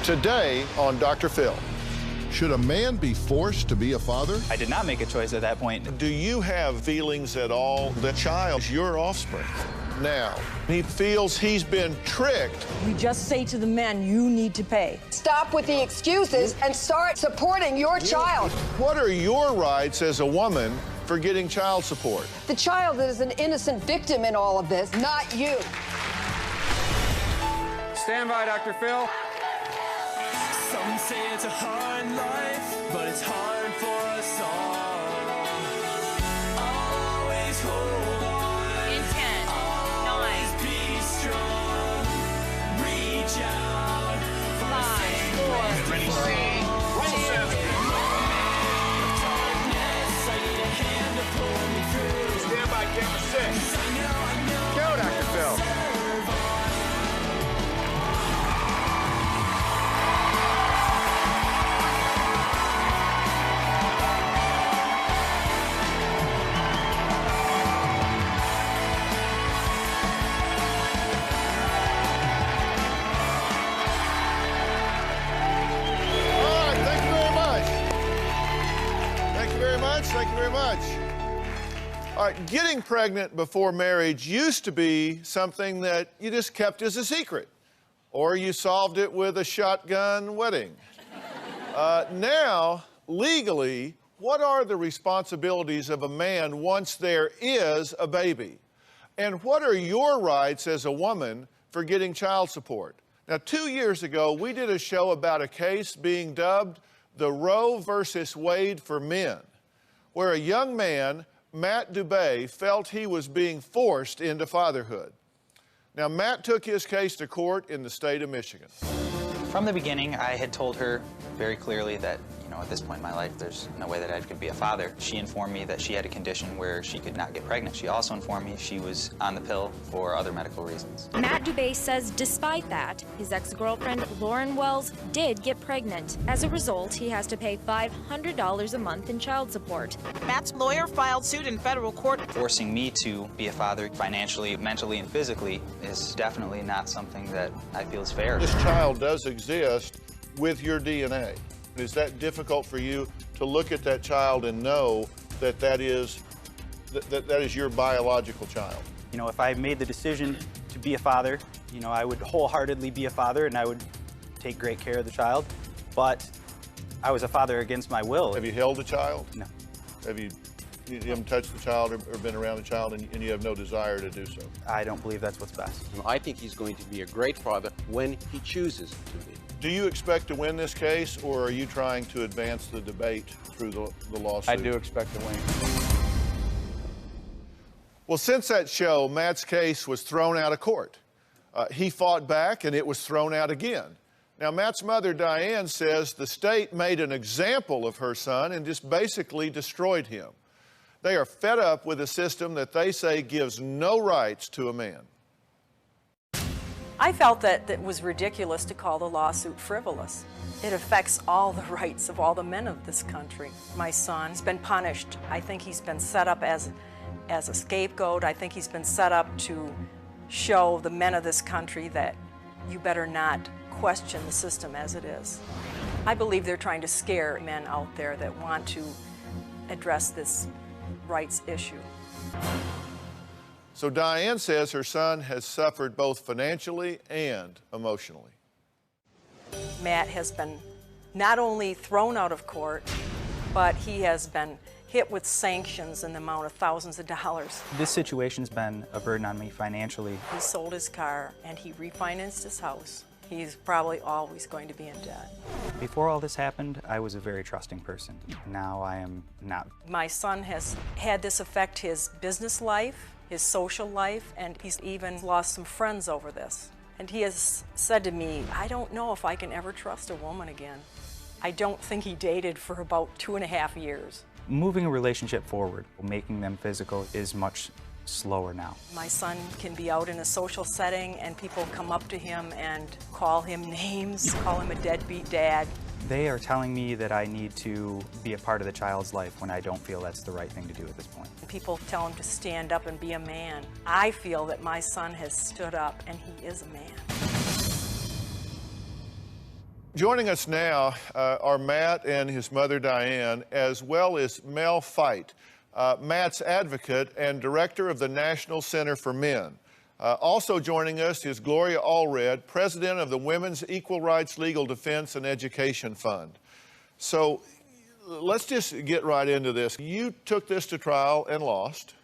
Today on Dr. Phil. Should a man be forced to be a father? I did not make a choice at that point. Do you have feelings at all? The child is your offspring. Now, he feels he's been tricked. We just say to the men, you need to pay. Stop with the excuses and start supporting your child. What are your rights as a woman for getting child support? The child is an innocent victim in all of this, not you. Stand by, Dr. Phil. Some say it's a hard life, but it's hard for us all. Always hold on. In 10, Always 9, be strong. Reach out for 5, 4, 3, 2. Stand by, camera 6. Go, Dr. Phil. Thank you very much. All right, getting pregnant before marriage used to be something that you just kept as a secret, or you solved it with a shotgun wedding. Now, legally, what are the responsibilities of a man once there is a baby? And what are your rights as a woman for getting child support? Now, 2 years ago, we did a show about a case being dubbed the Roe versus Wade for men, where a young man, Matt Dubay, felt he was being forced into fatherhood. Now, Matt took his case to court in the state of Michigan. From the beginning, I had told her very clearly that, at this point in my life, there's no way that I could be a father. She informed me that she had a condition where she could not get pregnant. She also informed me she was on the pill for other medical reasons. Matt Dubay says despite that, his ex-girlfriend, Lauren Wells, did get pregnant. As a result, he has to pay $500 a month in child support. Matt's lawyer filed suit in federal court. Forcing me to be a father financially, mentally, and physically is definitely not something that I feel is fair. This child does exist with your DNA. Is that difficult for you to look at that child and know that that is your biological child? If I made the decision to be a father, I would wholeheartedly be a father and I would take great care of the child. But I was a father against my will. Have you held a child? No. You haven't touched the child or been around the child and you have no desire to do so? I don't believe that's what's best. I think he's going to be a great father when he chooses to be. Do you expect to win this case, or are you trying to advance the debate through the lawsuit? I do expect to win. Well, since that show, Matt's case was thrown out of court. He fought back, and it was thrown out again. Now, Matt's mother, Diane, says the state made an example of her son and just basically destroyed him. They are fed up with a system that they say gives no rights to a man. I felt that it was ridiculous to call the lawsuit frivolous. It affects all the rights of all the men of this country. My son's been punished. I think he's been set up as a scapegoat. I think he's been set up to show the men of this country that you better not question the system as it is. I believe they're trying to scare men out there that want to address this rights issue. So Diane says her son has suffered both financially and emotionally. Matt has been not only thrown out of court, but he has been hit with sanctions in the amount of thousands of dollars. This situation's been a burden on me financially. He sold his car and he refinanced his house. He's probably always going to be in debt. Before all this happened, I was a very trusting person. Now I am not. My son has had this affect his business life, his social life, and he's even lost some friends over this. And he has said to me, I don't know if I can ever trust a woman again. I don't think he dated for about 2.5 years. Moving a relationship forward, making them physical, is much slower now. My son can be out in a social setting and people come up to him and call him names, call him a deadbeat dad. They are telling me that I need to be a part of the child's life when I don't feel that's the right thing to do at this point. People tell him to stand up and be a man. I feel that my son has stood up and he is a man. Joining us now are Matt and his mother Diane, as well as Mel Fight, Matt's advocate and director of the National Center for Men. Also joining us is Gloria Allred, president of the Women's Equal Rights Legal Defense and Education Fund. So let's just get right into this. You took this to trial and lost.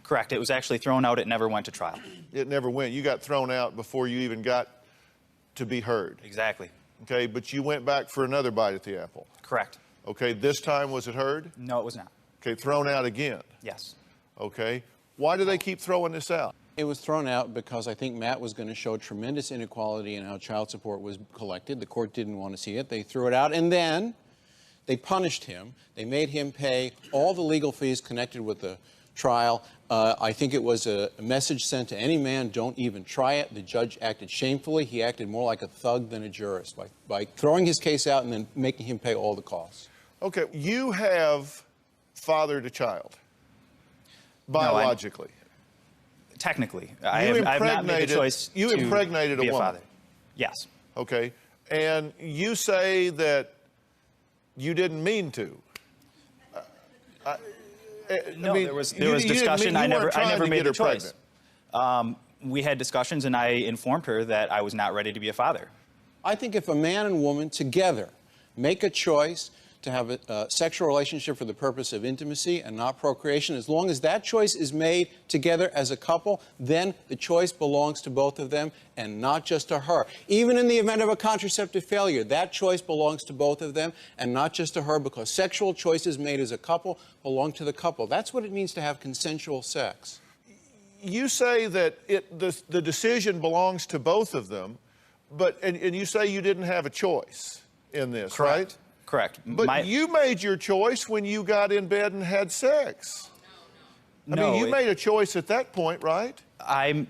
Correct. It was actually thrown out. It never went to trial. It never went. You got thrown out before you even got to be heard. Exactly. Okay, but you went back for another bite at the apple. Correct. Okay, this time was it heard? No, it was not. Okay, thrown out again. Yes. Okay. Why do they keep throwing this out? It was thrown out because I think Matt was going to show tremendous inequality in how child support was collected. The court didn't want to see it. They threw it out, and then they punished him. They made him pay all the legal fees connected with the trial. I think it was a message sent to any man, don't even try it. The judge acted shamefully. He acted more like a thug than a jurist by throwing his case out and then making him pay all the costs. Okay, you have fathered a child, biologically. No, technically. I have not made the choice You to impregnated be a woman. father. Yes. Okay, and you say that you didn't mean to. No, I mean, there was discussion. I never made the choice. We had discussions, and I informed her that I was not ready to be a father. I think if a man and woman together make a choice to have a sexual relationship for the purpose of intimacy and not procreation, as long as that choice is made together as a couple, then the choice belongs to both of them and not just to her. Even in the event of a contraceptive failure, that choice belongs to both of them and not just to her, because sexual choices made as a couple belong to the couple. That's what it means to have consensual sex. You say that the decision belongs to both of them, and you say you didn't have a choice in this, Correct. right? Correct. But you made your choice when you got in bed and had sex. I mean, you made a choice at that point, right? I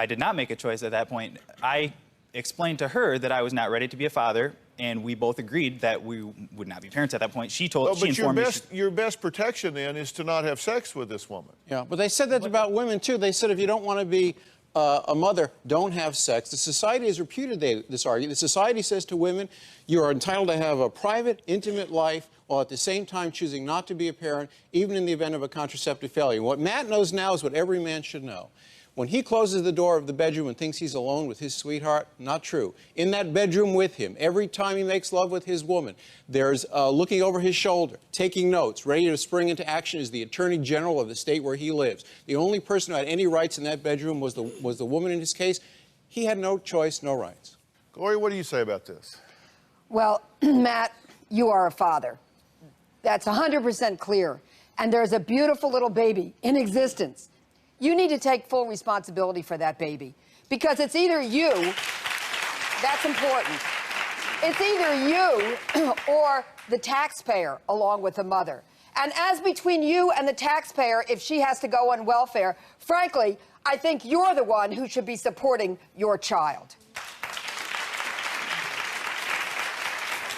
did not make a choice at that point. I explained to her that I was not ready to be a father, and we both agreed that we would not be parents at that point. She informed me. Your best protection then is to not have sex with this woman. Yeah, but they said that about women too. They said if you don't want to be a mother, don't have sex. The society has repudiated this argument. The society says to women, you are entitled to have a private, intimate life while at the same time choosing not to be a parent, even in the event of a contraceptive failure. What Matt knows now is what every man should know. When he closes the door of the bedroom and thinks he's alone with his sweetheart, not true. In that bedroom with him, every time he makes love with his woman, there's looking over his shoulder, taking notes, ready to spring into action is the Attorney General of the state where he lives. The only person who had any rights in that bedroom was the woman in his case. He had no choice, no rights. Gloria, what do you say about this? Well, Matt, you are a father. That's 100% clear. And there's a beautiful little baby in existence. You need to take full responsibility for that baby, because it's either you, that's important, it's either you or the taxpayer along with the mother. And as between you and the taxpayer, if she has to go on welfare, frankly, I think you're the one who should be supporting your child.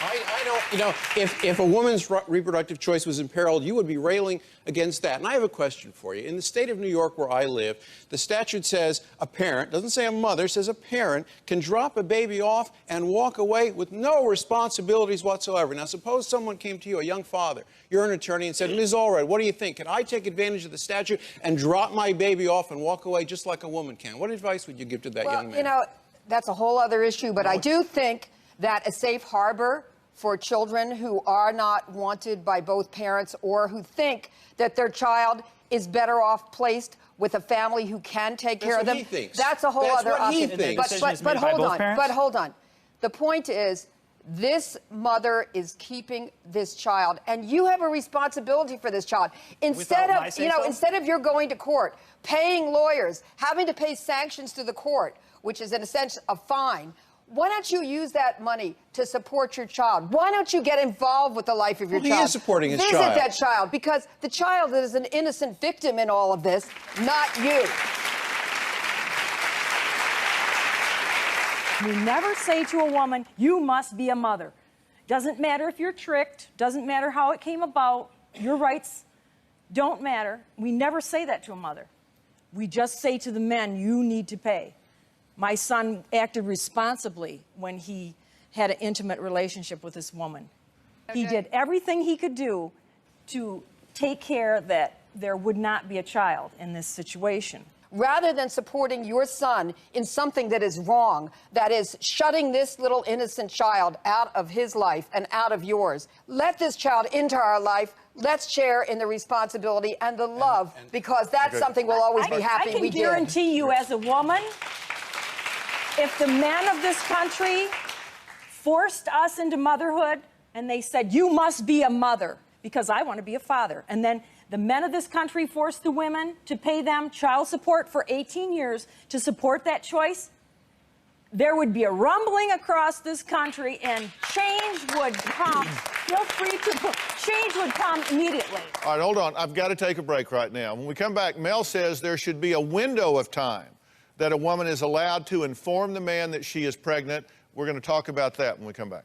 I don't, you know, if a woman's reproductive choice was imperiled, you would be railing against that. And I have a question for you. In the state of New York where I live, the statute says a parent, doesn't say a mother, says a parent can drop a baby off and walk away with no responsibilities whatsoever. Now, suppose someone came to you, a young father, you're an attorney, and said, Ms. Allred, what do you think? Can I take advantage of the statute and drop my baby off and walk away just like a woman can? What advice would you give to that young man? Well, you know, that's a whole other issue, but I do think that a safe harbor for children who are not wanted by both parents or who think that their child is better off placed with a family who can take care of them. That's what he thinks. That's a whole other option. But hold on. The point is, this mother is keeping this child, and you have a responsibility for this child. Instead of you're going to court, paying lawyers, having to pay sanctions to the court, which is in a sense a fine. Why don't you use that money to support your child? Why don't you get involved with the life of your child? He is supporting his child. Visit that child, because the child is an innocent victim in all of this, not you. We never say to a woman, you must be a mother. Doesn't matter if you're tricked, doesn't matter how it came about, your rights don't matter. We never say that to a mother. We just say to the men, you need to pay. My son acted responsibly when he had an intimate relationship with this woman. He did everything he could do to take care that there would not be a child in this situation. Rather than supporting your son in something that is wrong, that is shutting this little innocent child out of his life and out of yours, let this child into our life. Let's share in the responsibility and the love, because that's something we'll always be happy we did. I can guarantee you, as a woman, if the men of this country forced us into motherhood and they said, you must be a mother, because I want to be a father, and then the men of this country forced the women to pay them child support for 18 years to support that choice, there would be a rumbling across this country and change would come. Feel free to, change would come immediately. All right, hold on. I've got to take a break right now. When we come back, Mel says there should be a window of time that a woman is allowed to inform the man that she is pregnant. We're going to talk about that when we come back.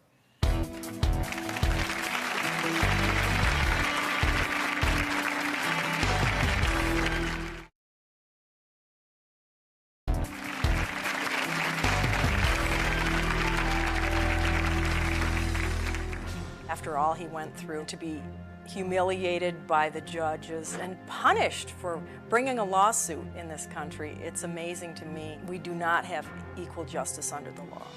After all he went through, to be humiliated by the judges and punished for bringing a lawsuit in this country, it's amazing to me. We do not have equal justice under the law.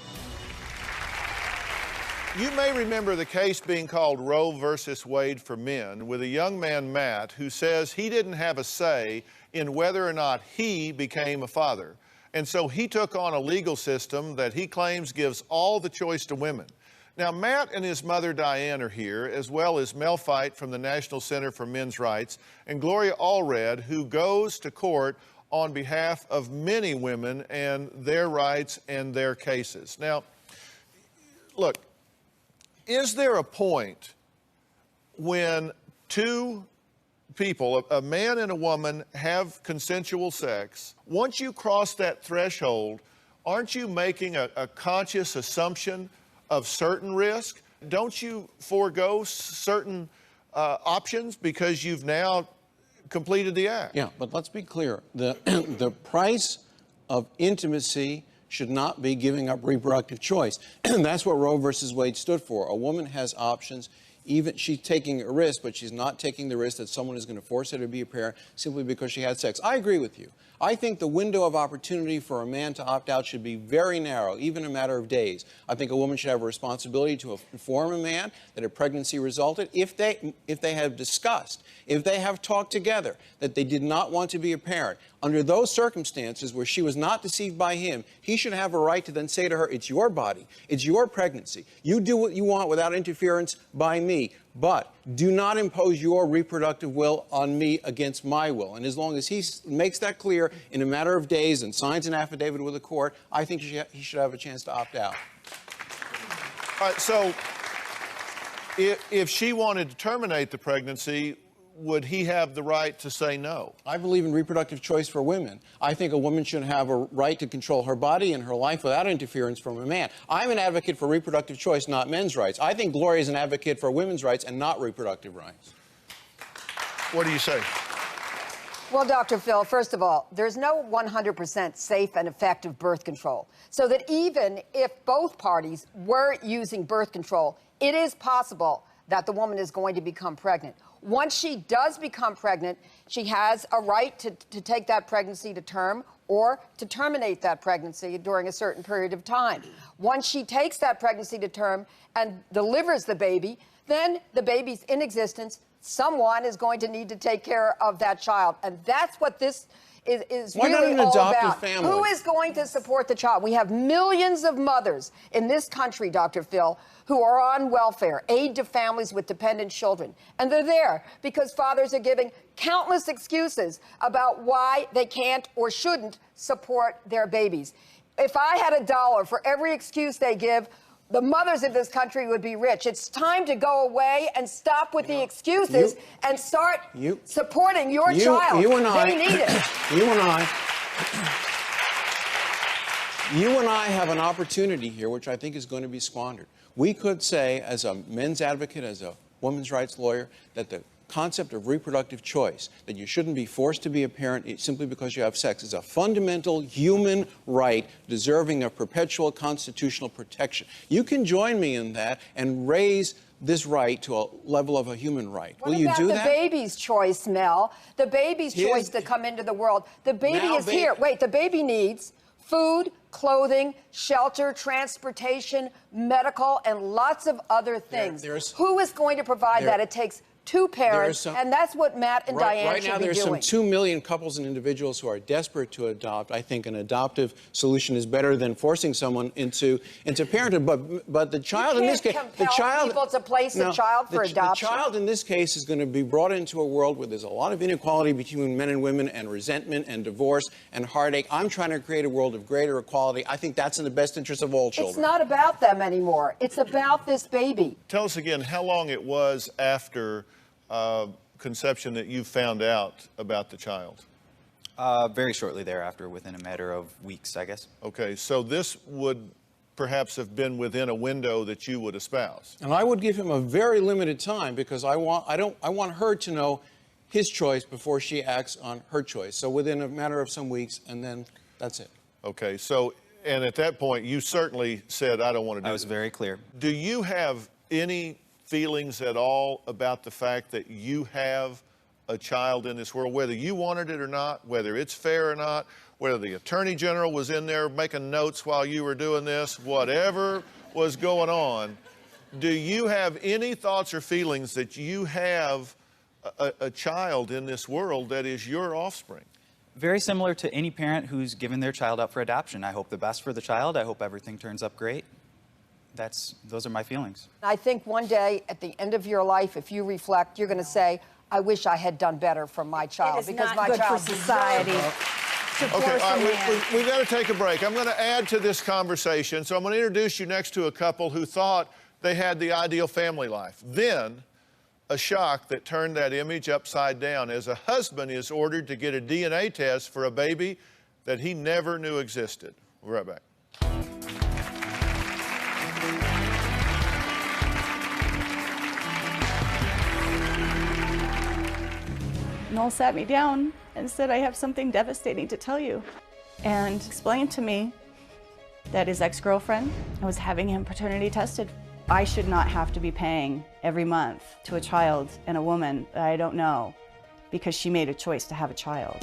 You may remember the case being called Roe versus Wade for men, with a young man, Matt, who says he didn't have a say in whether or not he became a father. And so he took on a legal system that he claims gives all the choice to women. Now, Matt and his mother, Diane, are here, as well as Mel Fight from the National Center for Men's Rights, and Gloria Allred, who goes to court on behalf of many women and their rights and their cases. Now, look, is there a point when two people, a man and a woman, have consensual sex? Once you cross that threshold, aren't you making a conscious assumption of certain risk? Don't you forego certain options because you've now completed the act? Yeah, but let's be clear. The price of intimacy should not be giving up reproductive choice. And that's what Roe versus Wade stood for. A woman has options. Even she's taking a risk, but she's not taking the risk that someone is going to force her to be a parent simply because she had sex. I agree with you. I think the window of opportunity for a man to opt out should be very narrow, even a matter of days. I think a woman should have a responsibility to inform a man that a pregnancy resulted if they have discussed, if they have talked together that they did not want to be a parent. Under those circumstances where she was not deceived by him, he should have a right to then say to her, it's your body, it's your pregnancy. You do what you want without interference by me, but do not impose your reproductive will on me against my will. And as long as he makes that clear in a matter of days and signs an affidavit with the court, I think he should have a chance to opt out. All right, so if she wanted to terminate the pregnancy, would he have the right to say no? I believe in reproductive choice for women. I think a woman should have a right to control her body and her life without interference from a man. I'm an advocate for reproductive choice, not men's rights. I think Gloria is an advocate for women's rights and not reproductive rights. What do you say? Well, Dr. Phil, first of all, there's no 100% safe and effective birth control. So that even if both parties were using birth control, it is possible that the woman is going to become pregnant. Once she does become pregnant, she has a right to take that pregnancy to term or to terminate that pregnancy during a certain period of time. Once she takes that pregnancy to term and delivers the baby, then the baby's in existence. Someone is going to need to take care of that child. And that's what this is Why really not an all adoptive about. family? Who is going to support the child? We have millions of mothers in this country, Dr. Phil, who are on welfare, aid to families with dependent children. And they're there because fathers are giving countless excuses about why they can't or shouldn't support their babies. If I had $1 for every excuse they give, the mothers of this country would be rich. It's time to go away and stop with the excuses and start supporting your child. You and I, they need it. You and I have an opportunity here, which I think is going to be squandered. We could say, as a men's advocate, as a women's rights lawyer, that the concept of reproductive choice, that you shouldn't be forced to be a parent simply because you have sex, is a fundamental human right deserving of perpetual constitutional protection. You can join me in that and raise this right to a level of a human right. Will you do that? What about the baby's choice, Mel? The baby's choice to come into the world. The baby is here. Wait, the baby needs food, clothing, shelter, transportation, medical, and lots of other things. Who is going to provide that? It takes two parents, and that's what Matt and Diane should be doing. Right now, there's some 2 million couples and individuals who are desperate to adopt. I think an adoptive solution is better than forcing someone into parenthood. But the child in this case, the child, people to place a child for adoption. The child in this case is going to be brought into a world where there's a lot of inequality between men and women, and resentment and divorce and heartache. I'm trying to create a world of greater equality. I think that's in the best interest of all children. It's not about them anymore. It's about this baby. Tell us again how long it was after conception that you found out about the child. Very shortly thereafter, within a matter of weeks, I guess. Okay, so this would perhaps have been within a window that you would espouse. And I would give him a very limited time, because I want her to know his choice before she acts on her choice. So within a matter of some weeks, and then that's it. Okay, so, and at that point, you certainly said, I don't want to do this. I was very clear. Do you have any feelings at all about the fact that you have a child in this world, whether you wanted it or not, whether it's fair or not, whether the Attorney General was in there making notes while you were doing this, whatever was going on, do you have any thoughts or feelings that you have a child in this world that is your offspring? Very similar to any parent who's given their child up for adoption. I hope the best for the child. I hope everything turns up great. Those are my feelings. I think one day at the end of your life, if you reflect, you're going to say, I wish I had done better for my child. It is because not my good child for society. We've got to take a break. I'm going to add to this conversation. So I'm going to introduce you next to a couple who thought they had the ideal family life. Then a shock that turned that image upside down as a husband is ordered to get a DNA test for a baby that he never knew existed. We'll be right back. Noel sat me down and said, I have something devastating to tell you, and explained to me that his ex-girlfriend was having him paternity tested. I should not have to be paying every month to a child and a woman that I don't know because she made a choice to have a child.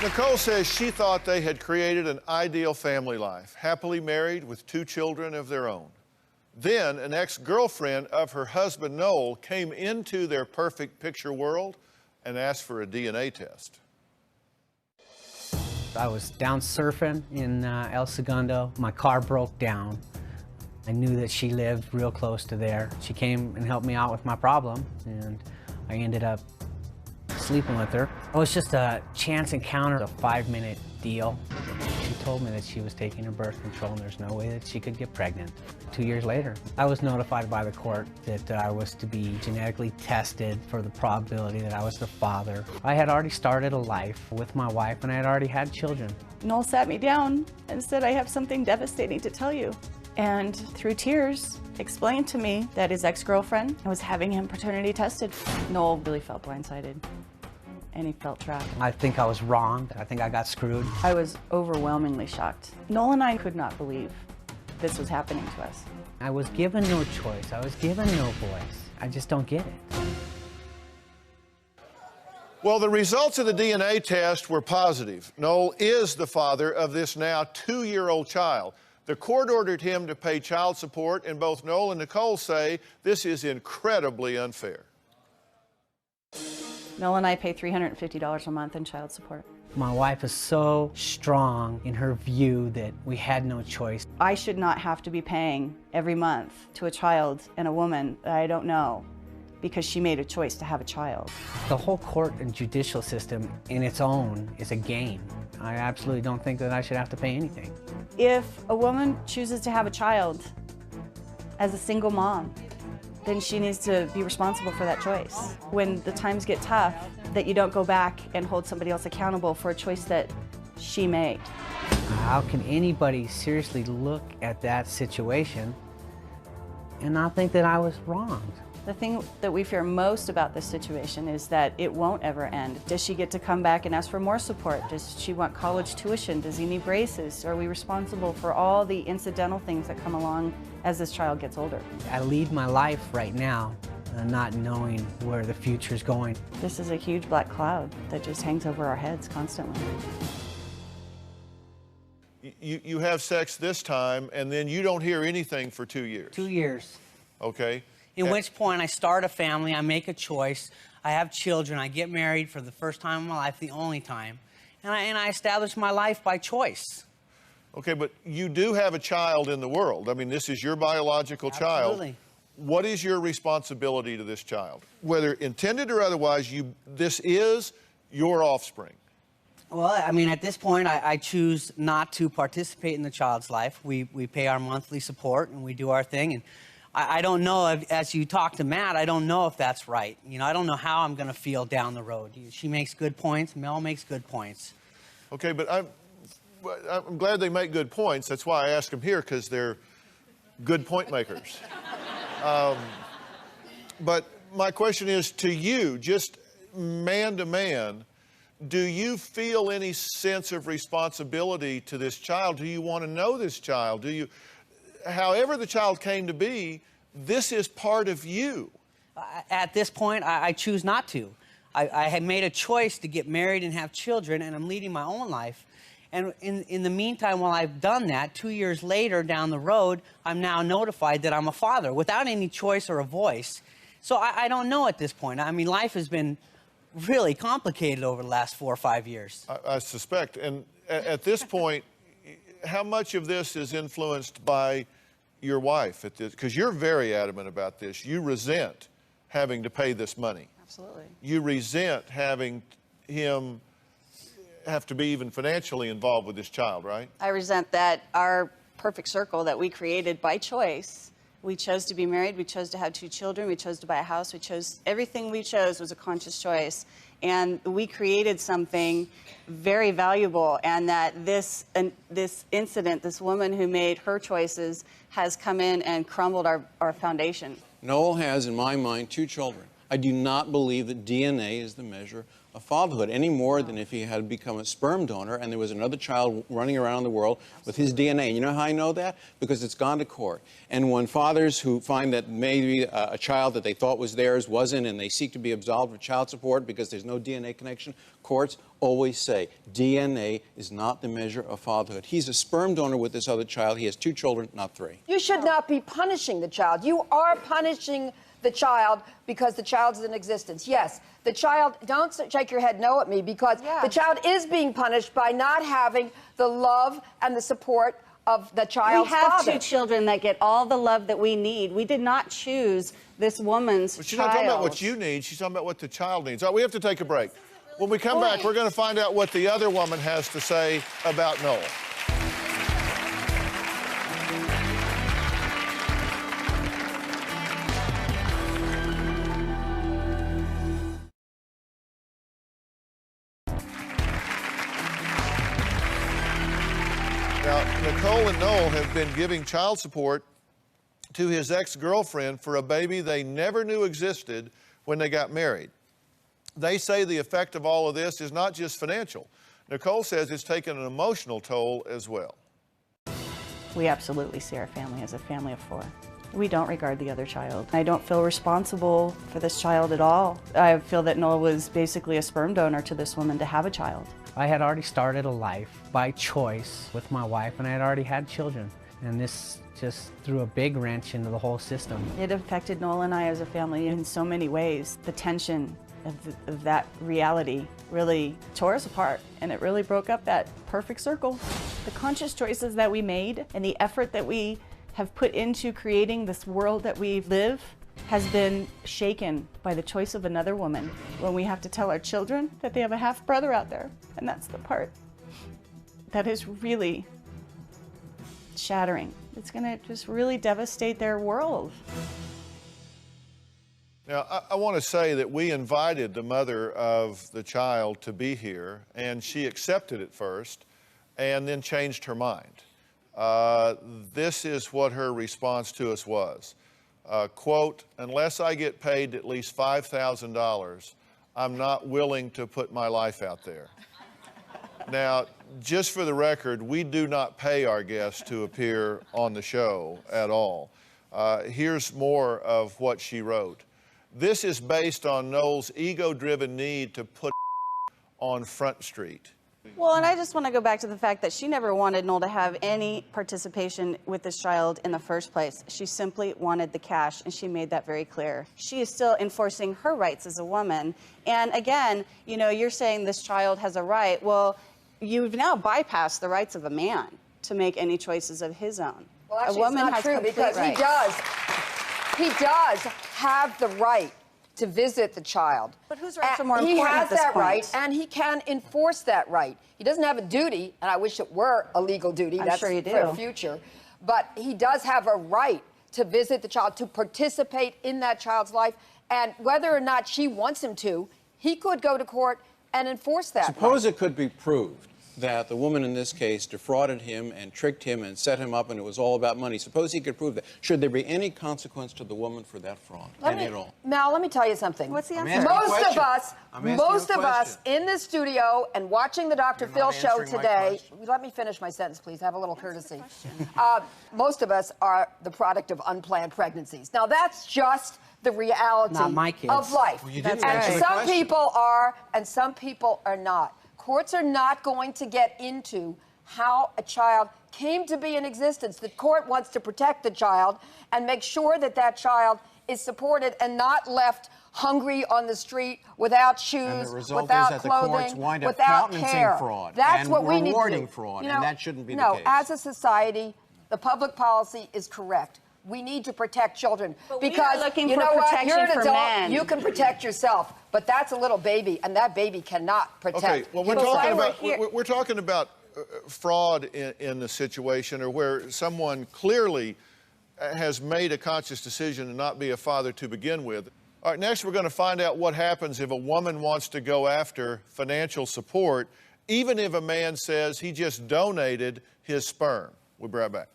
Nicole says she thought they had created an ideal family life, happily married with 2 children of their own. Then an ex-girlfriend of her husband, Noel, came into their perfect picture world and asked for a DNA test. I was down surfing in El Segundo. My car broke down. I knew that she lived real close to there. She came and helped me out with my problem, and I ended up sleeping with her. It was just a chance encounter, a 5-minute deal. She told me that she was taking her birth control and there's no way that she could get pregnant. 2 years later, I was notified by the court that I was to be genetically tested for the probability that I was the father. I had already started a life with my wife and I had already had children. Noel sat me down and said, I have something devastating to tell you. And through tears, explained to me that his ex-girlfriend was having him paternity tested. Noel really felt blindsided, and he felt trapped. I think I was wrong. I think I got screwed. I was overwhelmingly shocked. Noel and I could not believe this was happening to us. I was given no choice. I was given no voice. I just don't get it. Well, the results of the DNA test were positive. Noel is the father of this now 2-year-old child. The court ordered him to pay child support, and both Noel and Nicole say this is incredibly unfair. Noel and I pay $350 a month in child support. My wife is so strong in her view that we had no choice. I should not have to be paying every month to a child and a woman that I don't know because she made a choice to have a child. The whole court and judicial system in its own is a game. I absolutely don't think that I should have to pay anything. If a woman chooses to have a child as a single mom, then she needs to be responsible for that choice. When the times get tough, that you don't go back and hold somebody else accountable for a choice that she made. How can anybody seriously look at that situation and not think that I was wronged? The thing that we fear most about this situation is that it won't ever end. Does she get to come back and ask for more support? Does she want college tuition? Does he need braces? Are we responsible for all the incidental things that come along as this child gets older? I lead my life right now not knowing where the future's going. This is a huge black cloud that just hangs over our heads constantly. You have sex this time, and then you don't hear anything for 2 years. 2 years. Okay. In which point I start a family, I make a choice, I have children, I get married for the first time in my life, the only time, and I establish my life by choice. Okay, but you do have a child in the world. I mean, this is your biological child. Absolutely. What is your responsibility to this child? Whether intended or otherwise, this is your offspring. Well, I mean, at this point, I choose not to participate in the child's life. We pay our monthly support and we do our thing. And I don't know, as you talk to Matt, I don't know if that's right. You know, I don't know how I'm going to feel down the road. She makes good points. Mel makes good points. Okay, but I'm glad they make good points. That's why I ask them here, because they're good point makers. But my question is to you, just man to man, do you feel any sense of responsibility to this child? Do you want to know this child? Do you, however the child came to be, this is part of you? At this point, I choose not to. I had made a choice to get married and have children, and I'm leading my own life. And in the meantime, while I've done that, 2 years later down the road, I'm now notified that I'm a father without any choice or a voice. So I don't know at this point. I mean, life has been really complicated over the last 4 or 5 years. I suspect. And at this point, how much of this is influenced by your wife? Because you're very adamant about this. You resent having to pay this money. Absolutely. You resent having him have to be even financially involved with this child, right? I resent that our perfect circle that we created by choice. We chose to be married, we chose to have 2 children, we chose to buy a house, everything we chose was a conscious choice. And we created something very valuable, and that this incident, this woman who made her choices, has come in and crumbled our foundation. Noel has, in my mind, 2 children. I do not believe that DNA is the measure of fatherhood any more than if he had become a sperm donor and there was another child running around the world with his DNA. And you know how I know that? Because it's gone to court. And when fathers who find that maybe a child that they thought was theirs wasn't, and they seek to be absolved of child support because there's no DNA connection, courts always say DNA is not the measure of fatherhood. He's a sperm donor with this other child. He has 2 children, not 3. You should not be punishing the child. You are punishing the child because the child's in existence. Yes, the child, don't shake your head no at me, because the child is being punished by not having the love and the support of the child's father. We have 2 children that get all the love that we need. We did not choose this woman's But she's not talking about what you need, she's talking about what the child needs. All right, we have to take a break. When we come back, we're going to find out what the other woman has to say about Noel. Now, Nicole and Noel have been giving child support to his ex-girlfriend for a baby they never knew existed when they got married. They say the effect of all of this is not just financial. Nicole says it's taken an emotional toll as well. We absolutely see our family as a family of 4. We don't regard the other child. I don't feel responsible for this child at all. I feel that Noel was basically a sperm donor to this woman to have a child. I had already started a life by choice with my wife, and I had already had children. And this just threw a big wrench into the whole system. It affected Noel and I as a family in so many ways. The tension of that reality really tore us apart, and it really broke up that perfect circle. The conscious choices that we made and the effort that we have put into creating this world that we live has been shaken by the choice of another woman, when we have to tell our children that they have a half brother out there. And that's the part that is really shattering. It's going to just really devastate their world. Now, I want to say that we invited the mother of the child to be here, and she accepted at first and then changed her mind. This is what her response to us was. Quote, unless I get paid at least $5,000, I'm not willing to put my life out there. Now, just for the record, we do not pay our guests to appear on the show at all. Here's more of what she wrote. This is based on Noel's ego-driven need to put on Front Street. Well, and I just want to go back to the fact that she never wanted Noel to have any participation with this child in the first place. She simply wanted the cash, and she made that very clear. She is still enforcing her rights as a woman. And again, you know, you're saying this child has a right. Well, you've now bypassed the rights of a man to make any choices of his own. Well, actually, a woman it's not has true complete because rights. he does have the right to visit the child. But whose rights are more important He has at this that point? right, and he can enforce that right. He doesn't have a duty, and I wish it were a legal duty. I'm That's sure you for do. the future. But he does have a right to visit the child, to participate in that child's life, and whether or not she wants him to, he could go to court and enforce that Suppose right. it could be proved that the woman in this case defrauded him and tricked him and set him up and it was all about money. Suppose he could prove that. Should there be any consequence to the woman for that fraud? Any at all? Mal, let me tell you something. What's the I'm answer? asking a Most question. of us, I'm asking most you a of us question. in the studio and watching the Dr. You're Phil not show answering my today, question. let me finish my sentence, please. Have a little courtesy. Most of us are the product of unplanned pregnancies. Now, that's just the reality Not my kids. of life. Well, you didn't and answer the some question. people are, and some people are not. Courts are not going to get into how a child came to be in existence. The court wants to protect the child and make sure that that child is supported and not left hungry on the street without shoes, And the result without is that clothing, the courts wind up without countenancing care. fraud That's and what we need to rewarding do. fraud, You and know, that shouldn't be the no, case. as a society, the public policy is correct. We need to protect children But we are because looking you for know what? protection You're an for adult. men. You can protect yourself, but that's a little baby, and that baby cannot protect. Okay, well, we're himself. talking about here- we're talking about fraud in the situation, or where someone clearly has made a conscious decision to not be a father to begin with. All right, next we're going to find out what happens if a woman wants to go after financial support, even if a man says he just donated his sperm. We'll be right back.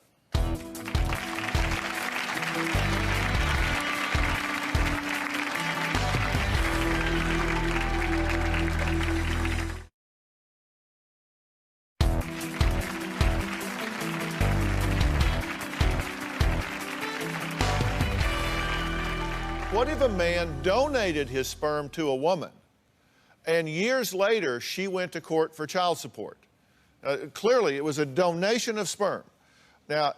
What if a man donated his sperm to a woman, and years later she went to court for child support? Clearly, it was a donation of sperm. Now,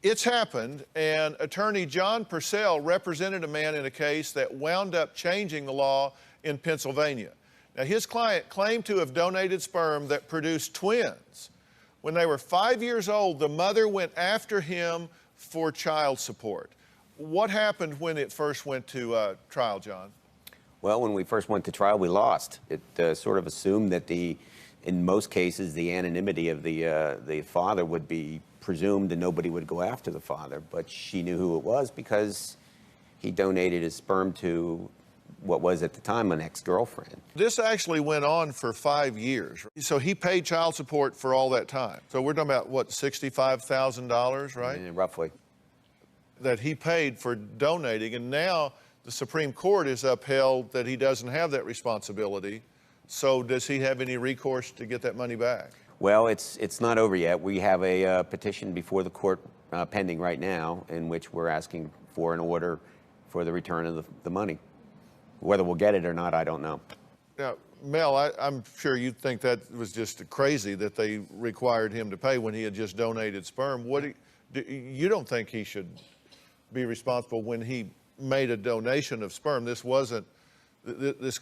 it's happened, and attorney John Purcell represented a man in a case that wound up changing the law in Pennsylvania. Now, his client claimed to have donated sperm that produced twins. When they were 5 years old, the mother went after him for child support. What happened when it first went to trial, John? Well, when we first went to trial, we lost. It sort of assumed that in most cases, the anonymity of the father would be presumed and nobody would go after the father. But she knew who it was because he donated his sperm to what was at the time an ex-girlfriend. This actually went on for 5 years. So he paid child support for all that time. So we're talking about, what, $65,000, right? Yeah, roughly. That he paid for donating, and now the Supreme Court has upheld that he doesn't have that responsibility. So does he have any recourse to get that money back? Well, it's not over yet. We have a petition before the court pending right now in which we're asking for an order for the return of the money. Whether we'll get it or not, I don't know. Now, Mel, I'm sure you think that was just crazy that they required him to pay when he had just donated sperm. You don't think he should be responsible when he made a donation of sperm? This wasn't, this,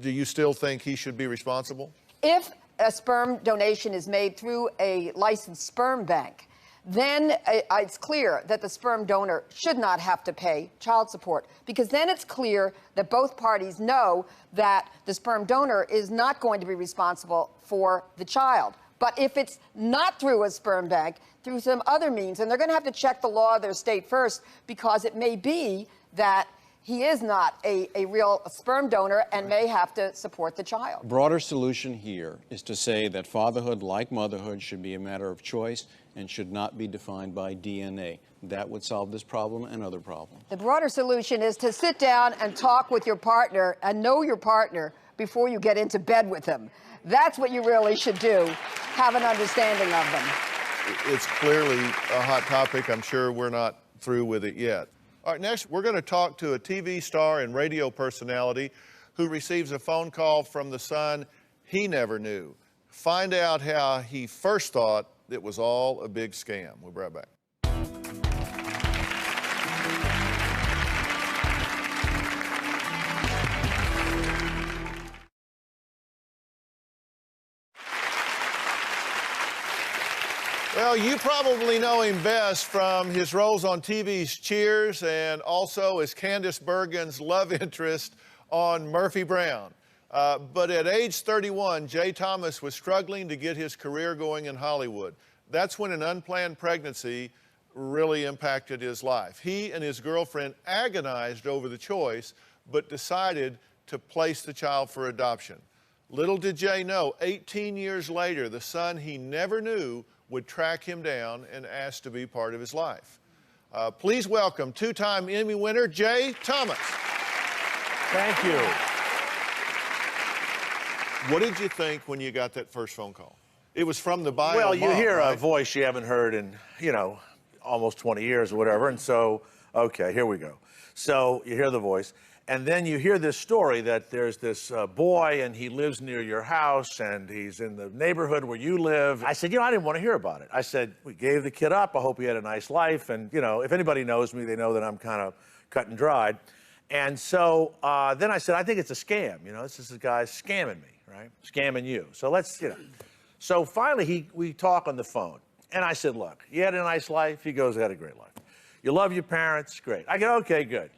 do you still think he should be responsible? If a sperm donation is made through a licensed sperm bank, then it's clear that the sperm donor should not have to pay child support, because then it's clear that both parties know that the sperm donor is not going to be responsible for the child. But if it's not through a sperm bank, through some other means, and they're going to have to check the law of their state first, because it may be that he is not a real sperm donor and may have to support the child. Broader solution here is to say that fatherhood, like motherhood, should be a matter of choice and should not be defined by DNA. That would solve this problem and other problems. The broader solution is to sit down and talk with your partner and know your partner before you get into bed with them. That's what you really should do, have an understanding of them. It's clearly a hot topic. I'm sure we're not through with it yet. All right, next we're going to talk to a TV star and radio personality who receives a phone call from the son he never knew. Find out how he first thought it was all a big scam. We'll be right back. Well, you probably know him best from his roles on TV's Cheers and also as Candice Bergen's love interest on Murphy Brown. But at age 31, Jay Thomas was struggling to get his career going in Hollywood. That's when an unplanned pregnancy really impacted his life. He and his girlfriend agonized over the choice, but decided to place the child for adoption. Little did Jay know, 18 years later, the son he never knew would track him down and ask to be part of his life. Please welcome two-time Emmy winner, Jay Thomas. Thank you. What did you think when you got that first phone call? It was from the bio Well, you mom, hear right? a voice you haven't heard in, almost 20 years or whatever, and so, okay, here we go. So you hear the voice, and then you hear this story that there's this boy, and he lives near your house, and he's in the neighborhood where you live. I said, I didn't want to hear about it. I said, we gave the kid up. I hope he had a nice life, and, if anybody knows me, they know that I'm kind of cut and dried. And so then I said, I think it's a scam. This is a guy scamming me, right? Scamming you. So let's, So finally, we talk on the phone. And I said, look, you had a nice life? He goes, I had a great life. You love your parents? Great. I go, okay, good.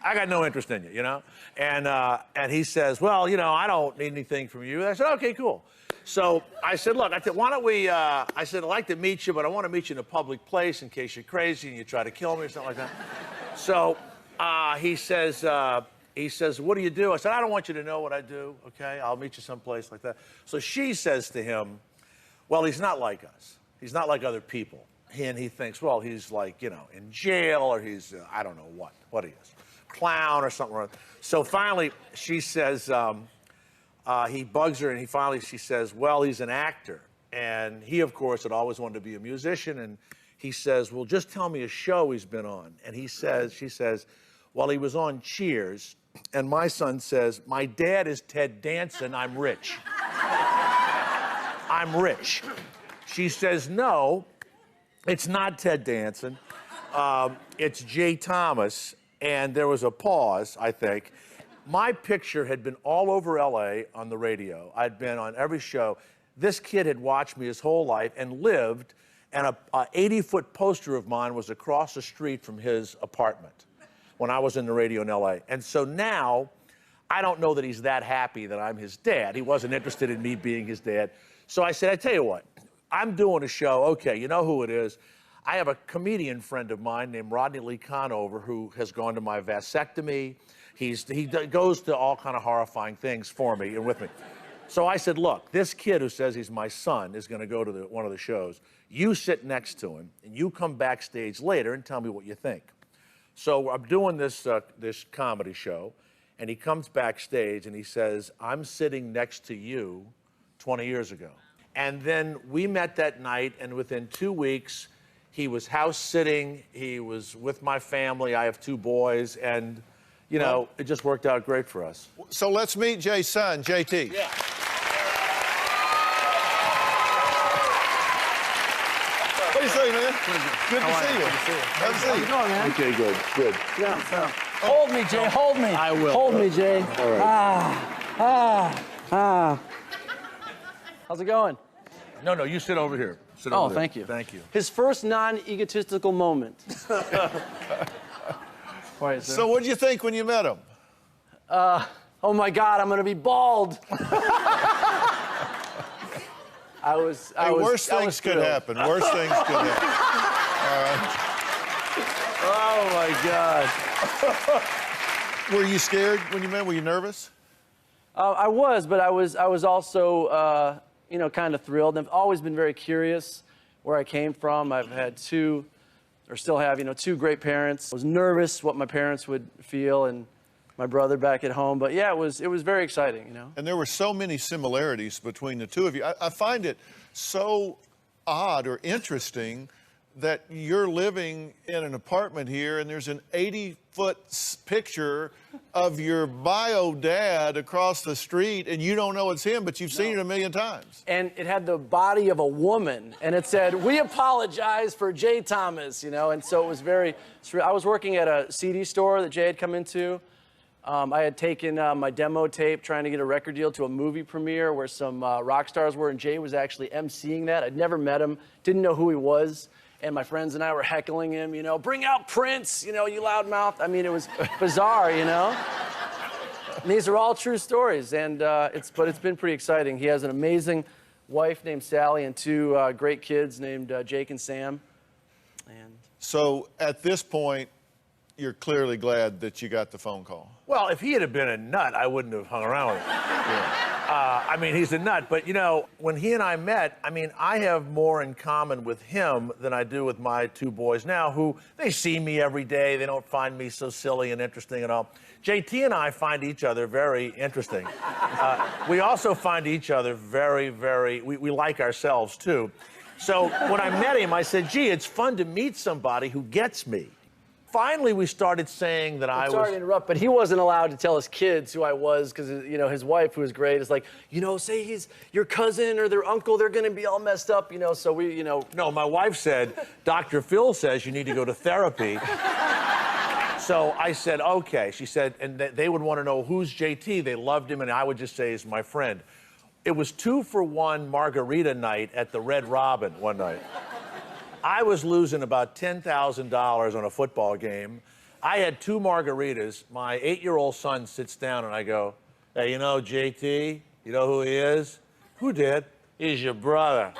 I got no interest in you, And he says, well, I don't need anything from you. I said, okay, cool. So I said, look, why don't we, I said, I'd like to meet you, but I want to meet you in a public place in case you're crazy and you try to kill me or something like that. So he says, what do you do? I said, I don't want you to know what I do, okay? I'll meet you someplace like that. So she says to him, well, he's not like us. He's not like other people. And he thinks, well, he's like, in jail, or he's, I don't know what he is, clown or something. So finally, she says, he bugs her, and she says, well, he's an actor. And he, of course, had always wanted to be a musician. And he says, well, just tell me a show he's been on. And she says, well, he was on Cheers. And my son says, my dad is Ted Danson, I'm rich. I'm rich. She says, no, it's not Ted Danson. It's Jay Thomas. And there was a pause, I think. My picture had been all over LA on the radio. I'd been on every show. This kid had watched me his whole life and lived, and a 80-foot poster of mine was across the street from his apartment when I was in the radio in LA. And so now, I don't know that he's that happy that I'm his dad. He wasn't interested in me being his dad. So I said, I tell you what, I'm doing a show. Okay, you know who it is. I have a comedian friend of mine named Rodney Lee Conover who has gone to my vasectomy. He goes to all kind of horrifying things for me and with me. So I said, look, this kid who says he's my son is going to go to one of the shows. You sit next to him, and you come backstage later and tell me what you think. So I'm doing this comedy show, and he comes backstage, and he says, I'm sitting next to you 20 years ago. And then we met that night, and within 2 weeks, he was house sitting. He was with my family. I have 2 boys, and, it just worked out great for us. So let's meet Jay's son, JT. Yeah. What do you say, man? Good to see you. Have a seat. How's it going, man? Okay, good. Yeah. Hold me, Jay. Hold me. I will. Hold me, Jay. All right. How's it going? No, you sit over here. Sit Oh, over there. thank you. Thank you. His first non-egotistical moment. Why is So what did you think when you met him? oh my God, I'm gonna be bald. Worse things could happen. Worse things could happen. All right. Oh my God. Were you scared when you met? Were you nervous? I was, but I was also, you know, kind of thrilled. I've always been very curious where I came from. I've had two, or still have, you know, two great parents. I was nervous what my parents would feel and my brother back at home. But yeah, it was very exciting, you know. And there were so many similarities between the two of you. I find it so odd or interesting that you're living in an apartment here and there's an 80-foot picture of your bio dad across the street and you don't know it's him, but you've seen it a million times. And it had the body of a woman, and it said, "We apologize for Jay Thomas," you know, and so it was very surreal. I was working at a CD store that Jay had come into. I had taken my demo tape trying to get a record deal to a movie premiere where some rock stars were, and Jay was actually emceeing that. I'd never met him, didn't know who he was. And my friends and I were heckling him, you know, "Bring out Prince, you know, you loudmouth." I mean, it was bizarre, you know. And these are all true stories, and but it's been pretty exciting. He has an amazing wife named Sally and two great kids named Jake and Sam. And so at this point, you're clearly glad that you got the phone call. Well, if he had been a nut, I wouldn't have hung around with him. Yeah. I mean, he's a nut, but you know, when he and I met, I mean, I have more in common with him than I do with my two boys now, who, they see me every day. They don't find me so silly and interesting at all. JT and I find each other very interesting. We also find each other very, we like ourselves too. So when I met him, I said, "Gee, it's fun to meet somebody who gets me." Finally, we started saying that I was... Sorry to interrupt, but he wasn't allowed to tell his kids who I was because, you know, his wife, who was great, is like, you know, say he's your cousin or their uncle, they're going to be all messed up, you know, so we, you know... No, my wife said, "Dr. Phil says you need to go to therapy." So I said, okay. She said, and they would want to know who's JT. They loved him, and I would just say he's my friend. It was 2-for-1 margarita night at the Red Robin one night. I was losing about $10,000 on a football game. I had 2 margaritas. My 8-year-old son sits down and I go, "Hey, you know JT? You know who he is?" "Who did?" "He's your brother."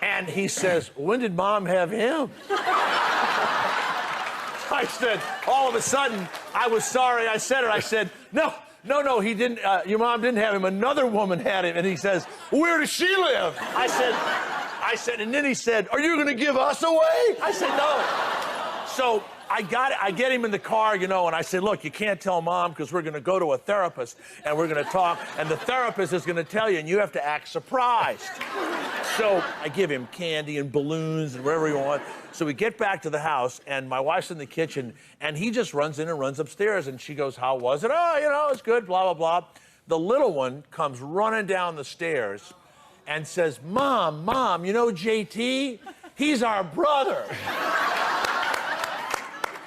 And he says, "When did Mom have him?" I said, all of a sudden, I was sorry I said it. I said, no, he didn't, your mom didn't have him. Another woman had him. And he says, "Where does she live?" I said, and then he said, "Are you going to give us away?" I said, "No." So I get him in the car, you know, and I said, "Look, you can't tell Mom because we're going to go to a therapist and we're going to talk, and the therapist is going to tell you, and you have to act surprised." So I give him candy and balloons and whatever he wants. So we get back to the house, and my wife's in the kitchen, and he just runs in and runs upstairs, and she goes, "How was it?" "Oh, you know, it's good, blah, blah, blah." The little one comes running down the stairs and says, Mom, you know JT? He's our brother."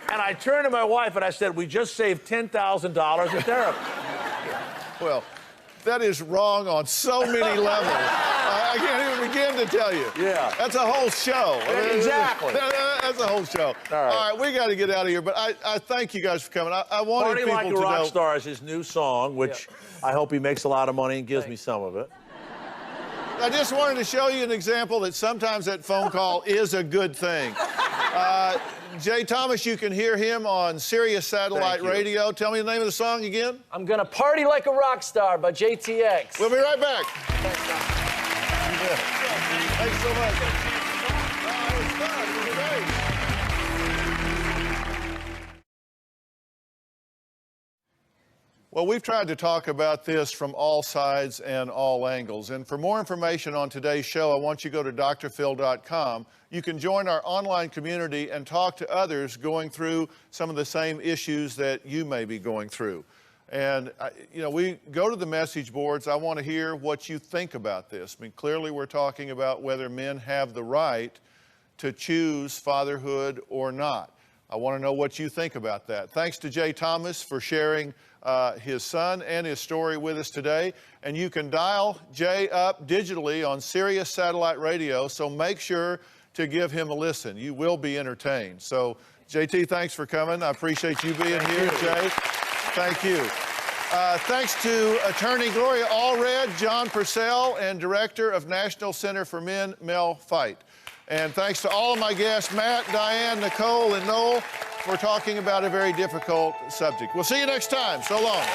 And I turned to my wife and I said, "We just saved $10,000 in therapy." Well, that is wrong on so many levels. I can't even begin to tell you. Yeah. That's a whole show. Exactly. That's a whole show. All right, we got to get out of here, but I thank you guys for coming. I wanted Party people Like a to Rock know... Star is his new song, which I hope he makes a lot of money and gives me some of it. I just wanted to show you an example that sometimes that phone call is a good thing. Jay Thomas, you can hear him on Sirius Satellite Radio. Tell me the name of the song again. "I'm Gonna Party Like a Rock Star" by JTX. We'll be right back. Thanks so much. It's fun. It was great. Well, we've tried to talk about this from all sides and all angles. And for more information on today's show, I want you to go to drphil.com. You can join our online community and talk to others going through some of the same issues that you may be going through. And, you know, we go to the message boards. I want to hear what you think about this. I mean, clearly we're talking about whether men have the right to choose fatherhood or not. I want to know what you think about that. Thanks to Jay Thomas for sharing his son and his story with us today. And you can dial Jay up digitally on Sirius Satellite Radio, so make sure to give him a listen. You will be entertained. So, JT, thanks for coming. I appreciate you being here, Jay. Thank you. Thanks to Attorney Gloria Allred, John Purcell, and Director of National Center for Men, Mel Fight. And thanks to all of my guests, Matt, Diane, Nicole, and Noel. for talking about a very difficult subject. We'll see you next time. So long.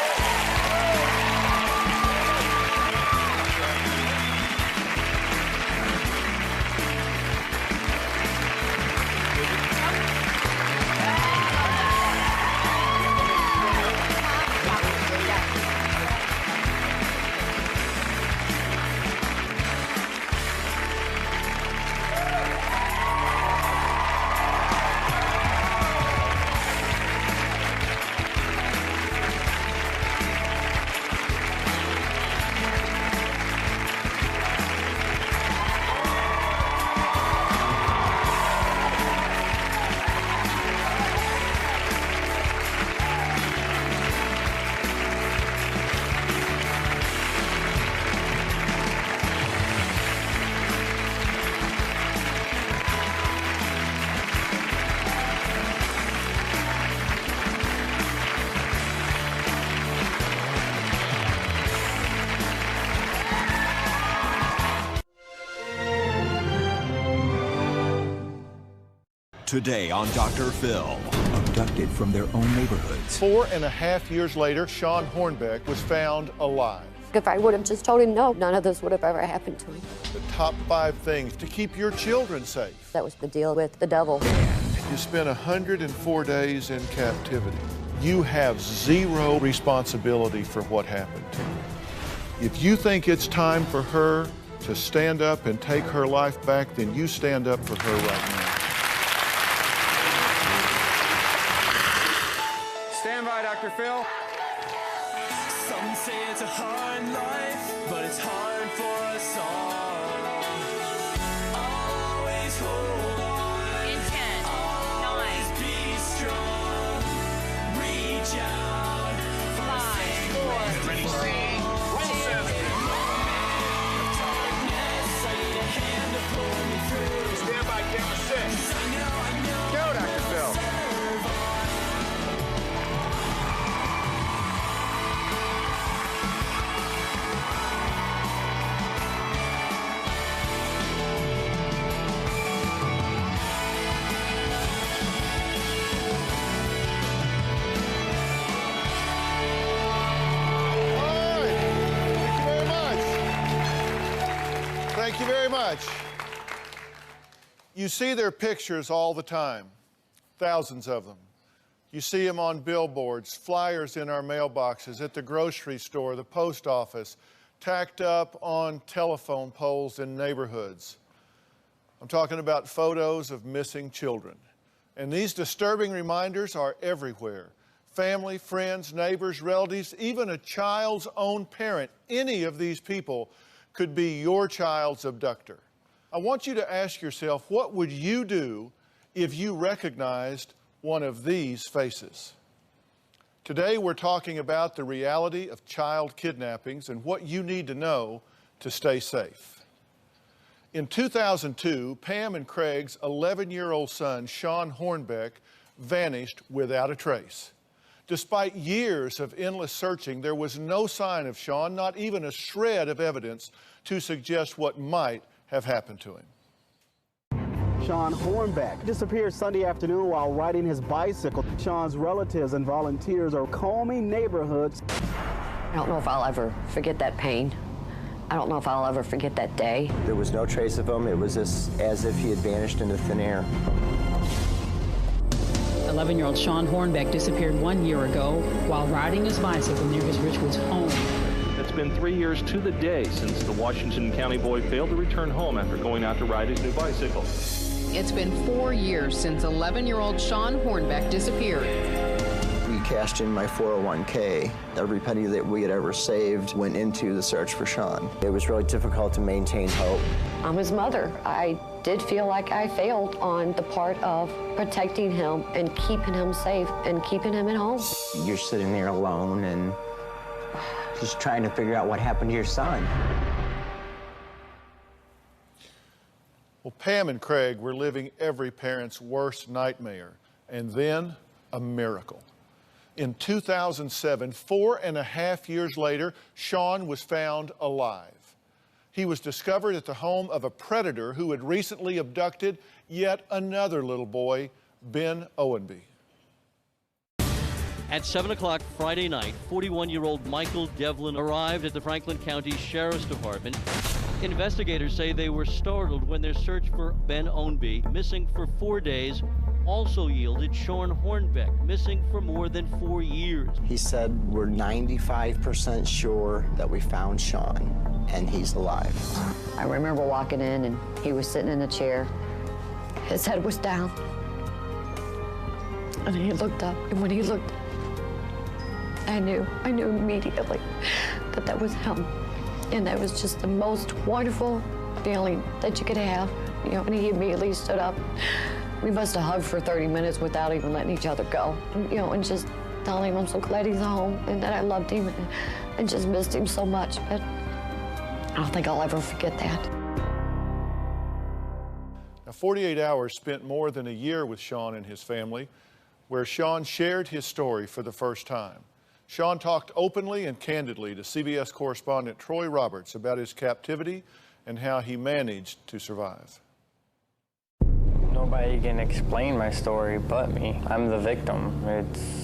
Today on Dr. Phil, abducted from their own neighborhoods. 4.5 years later, Sean Hornbeck was found alive. If I would have just told him no, none of this would have ever happened to him. The top 5 things to keep your children safe. That was the deal with the devil. You spent 104 days in captivity. You have zero responsibility for what happened to you. If you think it's time for her to stand up and take her life back, then you stand up for her right now. Stand by, Dr. Phil. Some say it's a hard life, but it's hard for us all. Always hold on. In 10, always 9, be strong. Reach out. 5, 4, 3, 2, 1. Stand by, camera 6. Go, Dr. Phil. Thank you very much. You see their pictures all the time, thousands of them. You see them on billboards, flyers in our mailboxes, at the grocery store, the post office, tacked up on telephone poles in neighborhoods. I'm talking about photos of missing children. And these disturbing reminders are everywhere. Family, friends, neighbors, relatives, even a child's own parent, any of these people could be your child's abductor. I want you to ask yourself, what would you do if you recognized one of these faces? Today we're talking about the reality of child kidnappings and what you need to know to stay safe. In 2002, Pam and Craig's 11-year-old son, Sean Hornbeck, vanished without a trace. Despite years of endless searching, there was no sign of Sean, not even a shred of evidence to suggest what might have happened to him. Sean Hornbeck disappeared Sunday afternoon while riding his bicycle. Sean's relatives and volunteers are combing neighborhoods. I don't know if I'll ever forget that pain. I don't know if I'll ever forget that day. There was no trace of him. It was just as if he had vanished into thin air. 11-year-old Sean Hornbeck disappeared 1 year ago while riding his bicycle near his Richwoods home. It's been 3 years to the day since the Washington County boy failed to return home after going out to ride his new bicycle. It's been 4 years since 11-year-old Sean Hornbeck disappeared. We cashed in my 401k. Every penny that we had ever saved went into the search for Sean. It was really difficult to maintain hope. I'm his mother. I did feel like I failed on the part of protecting him and keeping him safe and keeping him at home. You're sitting there alone and just trying to figure out what happened to your son. Well, Pam and Craig were living every parent's worst nightmare, and then a miracle. In 2007, 4.5 years later, Sean was found alive. He was discovered at the home of a predator who had recently abducted yet another little boy, Ben Owenby. At 7 o'clock Friday night, 41-year-old Michael Devlin arrived at the Franklin County Sheriff's Department. Investigators say they were startled when their search for Ben Ownby, missing for 4 days, also yielded Sean Hornbeck, missing for more than 4 years. He said, we're 95% sure that we found Sean, and he's alive. I remember walking in, and he was sitting in a chair. His head was down. And he looked up, and when he looked, I knew immediately that that was him. And that was just the most wonderful feeling that you could have. You know, and he immediately stood up. We must have hugged for 30 minutes without even letting each other go. You know, and just telling him I'm so glad he's home and that I loved him and just missed him so much. But I don't think I'll ever forget that. Now, 48 Hours spent more than a year with Sean and his family, where Sean shared his story for the first time. Sean talked openly and candidly to CBS correspondent Troy Roberts about his captivity and how he managed to survive. Nobody can explain my story but me. I'm the victim.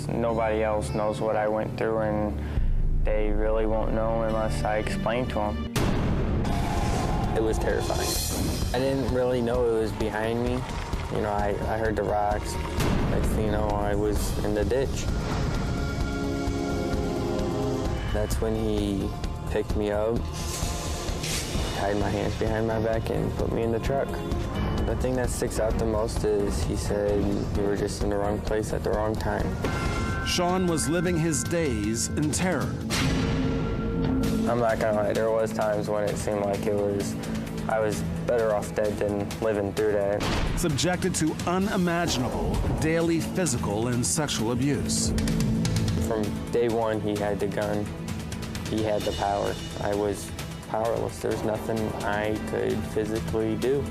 Nobody else knows what I went through, and they really won't know unless I explain to them. It was terrifying. I didn't really know it was behind me. You know, I heard the rocks. Next thing you know, I was in the ditch. That's when he picked me up, tied my hands behind my back, and put me in the truck. The thing that sticks out the most is he said, you were just in the wrong place at the wrong time. Sean was living his days in terror. I'm not gonna lie, there was times when it seemed like I was better off dead than living through that. Subjected to unimaginable daily physical and sexual abuse. From day one, he had the gun. He had the power. I was powerless. There's nothing I could physically do.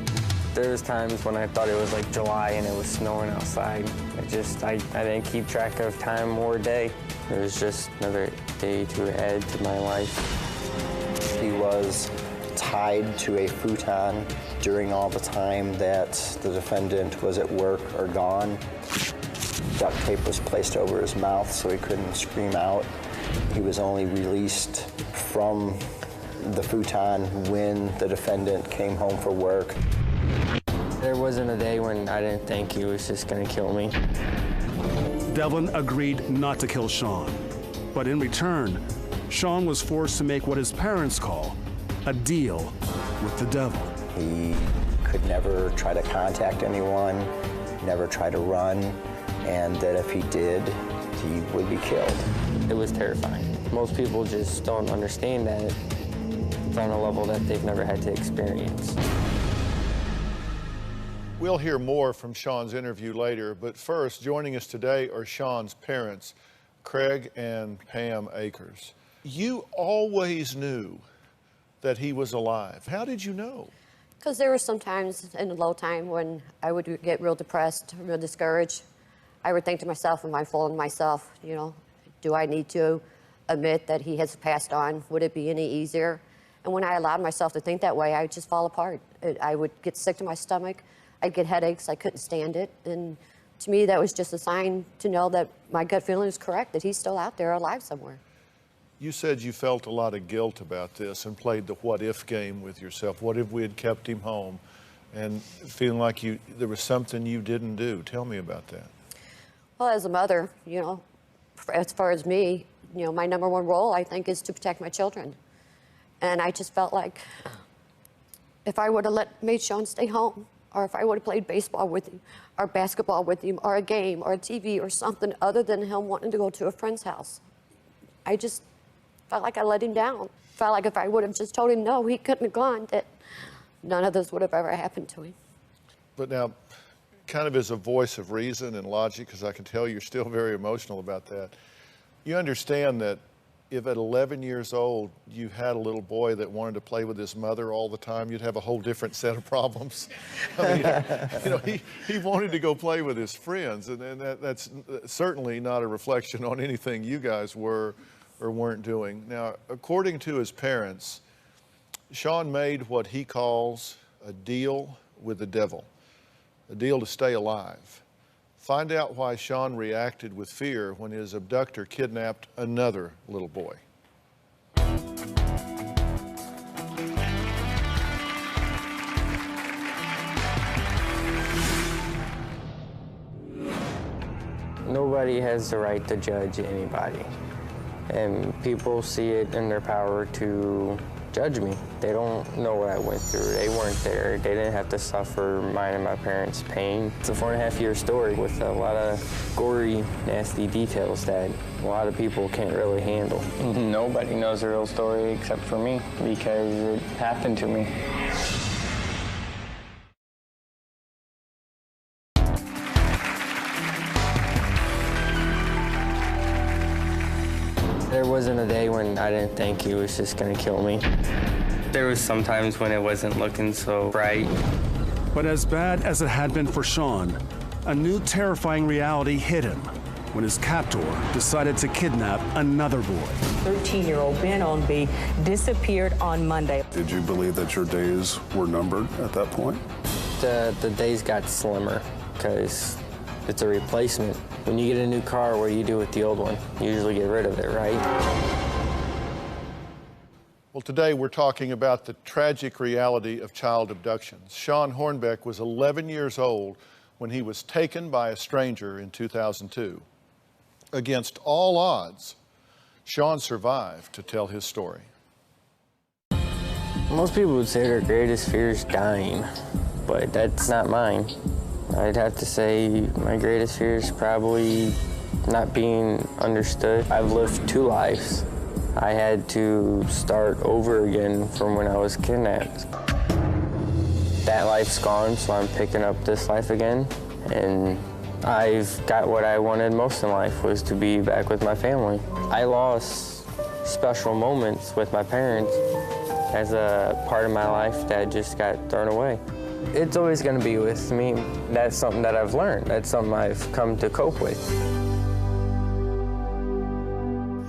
There was times when I thought it was like July and it was snowing outside. I didn't keep track of time or day. It was just another day to add to my life. He was tied to a futon during all the time that the defendant was at work or gone. Duct tape was placed over his mouth so he couldn't scream out. He was only released from the futon when the defendant came home for work. There wasn't a day when I didn't think he was just gonna kill me. Devlin agreed not to kill Sean, but in return, Sean was forced to make what his parents call a deal with the devil. He could never try to contact anyone, never try to run, and that if he did, he would be killed. It was terrifying. Most people just don't understand that. It's on a level that they've never had to experience. We'll hear more from Sean's interview later, but first, joining us today are Sean's parents, Craig and Pam Akers. You always knew that he was alive. How did you know? Because there were some times in the low time when I would get real depressed, real discouraged. I would think to myself, am I fooling myself? You know, do I need to admit that he has passed on? Would it be any easier? And when I allowed myself to think that way, I would just fall apart. I would get sick to my stomach. I'd get headaches. I couldn't stand it. And to me, that was just a sign to know that my gut feeling is correct, that he's still out there alive somewhere. You said you felt a lot of guilt about this and played the what-if game with yourself. What if we had kept him home? And feeling like there was something you didn't do. Tell me about that. Well, as a mother, you know, as far as me, you know, my number one role, I think, is to protect my children. And I just felt like if I would have made Sean stay home, or if I would have played baseball with him, or basketball with him, or a game, or a TV, or something other than him wanting to go to a friend's house, I just felt like I let him down. Felt like if I would have just told him no, he couldn't have gone, that none of this would have ever happened to him. But now, kind of as a voice of reason and logic, because I can tell you're still very emotional about that, you understand that if at 11 years old you had a little boy that wanted to play with his mother all the time, you'd have a whole different set of problems. I mean, you know, he wanted to go play with his friends, and that's certainly not a reflection on anything you guys were or weren't doing. Now, according to his parents, Sean made what he calls a deal with the devil, a deal to stay alive. Find out why Sean reacted with fear when his abductor kidnapped another little boy. Nobody has the right to judge anybody. And people see it in their power to judge me. They don't know what I went through. They weren't there. They didn't have to suffer mine and my parents' pain. It's a 4.5-year story with a lot of gory, nasty details that a lot of people can't really handle. Nobody knows the real story except for me because it happened to me. There wasn't a day when I didn't think he was just gonna kill me. There was some times when it wasn't looking so bright. But as bad as it had been for Sean, a new terrifying reality hit him when his captor decided to kidnap another boy. 13-year-old Ben Ownby disappeared on Monday. Did you believe that your days were numbered at that point? The days got slimmer because it's a replacement. When you get a new car, what do you do with the old one? You usually get rid of it, right? Well, today we're talking about the tragic reality of child abductions. Sean Hornbeck was 11 years old when he was taken by a stranger in 2002. Against all odds, Sean survived to tell his story. Most people would say their greatest fear is dying, but that's not mine. I'd have to say my greatest fear is probably not being understood. I've lived 2 lives. I had to start over again from when I was kidnapped. That life's gone, so I'm picking up this life again. And I've got what I wanted most in life, was to be back with my family. I lost special moments with my parents as a part of my life that just got thrown away. It's always going to be with me. That's something that I've learned. That's something I've come to cope with.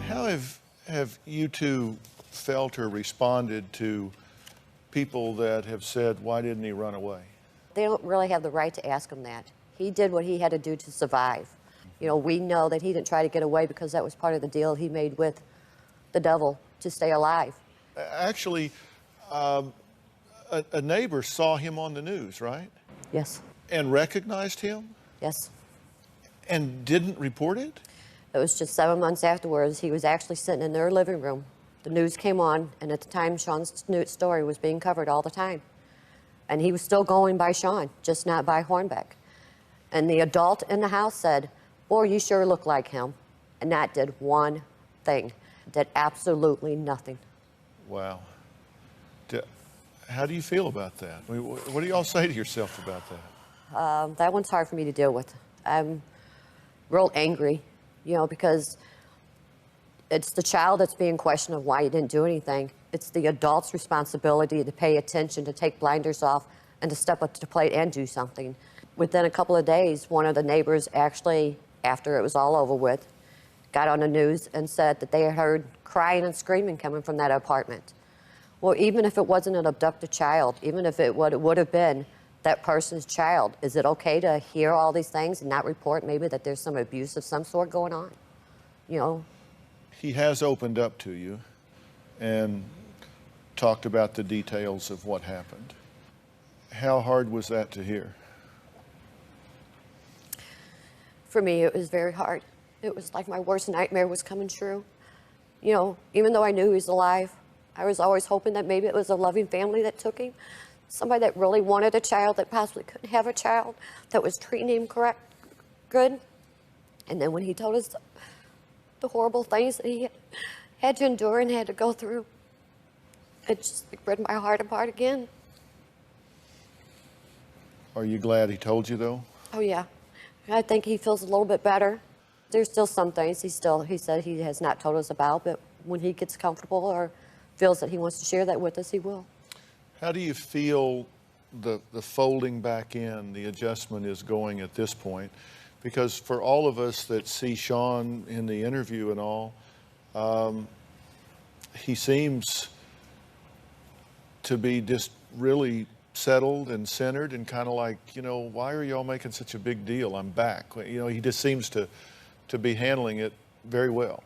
How have you two felt or responded to people that have said, why didn't he run away? They don't really have the right to ask him that. He did what he had to do to survive. You know, we know that he didn't try to get away because that was part of the deal he made with the devil to stay alive. Actually, a neighbor saw him on the news, right? Yes. And recognized him? Yes. And didn't report it? It was just 7 months afterwards. He was actually sitting in their living room. The news came on, and at the time, Sean's story was being covered all the time. And he was still going by Sean, just not by Hornbeck. And the adult in the house said, boy, you sure look like him. And that did one thing. Did absolutely nothing. Wow. How do you feel about that? I mean, what do y'all say to yourself about that? That one's hard for me to deal with. I'm real angry, you know, because it's the child that's being questioned of why you didn't do anything. It's the adult's responsibility to pay attention, to take blinders off, and to step up to the plate and do something. Within a couple of days, one of the neighbors actually, after it was all over with, got on the news and said that they had heard crying and screaming coming from that apartment. Well, even if it wasn't an abducted child, even if it would have been that person's child, is it okay to hear all these things and not report maybe that there's some abuse of some sort going on? You know? He has opened up to you and talked about the details of what happened. How hard was that to hear? For me, it was very hard. It was like my worst nightmare was coming true. You know, even though I knew he was alive, I was always hoping that maybe it was a loving family that took him, somebody that really wanted a child that possibly couldn't have a child, that was treating him good. And then when he told us the horrible things that he had to endure and had to go through, it just ripped my heart apart again. Are you glad he told you, though? Oh, yeah. I think he feels a little bit better. There's still some things he said he has not told us about, but when he gets comfortable or feels that he wants to share that with us, he will. How do you feel the folding back in, the adjustment is going at this point? Because for all of us that see Sean in the interview and all, he seems to be just really settled and centered and kind of like, you know, why are y'all making such a big deal? I'm back. You know, he just seems to be handling it very well.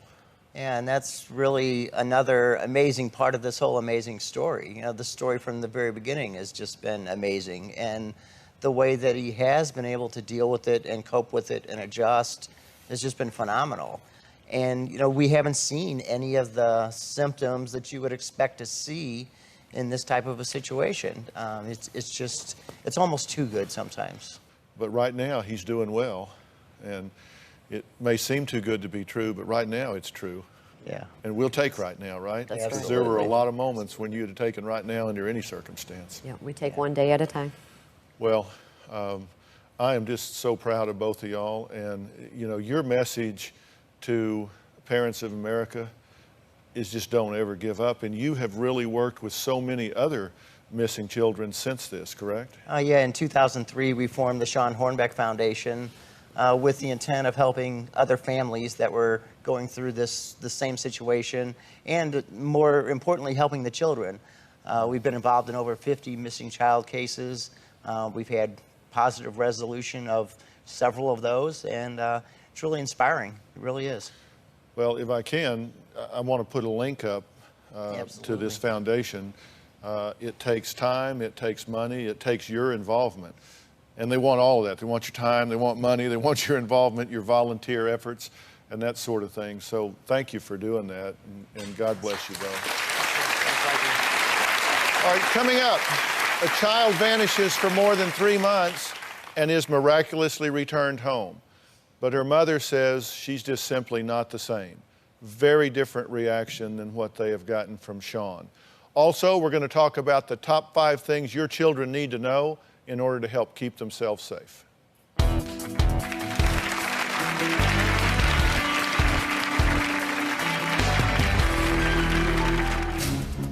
Yeah, and that's really another amazing part of this whole amazing story. You know, the story from the very beginning has just been amazing. And the way that he has been able to deal with it and cope with it and adjust has just been phenomenal. And, you know, we haven't seen any of the symptoms that you would expect to see in this type of a situation. It's almost too good sometimes. But right now, he's doing well. And it may seem too good to be true, but right now it's true. Yeah. And we'll take right now, right? That's Because right. there were a lot of moments when you'd have taken right now under any circumstance. Yeah, we take one day at a time. Well, I am just so proud of both of y'all. And, you know, your message to parents of America is just don't ever give up. And you have really worked with so many other missing children since this, correct? Yeah, in 2003, we formed the Sean Hornbeck Foundation with the intent of helping other families that were going through the same situation, and more importantly, helping the children. We've been involved in over 50 missing child cases. We've had positive resolution of several of those, and it's really inspiring. It really is. Well, if I can, I want to put a link up to this foundation. It takes time, it takes money, it takes your involvement. And they want all of that. They want your time, they want money, they want your involvement, your volunteer efforts, and that sort of thing. So thank you for doing that, and God bless you both. All right, coming up, a child vanishes for more than 3 months and is miraculously returned home. But her mother says she's just simply not the same. Very different reaction than what they have gotten from Sean. Also, we're going to talk about the top 5 things your children need to know in order to help keep themselves safe.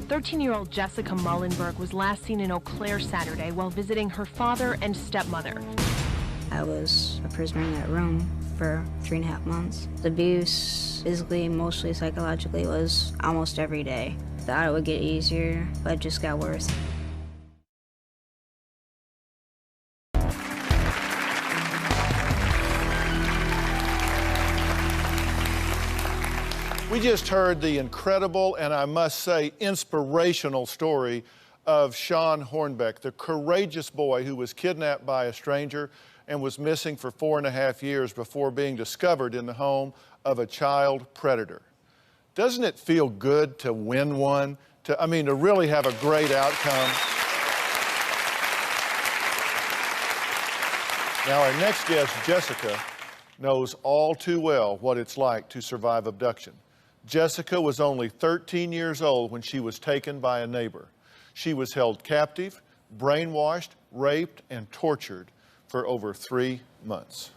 13-year-old Jessica Mullenberg was last seen in Eau Claire Saturday while visiting her father and stepmother. I was a prisoner in that room for 3.5 months. The abuse, physically, emotionally, psychologically, was almost every day. Thought it would get easier, but it just got worse. We just heard the incredible and I must say inspirational story of Sean Hornbeck, the courageous boy who was kidnapped by a stranger and was missing for 4.5 years before being discovered in the home of a child predator. Doesn't it feel good to win one? To really have a great outcome? Now, our next guest, Jessica, knows all too well what it's like to survive abduction. Jessica was only 13 years old when she was taken by a neighbor. She was held captive, brainwashed, raped, and tortured for over 3 months.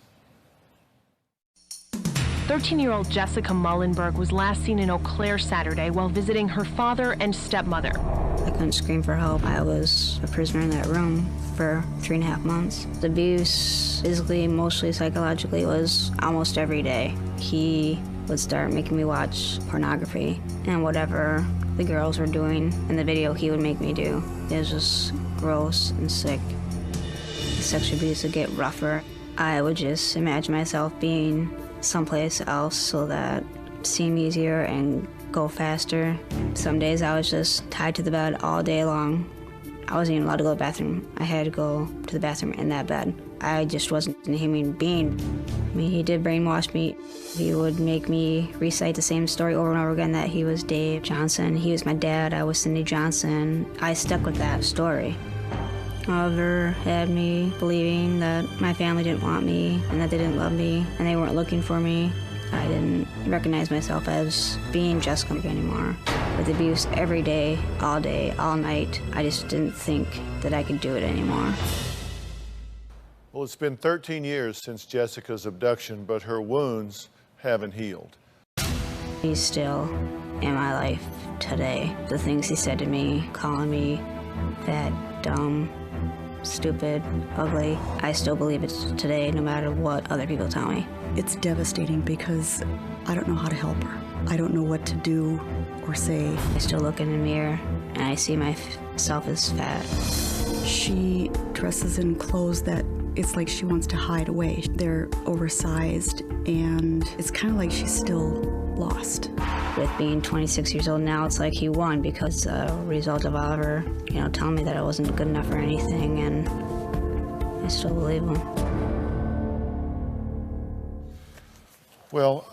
13-year-old Jessica Mullenberg was last seen in Eau Claire Saturday while visiting her father and stepmother. I couldn't scream for help. I was a prisoner in that room for 3.5 months. The abuse, physically, emotionally, psychologically, was almost every day. He would start making me watch pornography, and whatever the girls were doing in the video, he would make me do. It was just gross and sick. The sexual abuse would get rougher. I would just imagine myself being someplace else so that it seemed easier and go faster. Some days I was just tied to the bed all day long. I wasn't even allowed to go to the bathroom. I had to go to the bathroom in that bed. I just wasn't a human being. He did brainwash me. He would make me recite the same story over and over again, that he was Dave Johnson, he was my dad, I was Cindy Johnson. I stuck with that story. However, had me believing that my family didn't want me and that they didn't love me and they weren't looking for me. I didn't recognize myself as being Jessica anymore. With abuse every day, all night, I just didn't think that I could do it anymore. Well, it's been 13 years since Jessica's abduction, but her wounds haven't healed. He's still in my life today. The things he said to me, calling me fat, dumb, stupid, ugly, I still believe it today, no matter what other people tell me. It's devastating because I don't know how to help her. I don't know what to do or say. I still look in the mirror and I see myself as fat. She dresses in clothes that it's like she wants to hide away. They're oversized, and it's kind of like she's still lost. With being 26 years old now, it's like he won because a result of Oliver, telling me that I wasn't good enough for anything, and I still believe him. Well,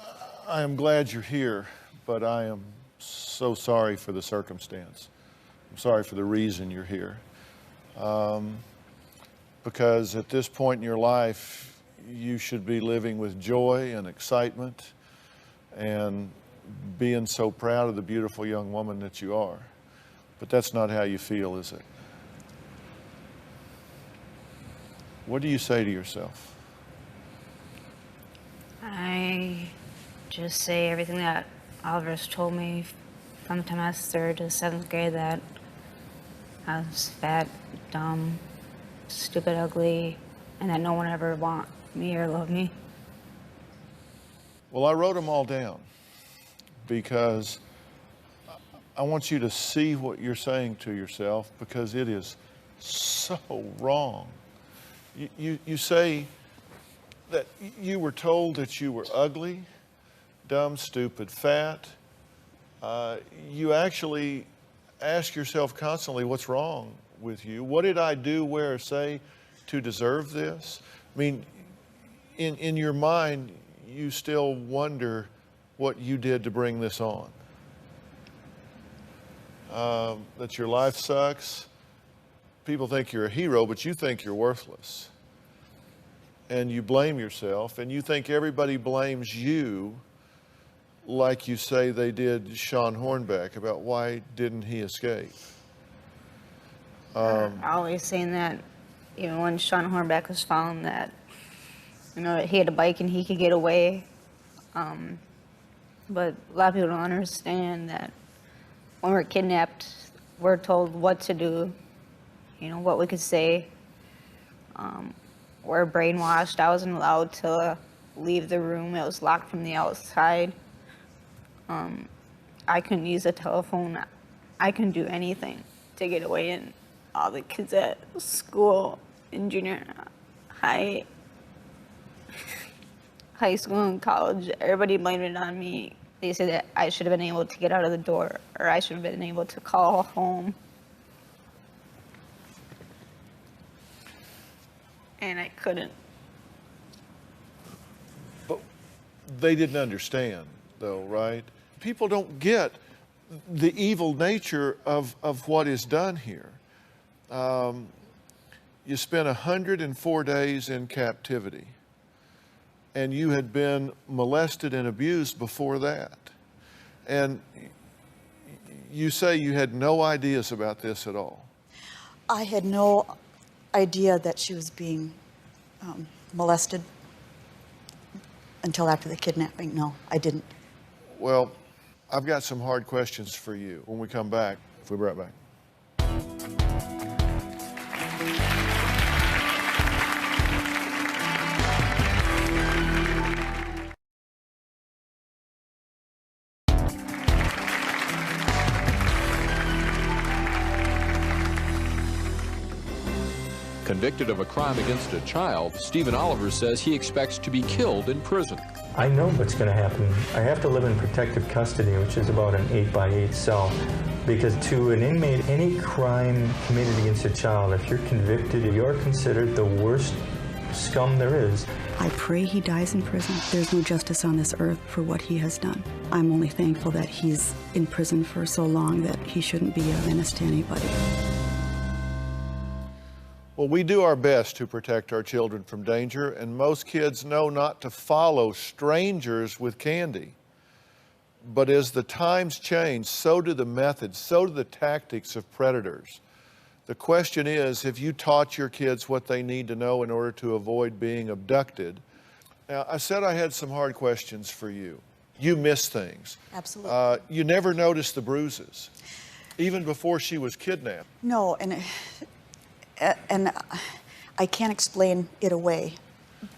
I am glad you're here, but I am so sorry for the circumstance. I'm sorry for the reason you're here. Because at this point in your life, you should be living with joy and excitement and being so proud of the beautiful young woman that you are. But that's not how you feel, is it? What do you say to yourself? I just say everything that Oliver's told me from the time I was 3rd to 7th grade, that I was fat, dumb, stupid, ugly, and that no one ever want me or love me. Well, I wrote them all down because I want you to see what you're saying to yourself, because it is so wrong. You say that you were told that you were ugly, dumb, stupid, fat. You actually ask yourself constantly, what's wrong with you? What did I do, wear, or say to deserve this? I mean, in your mind, you still wonder what you did to bring this on. That your life sucks. People think you're a hero, but you think you're worthless. And you blame yourself, and you think everybody blames you, like you say they did Sean Hornbeck, about why didn't he escape. Always saying that, even when Sean Hornbeck was found, that, he had a bike and he could get away. But a lot of people don't understand that when we're kidnapped, we're told what to do, what we could say. We're brainwashed. I wasn't allowed to leave the room. It was locked from the outside. I couldn't use a telephone. I couldn't do anything to get away, and all the kids at school in junior high school and college, everybody blamed it on me. They said that I should have been able to get out of the door, or I should have been able to call home. And I couldn't. But they didn't understand, though, right? People don't get the evil nature of what is done here. You spent 104 days in captivity, and you had been molested and abused before that. And you say you had no ideas about this at all. I had no idea that she was being molested until after the kidnapping. No, I didn't. Well, I've got some hard questions for you when we come back. If we'll be right back. Convicted of a crime against a child, Stephen Oliver says he expects to be killed in prison. I know what's going to happen. I have to live in protective custody, which is about an 8x8 cell. Because to an inmate, any crime committed against a child, if you're convicted, you're considered the worst scum there is. I pray he dies in prison. There's no justice on this earth for what he has done. I'm only thankful that he's in prison for so long that he shouldn't be a menace to anybody. Well, we do our best to protect our children from danger, and most kids know not to follow strangers with candy. But as the times change, so do the methods, so do the tactics of predators. The question is, have you taught your kids what they need to know in order to avoid being abducted? Now, I said I had some hard questions for you. You miss things. Absolutely. You never noticed the bruises, even before she was kidnapped. No, and I can't explain it away.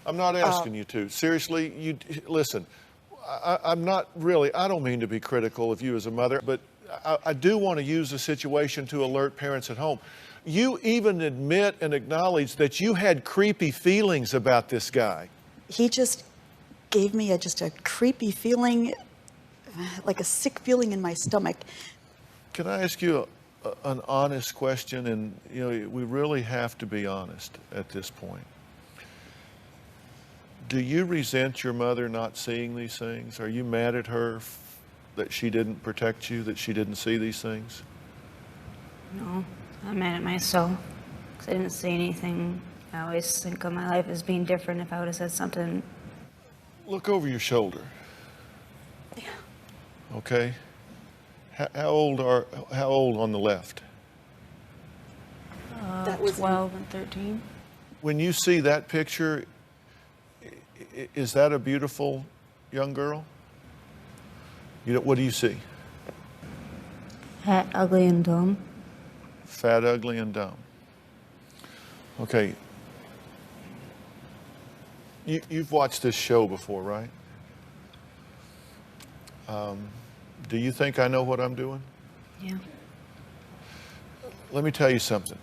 I'm not asking you to. Seriously, listen, I'm not really, I don't mean to be critical of you as a mother, but I do want to use the situation to alert parents at home. You even admit and acknowledge that you had creepy feelings about this guy. He just gave me just a creepy feeling, like a sick feeling in my stomach. Can I ask you an honest question? And you know, we really have to be honest at this point. Do you resent your mother not seeing these things? Are you mad at her that she didn't protect you, that she didn't see these things? No, I'm mad at myself because I didn't say anything. I always think of my life as being different if I would have said something. Look over your shoulder. Yeah. Okay. How old on the left? That was 12 and 13. When you see that picture, is that a beautiful young girl? You know, what do you see? Fat, ugly, and dumb. Fat, ugly, and dumb. Okay. You've watched this show before, right? Do you think I know what I'm doing? Yeah. Let me tell you something.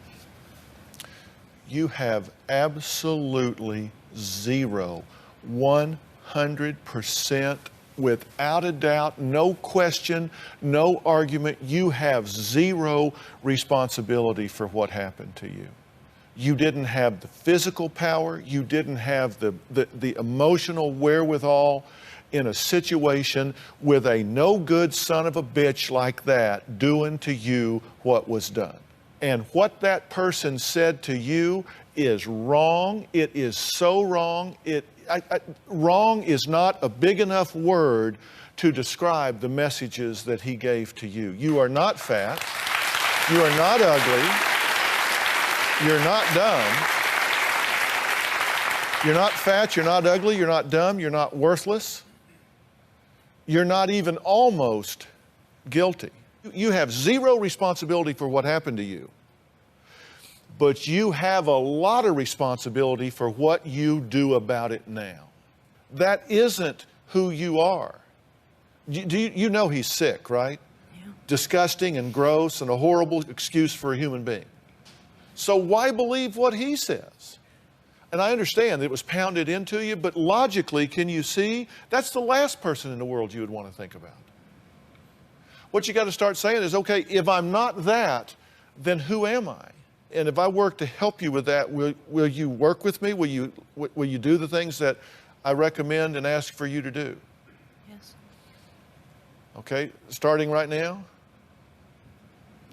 You have absolutely zero, 100%, without a doubt, no question, no argument, you have zero responsibility for what happened to you. You didn't have the physical power, you didn't have the emotional wherewithal in a situation with a no good son of a bitch like that doing to you what was done. And what that person said to you is wrong. It is so wrong. Wrong is not a big enough word to describe the messages that he gave to you. You are not fat. You are not ugly. You're not dumb. You're not fat. You're not ugly. You're not dumb. You're not worthless. You're not even almost guilty. You have zero responsibility for what happened to you. But you have a lot of responsibility for what you do about it now. That isn't who you are. You know he's sick, right? Yeah. Disgusting and gross and a horrible excuse for a human being. So why believe what he says? And I understand that it was pounded into you, but logically, can you see? That's the last person in the world you would want to think about. What you got to start saying is, okay, if I'm not that, then who am I? And if I work to help you with that, will you work with me? Will you do the things that I recommend and ask for you to do? Yes. Okay, starting right now?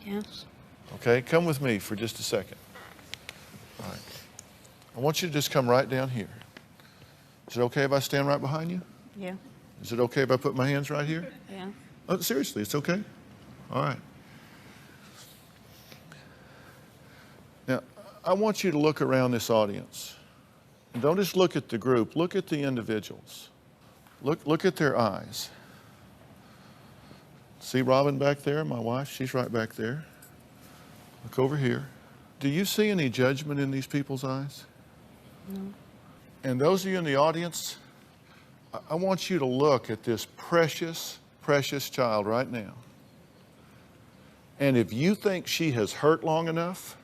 Yes. Okay, come with me for just a second. All right. I want you to just come right down here. Is it okay if I stand right behind you? Yeah. Is it okay if I put my hands right here? Yeah. Oh, seriously, it's okay? All right. Now, I want you to look around this audience. And don't just look at the group, look at the individuals. Look at their eyes. See Robin back there, my wife? She's right back there. Look over here. Do you see any judgment in these people's eyes? No. And those of you in the audience, I want you to look at this precious, precious child right now. And if you think she has hurt long enough,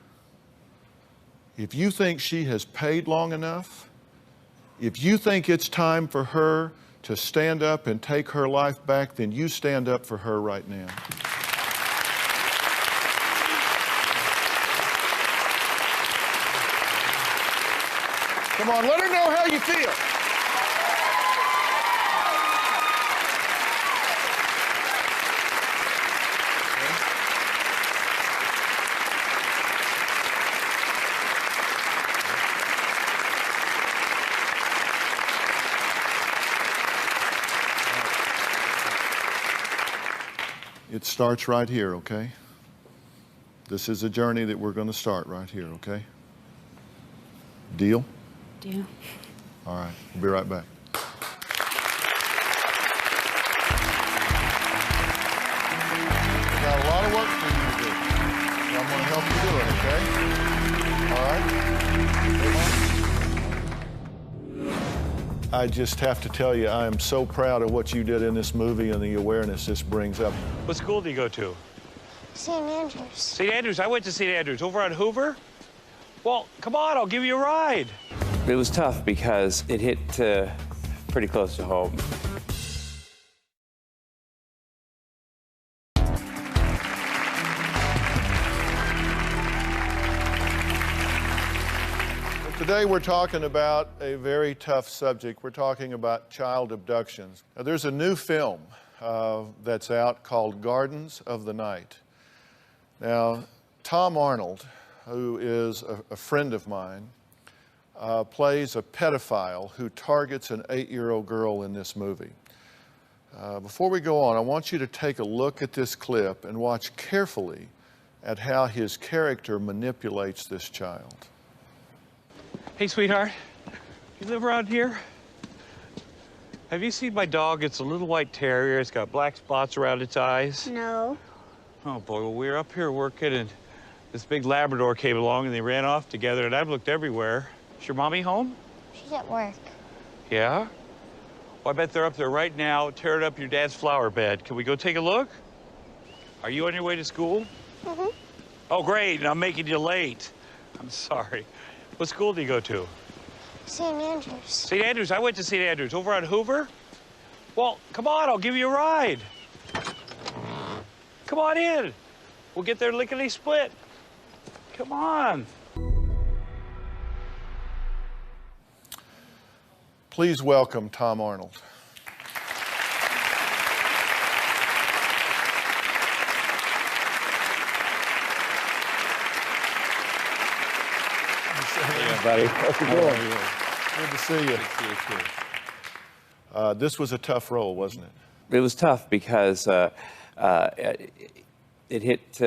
if you think she has paid long enough, if you think it's time for her to stand up and take her life back, then you stand up for her right now. Come on, let her know how you feel. It starts right here, okay? This is a journey that we're going to start right here, okay? Deal? Deal. All right, we'll be right back. Got a lot of work for you to do. I'm going to help you do it, okay? All right? I just have to tell you, I am so proud of what you did in this movie and the awareness this brings up. What school do you go to? St. Andrews. St. Andrews. I went to St. Andrews over on Hoover. Well, come on, I'll give you a ride. It was tough because it hit pretty close to home. Today we're talking about a very tough subject. We're talking about child abductions. Now, there's a new film that's out called Gardens of the Night. Now, Tom Arnold, who is a friend of mine, plays a pedophile who targets an 8-year-old girl in this movie. Before we go on, I want you to take a look at this clip and watch carefully at how his character manipulates this child. Hey, sweetheart, you live around here? Have you seen my dog? It's a little white terrier. It's got black spots around its eyes. No. Oh, boy, well, we were up here working, and this big Labrador came along, and they ran off together, and I've looked everywhere. Is your mommy home? She's at work. Yeah? Well, I bet they're up there right now, tearing up your dad's flower bed. Can we go take a look? Are you on your way to school? Mm-hmm. Oh, great, and I'm making you late. I'm sorry. What school do you go to? St. Andrews. St. Andrews. I went to St. Andrews over on Hoover. Well, come on, I'll give you a ride. Come on in. We'll get there lickety-split. Come on. Please welcome Tom Arnold. Hey, buddy. How's it going? Good to see you. Good to see you, too. This was a tough role, wasn't it? It was tough because it hit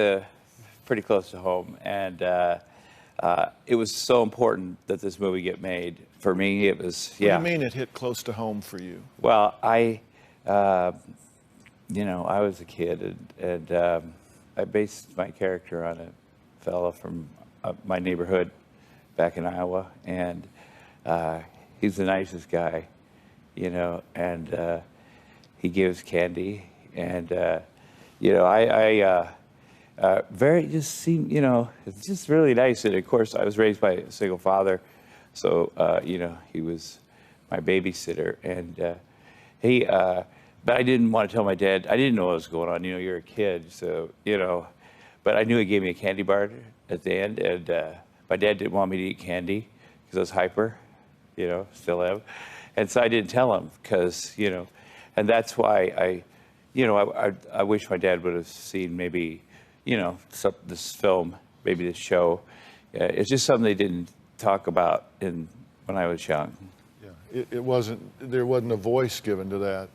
pretty close to home, and it was so important that this movie get made. For me, it was, yeah. What do you mean it hit close to home for you? Well, I was a kid, and I based my character on a fella from my neighborhood back in Iowa, and he's the nicest guy, and he gives candy, and it's just really nice. And of course, I was raised by a single father, so he was my babysitter, and but I didn't want to tell my dad. I didn't know what was going on. You're a kid, so but I knew he gave me a candy bar at the end, and my dad didn't want me to eat candy because I was hyper, still am. And so I didn't tell him because, and that's why I wish my dad would have seen maybe, this film, maybe this show. It's just something they didn't talk about when I was young. Yeah, there wasn't a voice given to that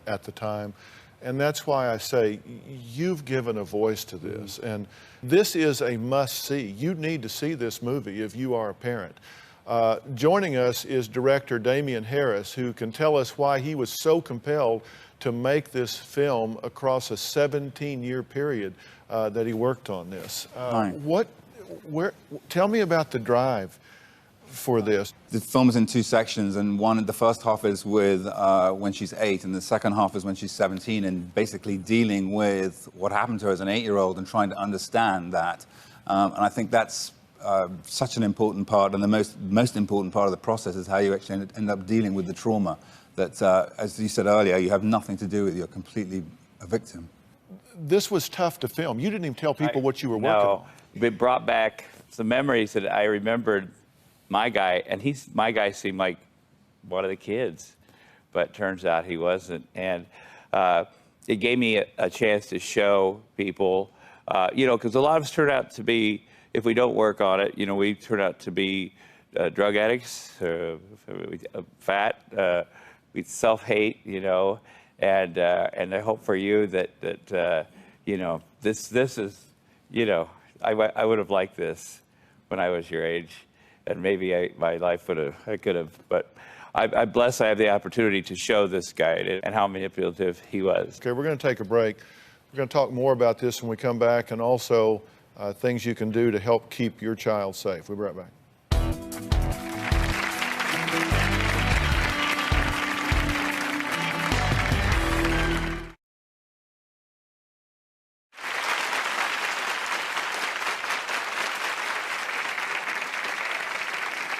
at the time. And that's why I say you've given a voice to this. And this is a must-see. You need to see this movie if you are a parent. Joining us is director Damian Harris, who can tell us why he was so compelled to make this film across a 17-year period that he worked on this. Tell me about the drive for this. The film is in two sections, and the first half is with when she's 8, and the second half is when she's 17, and basically dealing with what happened to her as an 8-year-old and trying to understand that. And I think that's such an important part, and the most important part of the process is how you actually end up dealing with the trauma that, as you said earlier, you have nothing to do with. You're completely a victim. This was tough to film. You didn't even tell people what you were working on. No, it brought back some memories that I remembered. My guy seemed like one of the kids, but turns out he wasn't. And it gave me a chance to show people, because a lot of us turn out to be, if we don't work on it, we turn out to be drug addicts, fat, we self-hate, and I hope for you that this is, I would have liked this when I was your age. And maybe my life I could have, but I'm blessed I have the opportunity to show this guy and how manipulative he was. Okay, we're going to take a break. We're going to talk more about this when we come back, and also things you can do to help keep your child safe. We'll be right back.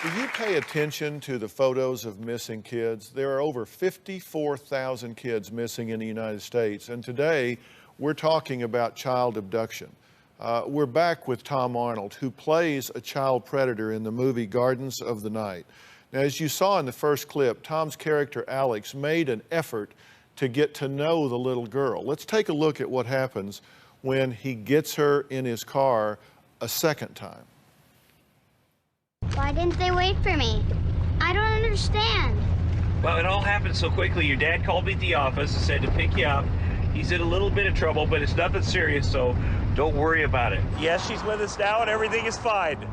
Do you pay attention to the photos of missing kids? There are over 54,000 kids missing in the United States, and today we're talking about child abduction. We're back with Tom Arnold, who plays a child predator in the movie Gardens of the Night. Now, as you saw in the first clip, Tom's character Alex made an effort to get to know the little girl. Let's take a look at what happens when he gets her in his car a second time. Why didn't they wait for me? I don't understand. Well, it all happened so quickly. Your dad called me at the office and said to pick you up. He's in a little bit of trouble, but it's nothing serious, so don't worry about it. Yes, she's with us now, and everything is fine.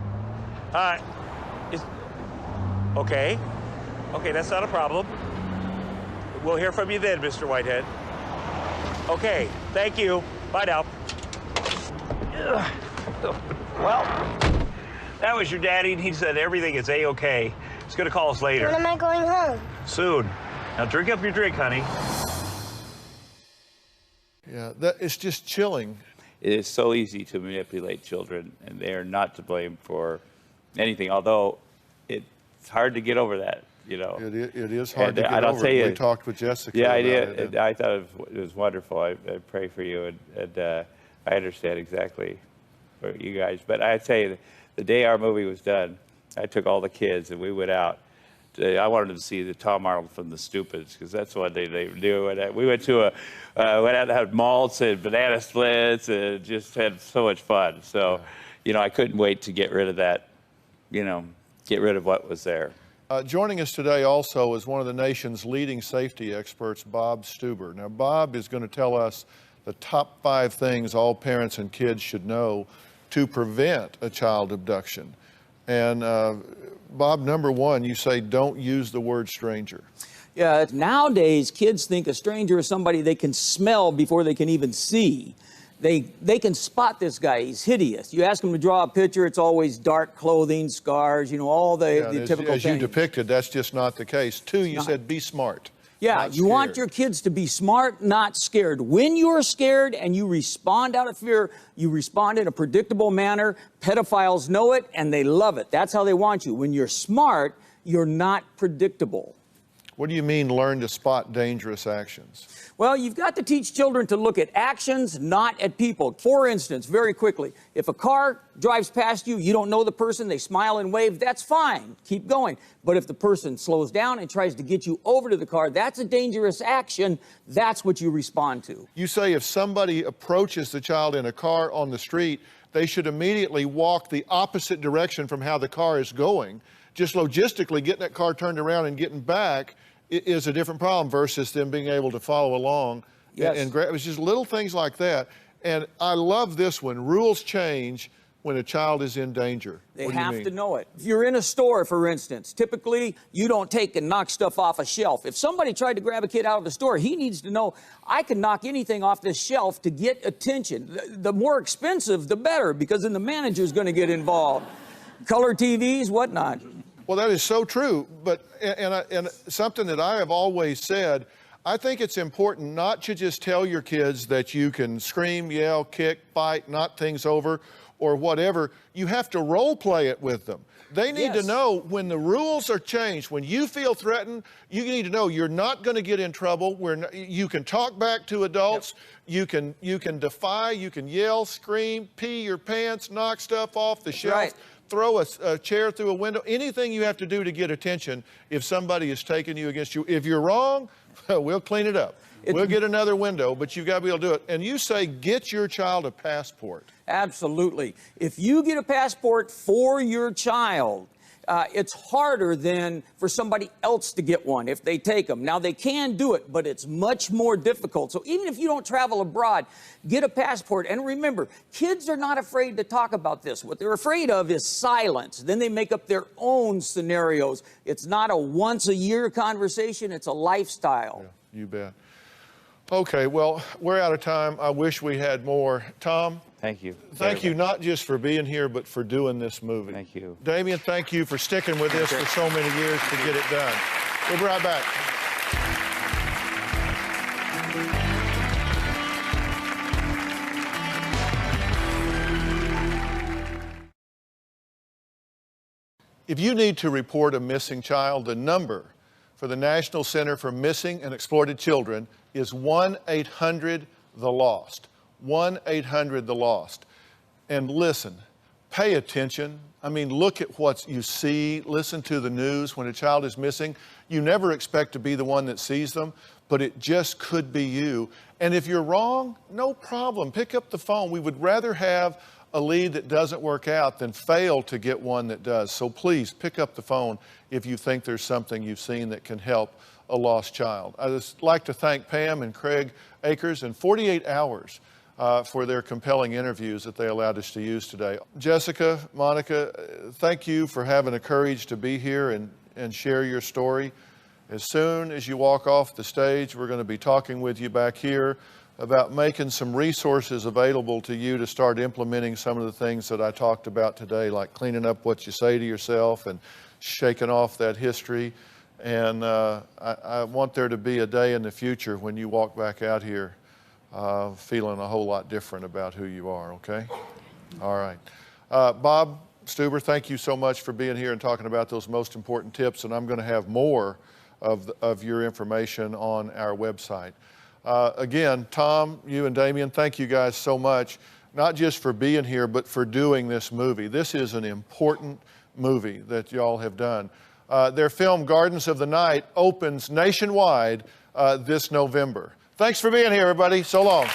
Okay. Okay, that's not a problem. We'll hear from you then, Mr. Whitehead. Okay, thank you. Bye now. Well, that was your daddy, and he said everything is A-okay. He's gonna call us later. When am I going home? Soon. Now drink up your drink, honey. Yeah, it's just chilling. It is so easy to manipulate children, and they are not to blame for anything, although it's hard to get over that, you know. It is hard to get I'll over. Tell you, we talked with Jessica yeah, about I did. it. I thought it was wonderful. I pray for you, and I understand exactly for you guys. But I'd say the day our movie was done, I took all the kids, and we went out. I wanted them to see the Tom Arnold from The Stupids, because that's what they do. And we went to went out and had malts and banana splits and just had so much fun. So, you know, I couldn't wait to get rid of that, you know, get rid of what was there. Joining us today also is one of the nation's leading safety experts, Bob Stuber. Now, Bob is going to tell us the top 5 things all parents and kids should know to prevent a child abduction. And Bob, number 1, you say don't use the word stranger. Yeah, nowadays kids think a stranger is somebody they can smell before they can even see. They can spot this guy. He's hideous. You ask them to draw a picture, it's always dark clothing, scars, you know, all the typical as things. you depicted, that's just not the case. 2, you said be smart. Yeah, you want your kids to be smart, not scared. When you're scared and you respond out of fear, you respond in a predictable manner. Pedophiles know it and they love it. That's how they want you. When you're smart, you're not predictable. What do you mean learn to spot dangerous actions? Well, you've got to teach children to look at actions, not at people. For instance, very quickly, if a car drives past you, you don't know the person, they smile and wave, that's fine, keep going. But if the person slows down and tries to get you over to the car, that's a dangerous action, that's what you respond to. You say if somebody approaches the child in a car on the street, they should immediately walk the opposite direction from how the car is going. Just logistically, getting that car turned around and getting back is a different problem versus them being able to follow along. Yes. And it's just little things like that. And I love this one. Rules change when a child is in danger. They have to know it. If you're in a store, for instance, typically you don't take and knock stuff off a shelf. If somebody tried to grab a kid out of the store, he needs to know, I can knock anything off this shelf to get attention. The more expensive, the better, because then the manager's going to get involved. Color TVs, whatnot. Well, that is so true, but and something that I have always said, I think it's important not to just tell your kids that you can scream, yell, kick, fight, knock things over, or whatever. You have to role play it with them. They need to know when the rules are changed, when you feel threatened, you need to know you're not going to get in trouble. You can talk back to adults. Yep. You can defy, you can yell, scream, pee your pants, knock stuff off the shelf. Right. Throw a chair through a window, anything you have to do to get attention if somebody is taking you against you. If you're wrong, we'll clean it up. We'll get another window, but you've got to be able to do it. And you say, get your child a passport. Absolutely. If you get a passport for your child, it's harder than for somebody else to get one if they take them. Now, they can do it, but it's much more difficult. So even if you don't travel abroad, get a passport. And remember, kids are not afraid to talk about this. What they're afraid of is silence. Then they make up their own scenarios. It's not a once-a-year conversation. It's a lifestyle. Yeah, you bet. Okay, well, we're out of time. I wish we had more. Tom? Thank you. Thank you not just for being here, but for doing this movie. Thank you. Damien, thank you for sticking with this for so many years to get it done. We'll be right back. If you need to report a missing child, the number for the National Center for Missing and Exploited Children is 1-800-THE-LOST. 1-800-THE-LOST. And listen, pay attention. I mean, look at what you see, listen to the news when a child is missing. You never expect to be the one that sees them, but it just could be you. And if you're wrong, no problem. Pick up the phone. We would rather have a lead that doesn't work out than fail to get one that does. So please pick up the phone if you think there's something you've seen that can help a lost child. I'd just like to thank Pam and Craig Akers and 48 Hours for their compelling interviews that they allowed us to use today. Jessica, Monica, thank you for having the courage to be here and share your story. As soon as you walk off the stage, we're going to be talking with you back here about making some resources available to you to start implementing some of the things that I talked about today, like cleaning up what you say to yourself and shaking off that history. And I want there to be a day in the future when you walk back out here feeling a whole lot different about who you are, okay? All right. Bob Stuber, thank you so much for being here and talking about those most important tips, and I'm going to have more of your information on our website. Again, Tom, you and Damien, thank you guys so much, not just for being here, but for doing this movie. This is an important movie that y'all have done. Their film, Gardens of the Night, opens nationwide this November. Thanks for being here, everybody. So long.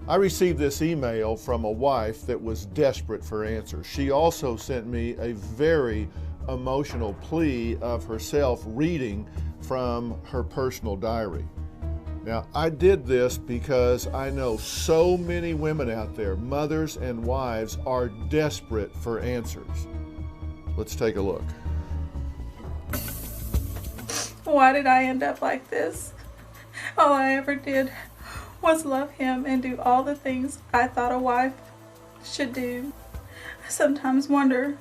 I received this email from a wife that was desperate for answers. She also sent me a very emotional plea of herself reading from her personal diary. Now, I did this because I know so many women out there, mothers and wives, are desperate for answers. Let's take a look. Why did I end up like this? All I ever did was love him and do all the things I thought a wife should do. I sometimes wonder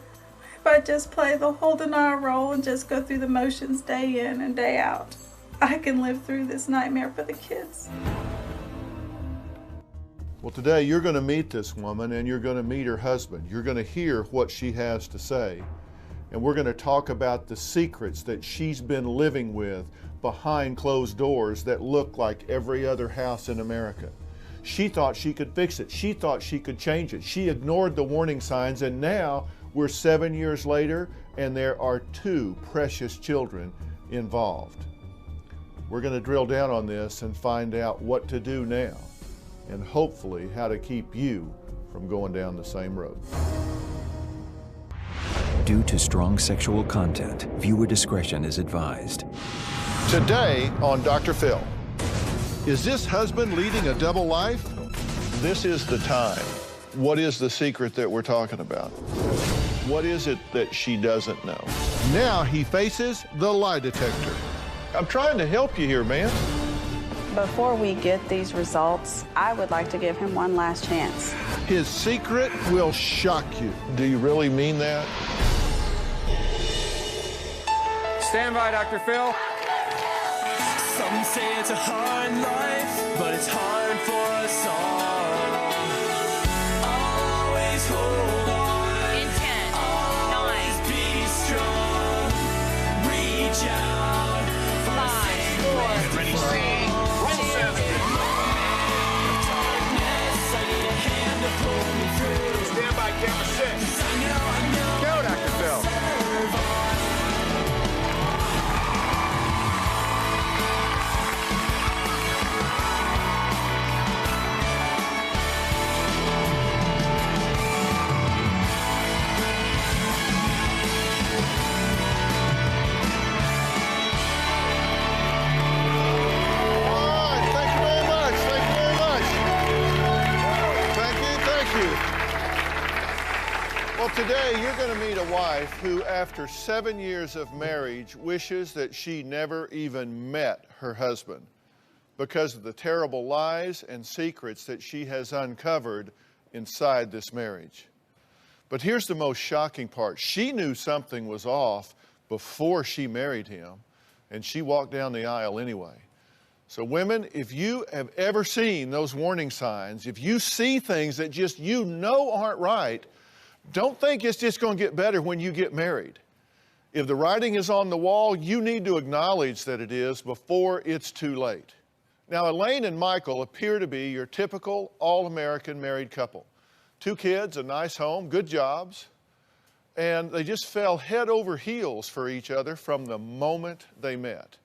if I just play the whole denial role and just go through the motions day in and day out, I can live through this nightmare for the kids. Well, today you're going to meet this woman and you're going to meet her husband. You're going to hear what she has to say. And we're going to talk about the secrets that she's been living with behind closed doors that look like every other house in America. She thought she could fix it. She thought she could change it. She ignored the warning signs, and now we're 7 years later and there are 2 precious children involved. We're going to drill down on this and find out what to do now, and hopefully how to keep you from going down the same road. Due to strong sexual content, viewer discretion is advised. Today on Dr. Phil, is this husband leading a double life? This is the time. What is the secret that we're talking about? What is it that she doesn't know? Now he faces the lie detector. I'm trying to help you here, man. Before we get these results, I would like to give him one last chance. His secret will shock you. Do you really mean that? Stand by, Dr. Phil. Some say it's a hard life, but it's hard for us all. Always hold on. In 10, always 9, be strong. Reach out for 5, 4, 3, 2, 1. Stand by, camera 6. Go, Dr. Phil. Well, today you're going to meet a wife who, after 7 years of marriage, wishes that she never even met her husband because of the terrible lies and secrets that she has uncovered inside this marriage. But here's the most shocking part. She knew something was off before she married him, and she walked down the aisle anyway. So women, if you have ever seen those warning signs, if you see things that just you know aren't right, don't think it's just going to get better when you get married. If the writing is on the wall, you need to acknowledge that it is before it's too late. Now, Elaine and Michael appear to be your typical all-American married couple. 2 kids, a nice home, good jobs, and they just fell head over heels for each other from the moment they met.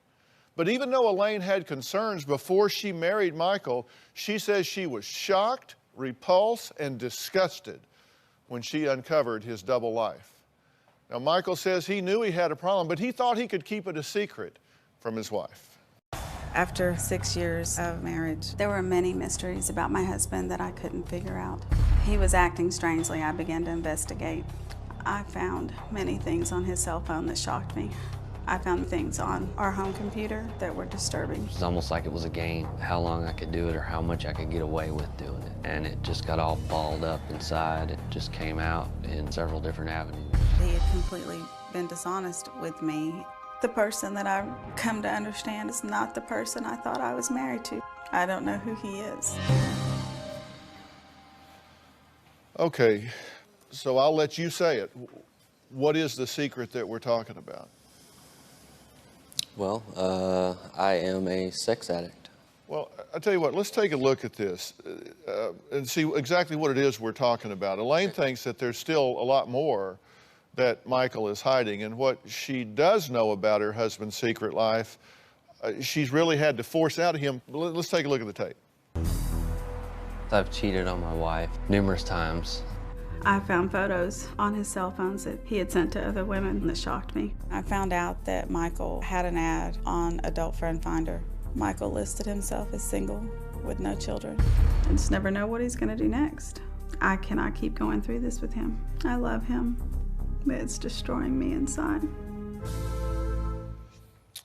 But even though Elaine had concerns before she married Michael, she says she was shocked, repulsed, and disgusted when she uncovered his double life. Now, Michael says he knew he had a problem, but he thought he could keep it a secret from his wife. After 6 years of marriage, there were many mysteries about my husband that I couldn't figure out. He was acting strangely. I began to investigate. I found many things on his cell phone that shocked me. I found things on our home computer that were disturbing. It was almost like it was a game, how long I could do it or how much I could get away with doing it. And it just got all balled up inside. It just came out in several different avenues. He had completely been dishonest with me. The person that I've come to understand is not the person I thought I was married to. I don't know who he is. Okay, so I'll let you say it. What is the secret that we're talking about? Well, I am a sex addict. Well, I'll tell you what, let's take a look at this and see exactly what it is we're talking about. Elaine thinks that there's still a lot more that Michael is hiding, and what she does know about her husband's secret life, she's really had to force out of him. Let's take a look at the tape. I've cheated on my wife numerous times. I found photos on his cell phones that he had sent to other women that shocked me. I found out that Michael had an ad on Adult Friend Finder. Michael listed himself as single with no children. I just never know what he's going to do next. I cannot keep going through this with him. I love him, but it's destroying me inside.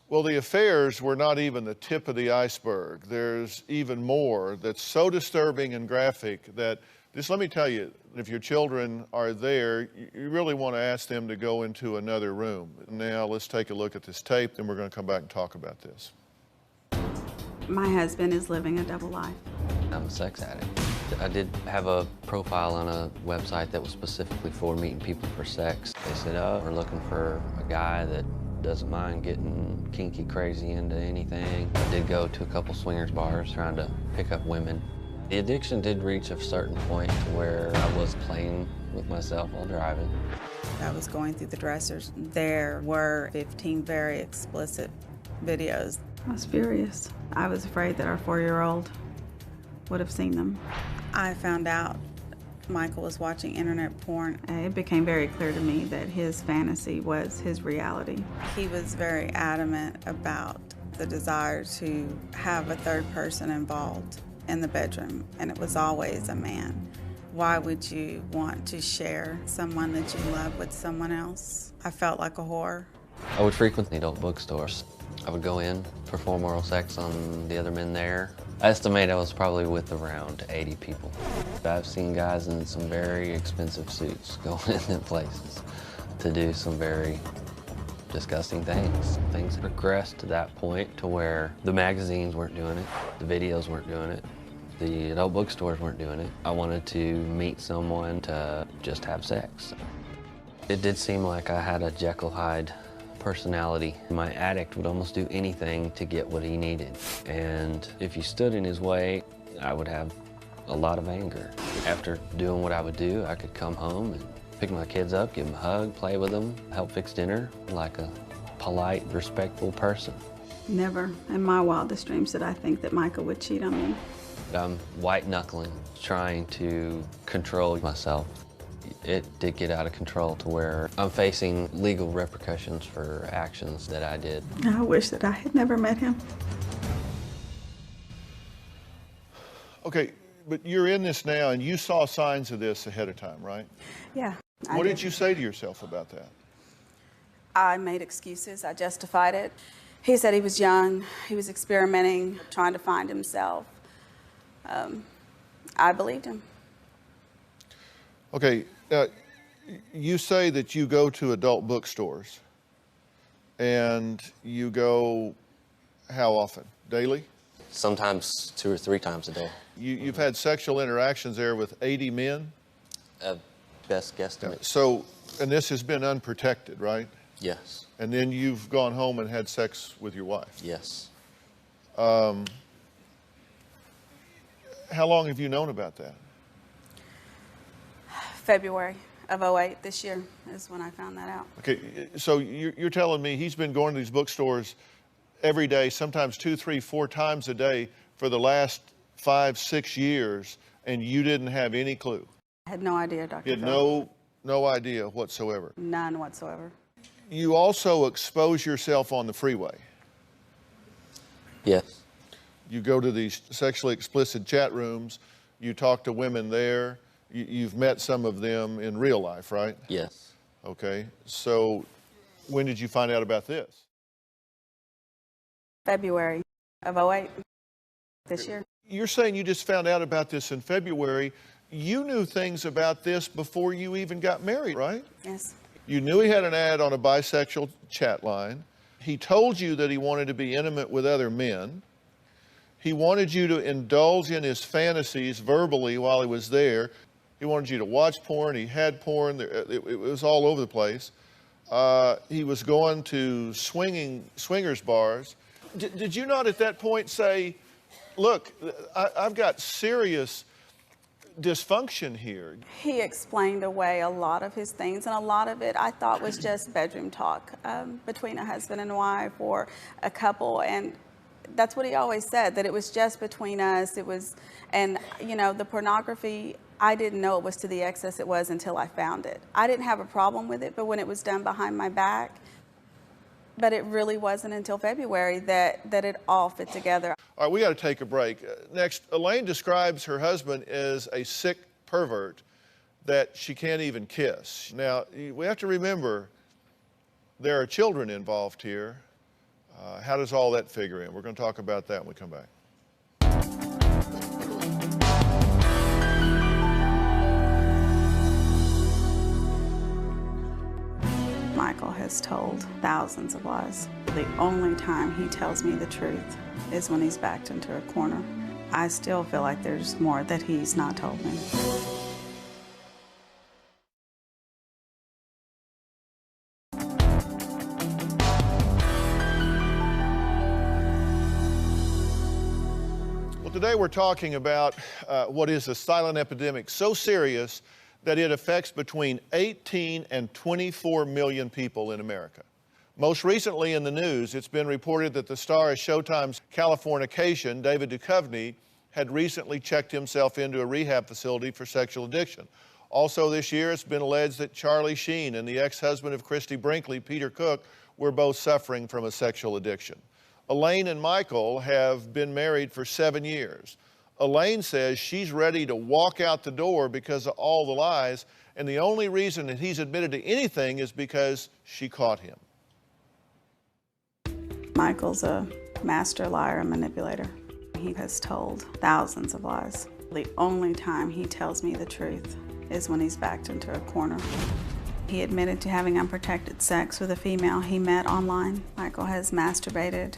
Well, the affairs were not even the tip of the iceberg. There's even more that's so disturbing and graphic that, just let me tell you, if your children are there, you really want to ask them to go into another room. Now, let's take a look at this tape, then we're going to come back and talk about this. My husband is living a double life. I'm a sex addict. I did have a profile on a website that was specifically for meeting people for sex. They said, oh, we're looking for a guy that doesn't mind getting kinky, crazy into anything. I did go to a couple swingers bars trying to pick up women. The addiction did reach a certain point to where I was playing with myself while driving. I was going through the dressers. There were 15 very explicit videos. I was furious. I was afraid that our 4-year-old would have seen them. I found out Michael was watching internet porn. It became very clear to me that his fantasy was his reality. He was very adamant about the desire to have a third person involved in the bedroom, and it was always a man. Why would you want to share someone that you love with someone else? I felt like a whore. I would frequent the adult bookstores. I would go in, perform oral sex on the other men there. I estimate I was probably with around 80 people. I've seen guys in some very expensive suits going into places to do some very disgusting things. Things progressed to that point to where the magazines weren't doing it, the videos weren't doing it, the adult bookstores weren't doing it. I wanted to meet someone to just have sex. It did seem like I had a Jekyll Hyde personality. My addict would almost do anything to get what he needed. And if you stood in his way, I would have a lot of anger. After doing what I would do, I could come home and pick my kids up, give them a hug, play with them, help fix dinner, like a polite, respectful person. Never in my wildest dreams did I think that Michael would cheat on me. I'm white-knuckling, trying to control myself. It did get out of control to where I'm facing legal repercussions for actions that I did. I wish that I had never met him. Okay, but you're in this now and you saw signs of this ahead of time, right? Yeah. What did you say to yourself about that? I made excuses. I justified it. He said he was young. He was experimenting, trying to find himself. I believed him. Okay, you say that you go to adult bookstores and you go how often? Daily? Sometimes 2 or 3 times a day. You've had sexual interactions there with 80 men? Best guesstimate. So, and this has been unprotected, right? Yes. And then you've gone home and had sex with your wife? Yes. How long have you known about that? February of '08, this year, is when I found that out. Okay, so you're telling me he's been going to these bookstores every day, sometimes 2, 3, 4 times a day for the last 5, 6 years, and you didn't have any clue? I had no idea, Dr. You had Phil. no idea whatsoever? None whatsoever. You also expose yourself on the freeway? Yes. You go to these sexually explicit chat rooms, you talk to women there, you've met some of them in real life, right? Yes. Okay, so when did you find out about this? February of '08, this year. You're saying you just found out about this in February. You knew things about this before you even got married, right? Yes. You knew he had an ad on a bisexual chat line. He told you that he wanted to be intimate with other men. He wanted you to indulge in his fantasies verbally while he was there. He wanted you to watch porn. He had porn. It was all over the place. He was going to swingers bars. Did you not at that point say, look, I've got serious dysfunction here. He explained away a lot of his things, and a lot of it I thought was just bedroom talk between a husband and wife or a couple, and that's what he always said, that it was just between us. It was, and you know, the pornography, I didn't know it was to the excess it was until I found it. I didn't have a problem with it, but when it was done behind my back, but it really wasn't until February that it all fit together. All right, we got to take a break. Next, Elaine describes her husband as a sick pervert that she can't even kiss. Now, we have to remember there are children involved here. How does all that figure in? We're going to talk about that when we come back. Michael has told thousands of lies. The only time he tells me the truth is when he's backed into a corner. I still feel like there's more that he's not told me. Well, today we're talking about what is a silent epidemic so serious that it affects between 18 and 24 million people in America. Most recently in the news, it's been reported that the star of Showtime's Californication, David Duchovny, had recently checked himself into a rehab facility for sexual addiction. Also this year, it's been alleged that Charlie Sheen and the ex-husband of Christy Brinkley, Peter Cook, were both suffering from a sexual addiction. Elaine and Michael have been married for 7 years. Elaine says she's ready to walk out the door because of all the lies, and the only reason that he's admitted to anything is because she caught him. Michael's a master liar and manipulator. He has told thousands of lies. The only time he tells me the truth is when he's backed into a corner. He admitted to having unprotected sex with a female he met online. Michael has masturbated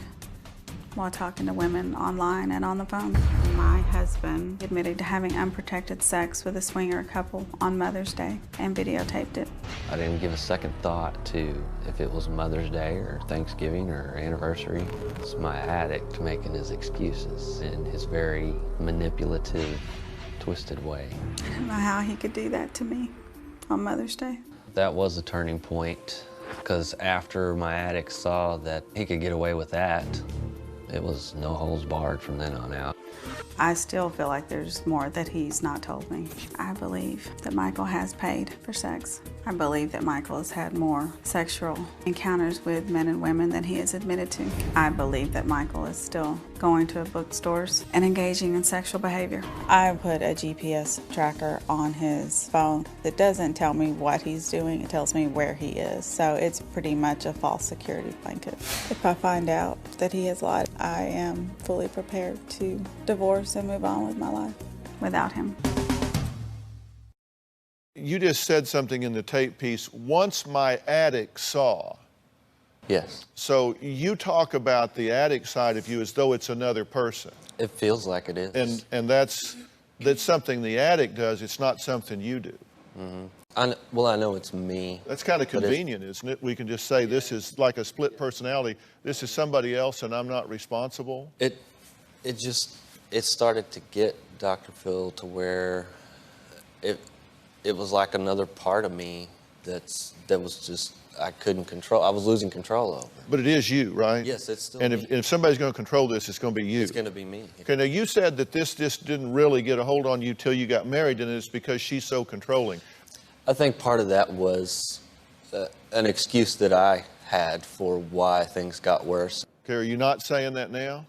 while talking to women online and on the phone. My husband admitted to having unprotected sex with a swinger couple on Mother's Day and videotaped it. I didn't give a second thought to if it was Mother's Day or Thanksgiving or anniversary. It's my addict making his excuses in his very manipulative, twisted way. I don't know how he could do that to me on Mother's Day. That was a turning point, because after my addict saw that he could get away with that, it was no holds barred from then on out. I still feel like there's more that he's not told me. I believe that Michael has paid for sex. I believe that Michael has had more sexual encounters with men and women than he has admitted to. I believe that Michael is still going to bookstores and engaging in sexual behavior. I put a GPS tracker on his phone that doesn't tell me what he's doing, it tells me where he is. So it's pretty much a false security blanket. If I find out that he has lied, I am fully prepared to divorce and move on with my life without him. You just said something in the tape piece, once my addict saw. Yes. So you talk about the addict side of you as though it's another person. It feels like it is. And that's something the addict does, it's not something you do. Mm-hmm. Well, I know it's me. That's kind of convenient, isn't it? We can just say this is like a split personality. This is somebody else and I'm not responsible. It started to get Dr. Phil to where it was like another part of me that was just, I couldn't control. I was losing control over. But it is you, right? Yes, it's still and me. If somebody's going to control this, it's going to be you. It's going to be me. Okay, now you said that this just didn't really get a hold on you till you got married, and it's because she's so controlling. I think part of that was an excuse that I had for why things got worse. Okay, are you not saying that now?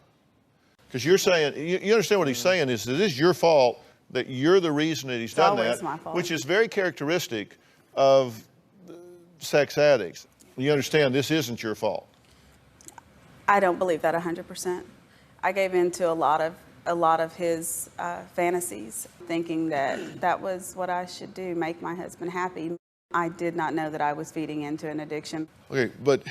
Because you're saying, you understand what he's saying is that this is your fault, that you're the reason that he's done that, my fault. which is very characteristic of sex addicts. You understand this isn't your fault. I don't believe that 100%. I gave in to a lot of his fantasies, thinking that that was what I should do, make my husband happy. I did not know that I was feeding into an addiction. Okay, but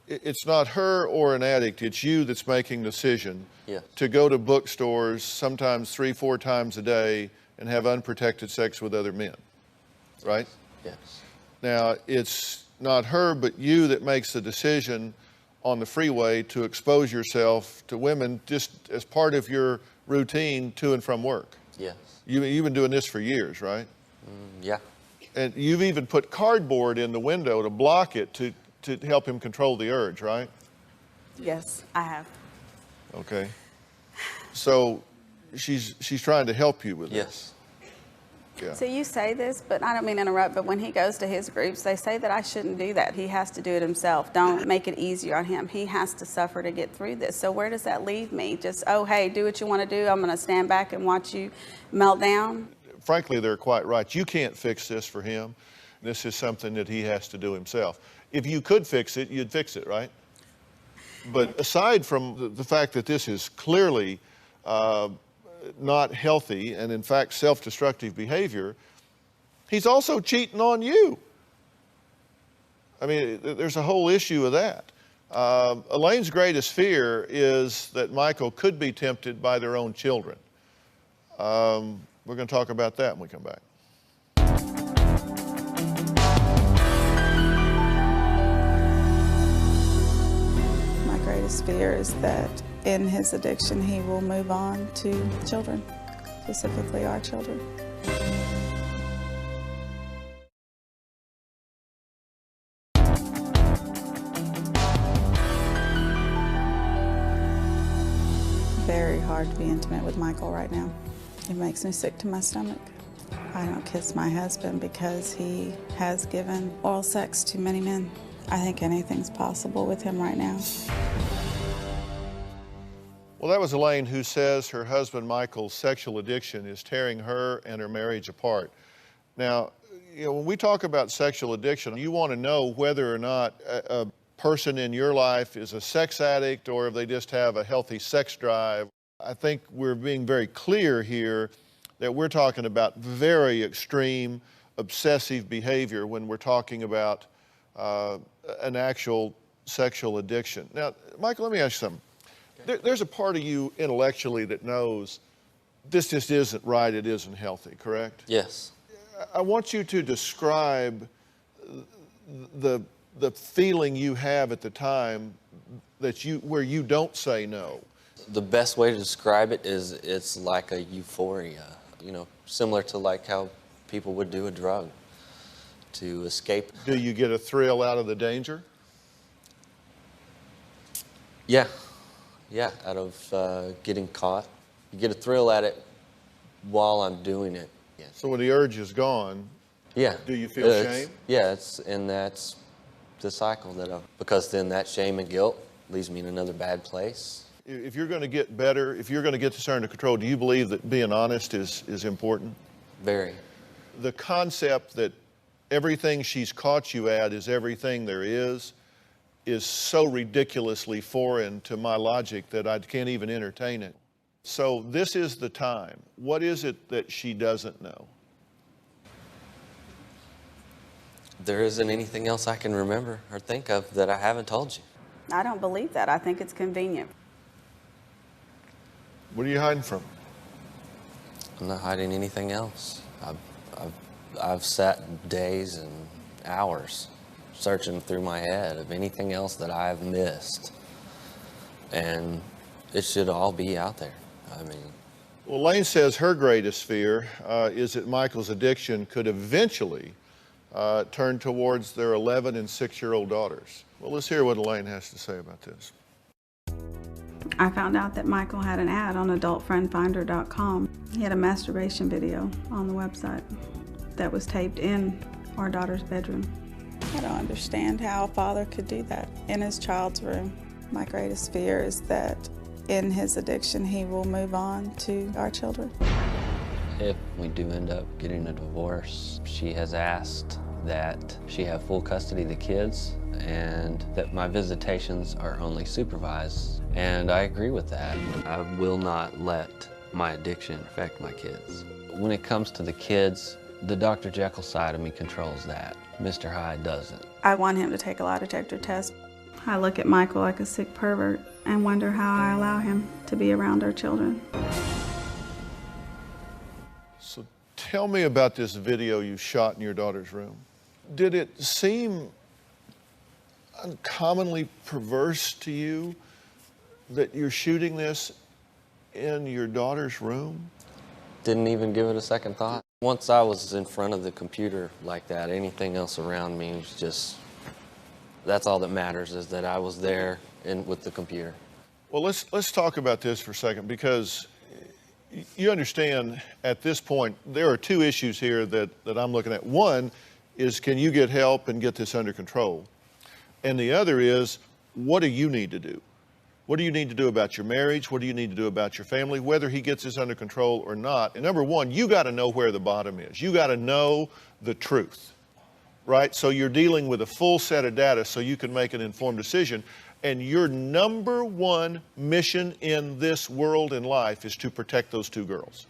it's not her or an addict, it's you that's making the decision to go to bookstores sometimes 3-4 times a day and have unprotected sex with other men, right? Yes. Now, it's not her but you that makes the decision on the freeway to expose yourself to women just as part of your routine to and from work. Yes. You've been doing this for years, right? Yeah. And you've even put cardboard in the window to block it to help him control the urge, right? Yes, I have. Okay. So she's trying to help you with this. Yes. Yeah. So you say this, but I don't mean to interrupt, but when he goes to his groups, they say that I shouldn't do that. He has to do it himself. Don't make it easier on him. He has to suffer to get through this. So where does that leave me? Just, oh, hey, do what you want to do. I'm going to stand back and watch you melt down? Frankly, they're quite right. You can't fix this for him. This is something that he has to do himself. If you could fix it, you'd fix it, right? But aside from the fact that this is clearly not healthy and in fact self-destructive behavior, he's also cheating on you. I mean, there's a whole issue of that. Elaine's greatest fear is that Michael could be tempted by their own children. We're going to talk about that when we come back. My greatest fear is that in his addiction, he will move on to children, specifically our children. Very hard to be intimate with Michael right now. It makes me sick to my stomach. I don't kiss my husband because he has given oral sex to many men. I think anything's possible with him right now. Well, that was Elaine, who says her husband Michael's sexual addiction is tearing her and her marriage apart. Now, when we talk about sexual addiction, you want to know whether or not a person in your life is a sex addict or if they just have a healthy sex drive. I think we're being very clear here that we're talking about very extreme obsessive behavior when we're talking about an actual sexual addiction. Now, Michael, let me ask you something. There's a part of you intellectually that knows this just isn't right, it isn't healthy, correct? Yes. I want you to describe the feeling you have at the time that where you don't say no. The best way to describe it is it's like a euphoria, similar to like how people would do a drug to escape. Do you get a thrill out of the danger? Yeah. Yeah, out of getting caught. You get a thrill at it while I'm doing it. Yeah. So when the urge is gone, yeah, do you feel shame? Yeah, and that's the cycle because then that shame and guilt leaves me in another bad place. If you're going to get better, if you're going to get this under control, do you believe that being honest is important? Very. The concept that everything she's caught you at is everything there is so ridiculously foreign to my logic that I can't even entertain it. So this is the time. What is it that she doesn't know? There isn't anything else I can remember or think of that I haven't told you. I don't believe that. I think it's convenient. What are you hiding from? I'm not hiding anything else. I've sat days and hours searching through my head of anything else that I've missed. And it should all be out there. I mean. Well, Elaine says her greatest fear is that Michael's addiction could eventually turn towards their 11 and 6-year-old daughters. Well, let's hear what Elaine has to say about this. I found out that Michael had an ad on adultfriendfinder.com. He had a masturbation video on the website that was taped in our daughter's bedroom. I don't understand how a father could do that in his child's room. My greatest fear is that in his addiction, he will move on to our children. If we do end up getting a divorce, she has asked that she have full custody of the kids and that my visitations are only supervised. And I agree with that. I will not let my addiction affect my kids. When it comes to the kids, the Dr. Jekyll side of me controls that. Mr. Hyde doesn't. I want him to take a lie detector test. I look at Michael like a sick pervert and wonder how I allow him to be around our children. So tell me about this video you shot in your daughter's room. Did it seem uncommonly perverse to you that you're shooting this in your daughter's room? Didn't even give it a second thought. Once I was in front of the computer like that, anything else around me was just, that's all that matters, is that I was there with the computer. Well, let's talk about this for a second, because you understand at this point there are two issues here that I'm looking at. One is, can you get help and get this under control? And the other is, what do you need to do? What do you need to do about your marriage? What do you need to do about your family, whether he gets this under control or not? And number one, you got to know where the bottom is. You got to know the truth, right? So you're dealing with a full set of data so you can make an informed decision. And your number one mission in this world and life is to protect those two girls.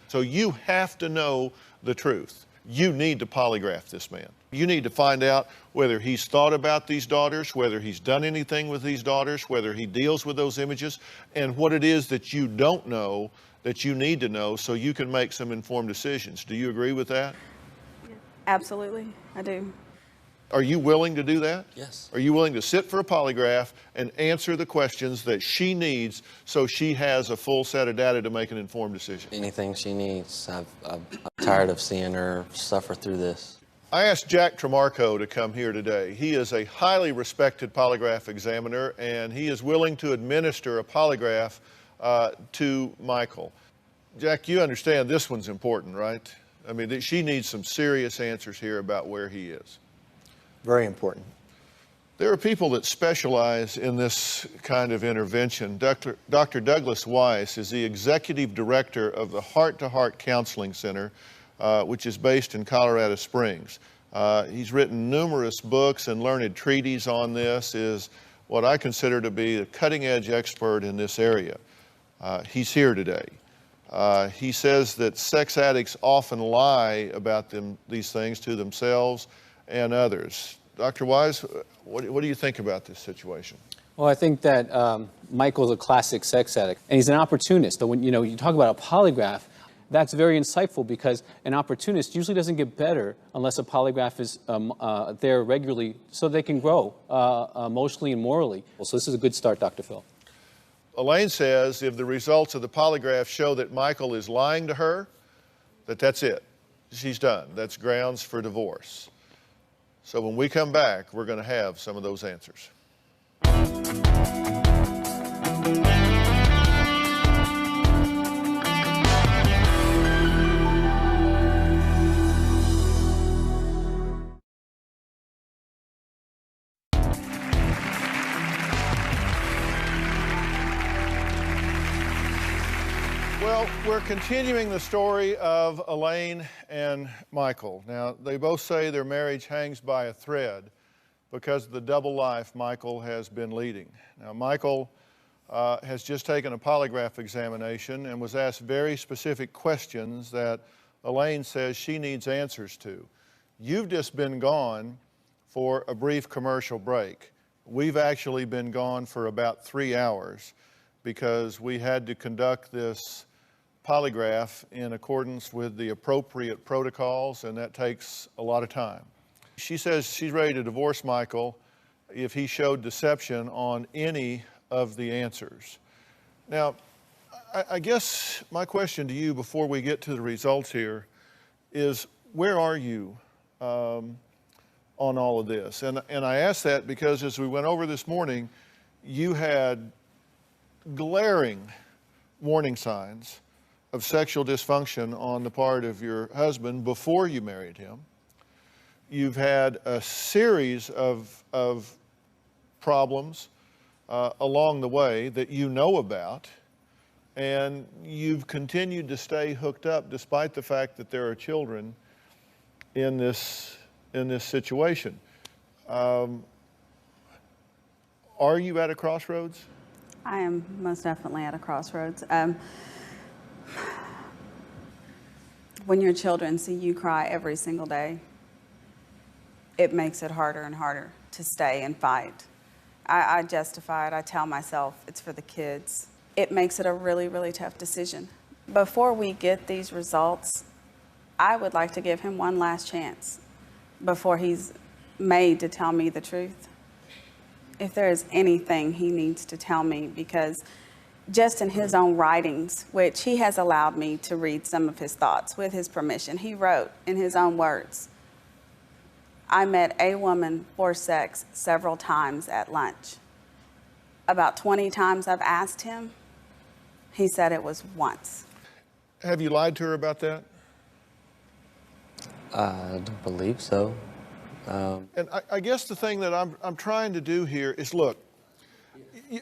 So you have to know the truth. You need to polygraph this man. You need to find out whether he's thought about these daughters, whether he's done anything with these daughters, whether he deals with those images, and what it is that you don't know that you need to know so you can make some informed decisions. Do you agree with that? Absolutely, I do. Are you willing to do that? Yes. Are you willing to sit for a polygraph and answer the questions that she needs so she has a full set of data to make an informed decision? Anything she needs. I'm tired of seeing her suffer through this. I asked Jack Tremarco to come here today. He is a highly respected polygraph examiner, and he is willing to administer a polygraph to Michael. Jack, you understand this one's important, right? I mean, she needs some serious answers here about where he is. Very important. There are people that specialize in this kind of intervention. Dr. Douglas Weiss is the executive director of the Heart to Heart Counseling Center, which is based in Colorado Springs. He's written numerous books and learned treatises on this, is what I consider to be a cutting-edge expert in this area. He's here today. He says that sex addicts often lie about these things to themselves and others. Dr. Wise, what do you think about this situation? Well, I think that Michael's a classic sex addict, and he's an opportunist. So when you talk about a polygraph, that's very insightful, because an opportunist usually doesn't get better unless a polygraph is there regularly so they can grow emotionally and morally. So this is a good start, Dr. Phil. Elaine says if the results of the polygraph show that Michael is lying to her, that's it. She's done. That's grounds for divorce. So when we come back, we're going to have some of those answers. Well, we're continuing the story of Elaine and Michael. Now, they both say their marriage hangs by a thread because of the double life Michael has been leading. Now, Michael has just taken a polygraph examination and was asked very specific questions that Elaine says she needs answers to. You've just been gone for a brief commercial break. We've actually been gone for about 3 hours because we had to conduct this polygraph in accordance with the appropriate protocols, and that takes a lot of time. She says she's ready to divorce Michael if he showed deception on any of the answers. Now, I guess my question to you before we get to the results here is, where are you on all of this? And I ask that because as we went over this morning, you had glaring warning signs of sexual dysfunction on the part of your husband before you married him. You've had a series of problems along the way that you know about, and you've continued to stay hooked up despite the fact that there are children in this situation. Are you at a crossroads? I am most definitely at a crossroads. When your children see you cry every single day, it makes it harder and harder to stay and fight. I justify it. I tell myself it's for the kids. It makes it a really, really tough decision. Before we get these results, I would like to give him one last chance before he's made to tell me the truth. If there is anything he needs to tell me, because just in his own writings, which he has allowed me to read some of his thoughts with his permission. He wrote in his own words, "I met a woman for sex several times at lunch. About 20 times I've asked him. He said it was once." Have you lied to her about that? I don't believe so. And I guess the thing that I'm trying to do here is, look,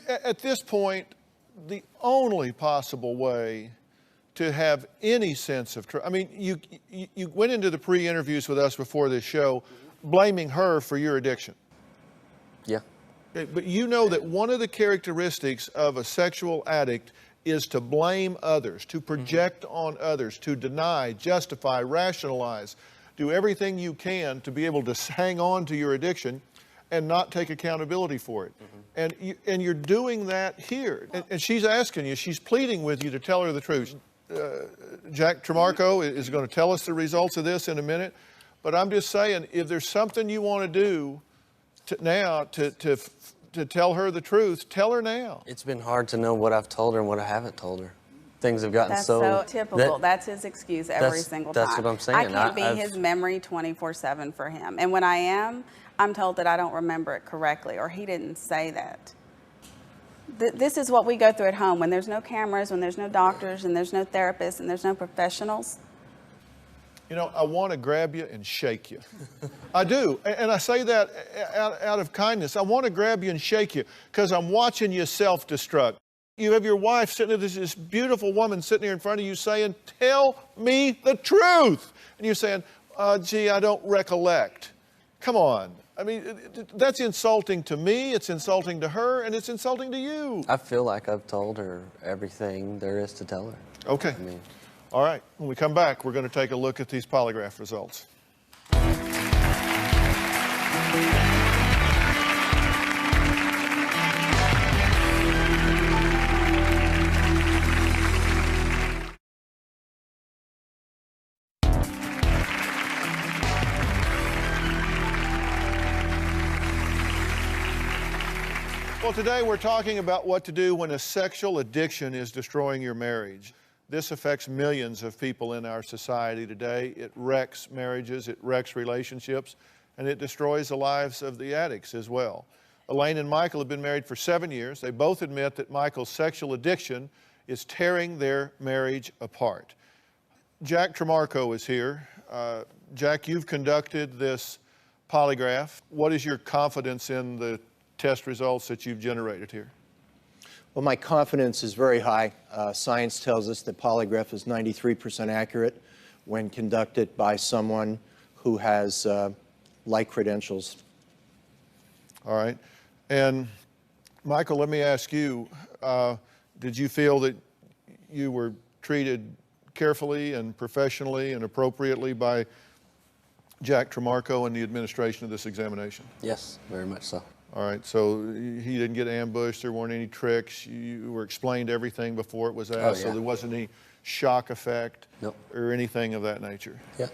at this point, the only possible way to have any sense of truth. I mean, you went into the pre-interviews with us before this show blaming her for your addiction. Yeah. But you know that one of the characteristics of a sexual addict is to blame others, to project on others, to deny, justify, rationalize, do everything you can to be able to hang on to your addiction and not take accountability for it. And you're doing that here. And she's asking you, she's pleading with you to tell her the truth. Jack Tremarco is going to tell us the results of this in a minute. But I'm just saying, if there's something you want to do now to tell her the truth, tell her now. It's been hard to know what I've told her and what I haven't told her. Things have gotten That's so typical. That's his excuse every single time. That's what I'm saying. I can't be his memory 24/7 for him. And when I am, I'm told that I don't remember it correctly or he didn't say that. This is what we go through at home when there's no cameras, when there's no doctors, and there's no therapists, and there's no professionals. You know, I want to grab you and shake you. I do. And I say that out of kindness. I want to grab you and shake you because I'm watching you self-destruct. You have your wife sitting there, this beautiful woman sitting here in front of you saying, "Tell me the truth." And you're saying, "Gee, I don't recollect." Come on. I mean, that's insulting to me, it's insulting to her, and it's insulting to you. I feel like I've told her everything there is to tell her. Okay. All right. When we come back, we're going to take a look at these polygraph results. Well, today we're talking about what to do when a sexual addiction is destroying your marriage. This affects millions of people in our society today. It wrecks marriages, it wrecks relationships, and it destroys the lives of the addicts as well. Elaine and Michael have been married for 7 years. They both admit that Michael's sexual addiction is tearing their marriage apart. Jack Tremarco is here. Jack, you've conducted this polygraph. What is your confidence in the test results that you've generated here? Well, my confidence is very high. Science tells us that polygraph is 93% accurate when conducted by someone who has like credentials. All right. And Michael, let me ask you, did you feel that you were treated carefully and professionally and appropriately by Jack Tremarco and the administration of this examination? Yes, very much so. All right, so he didn't get ambushed, there weren't any tricks, you were explained everything before it was asked, so there wasn't any shock effect or anything of that nature? Yeah.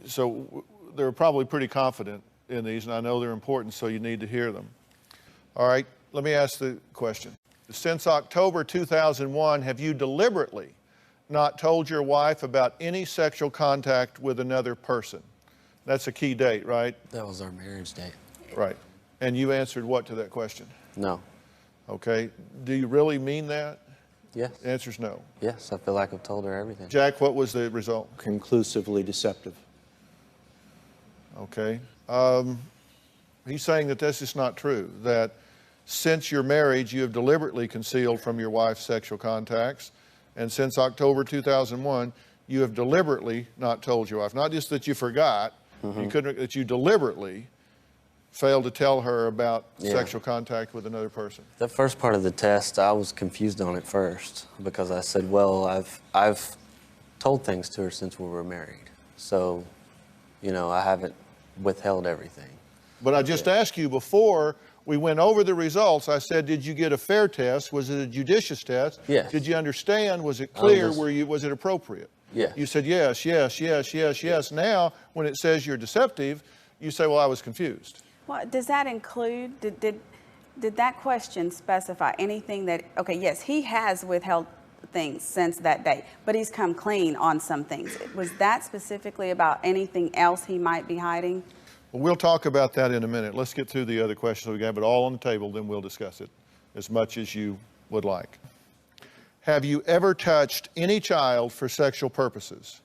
So they're probably pretty confident in these, and I know they're important, so you need to hear them. All right, let me ask the question. Since October 2001, have you deliberately not told your wife about any sexual contact with another person? That's a key date, right? That was our marriage date. Right. And you answered what to that question? No. Okay. Do you really mean that? Yes. The answer's no. Yes, I feel like I've told her everything. Jack, what was the result? Conclusively deceptive. Okay. He's saying that this is not true, that since your marriage, you have deliberately concealed from your wife sexual contacts, and since October 2001, you have deliberately not told your wife. Not just that you forgot, that you deliberately failed to tell her about sexual contact with another person. The first part of the test, I was confused on it first because I said, well, I've told things to her since we were married. So, you know, I haven't withheld everything. But I just asked you before we went over the results, I said, did you get a fair test? Was it a judicious test? Yes. Did you understand? Was it clear? Was it appropriate? Yes. You said yes, yes, yes, yes, yes. Now, when it says you're deceptive, you say, well, I was confused. Well, does that include, Did that question specify anything that, okay, yes, he has withheld things since that day, but he's come clean on some things. Was that specifically about anything else he might be hiding? Well, we'll talk about that in a minute. Let's get through the other questions. We have it all on the table, then we'll discuss it as much as you would like. Have you ever touched any child for sexual purposes?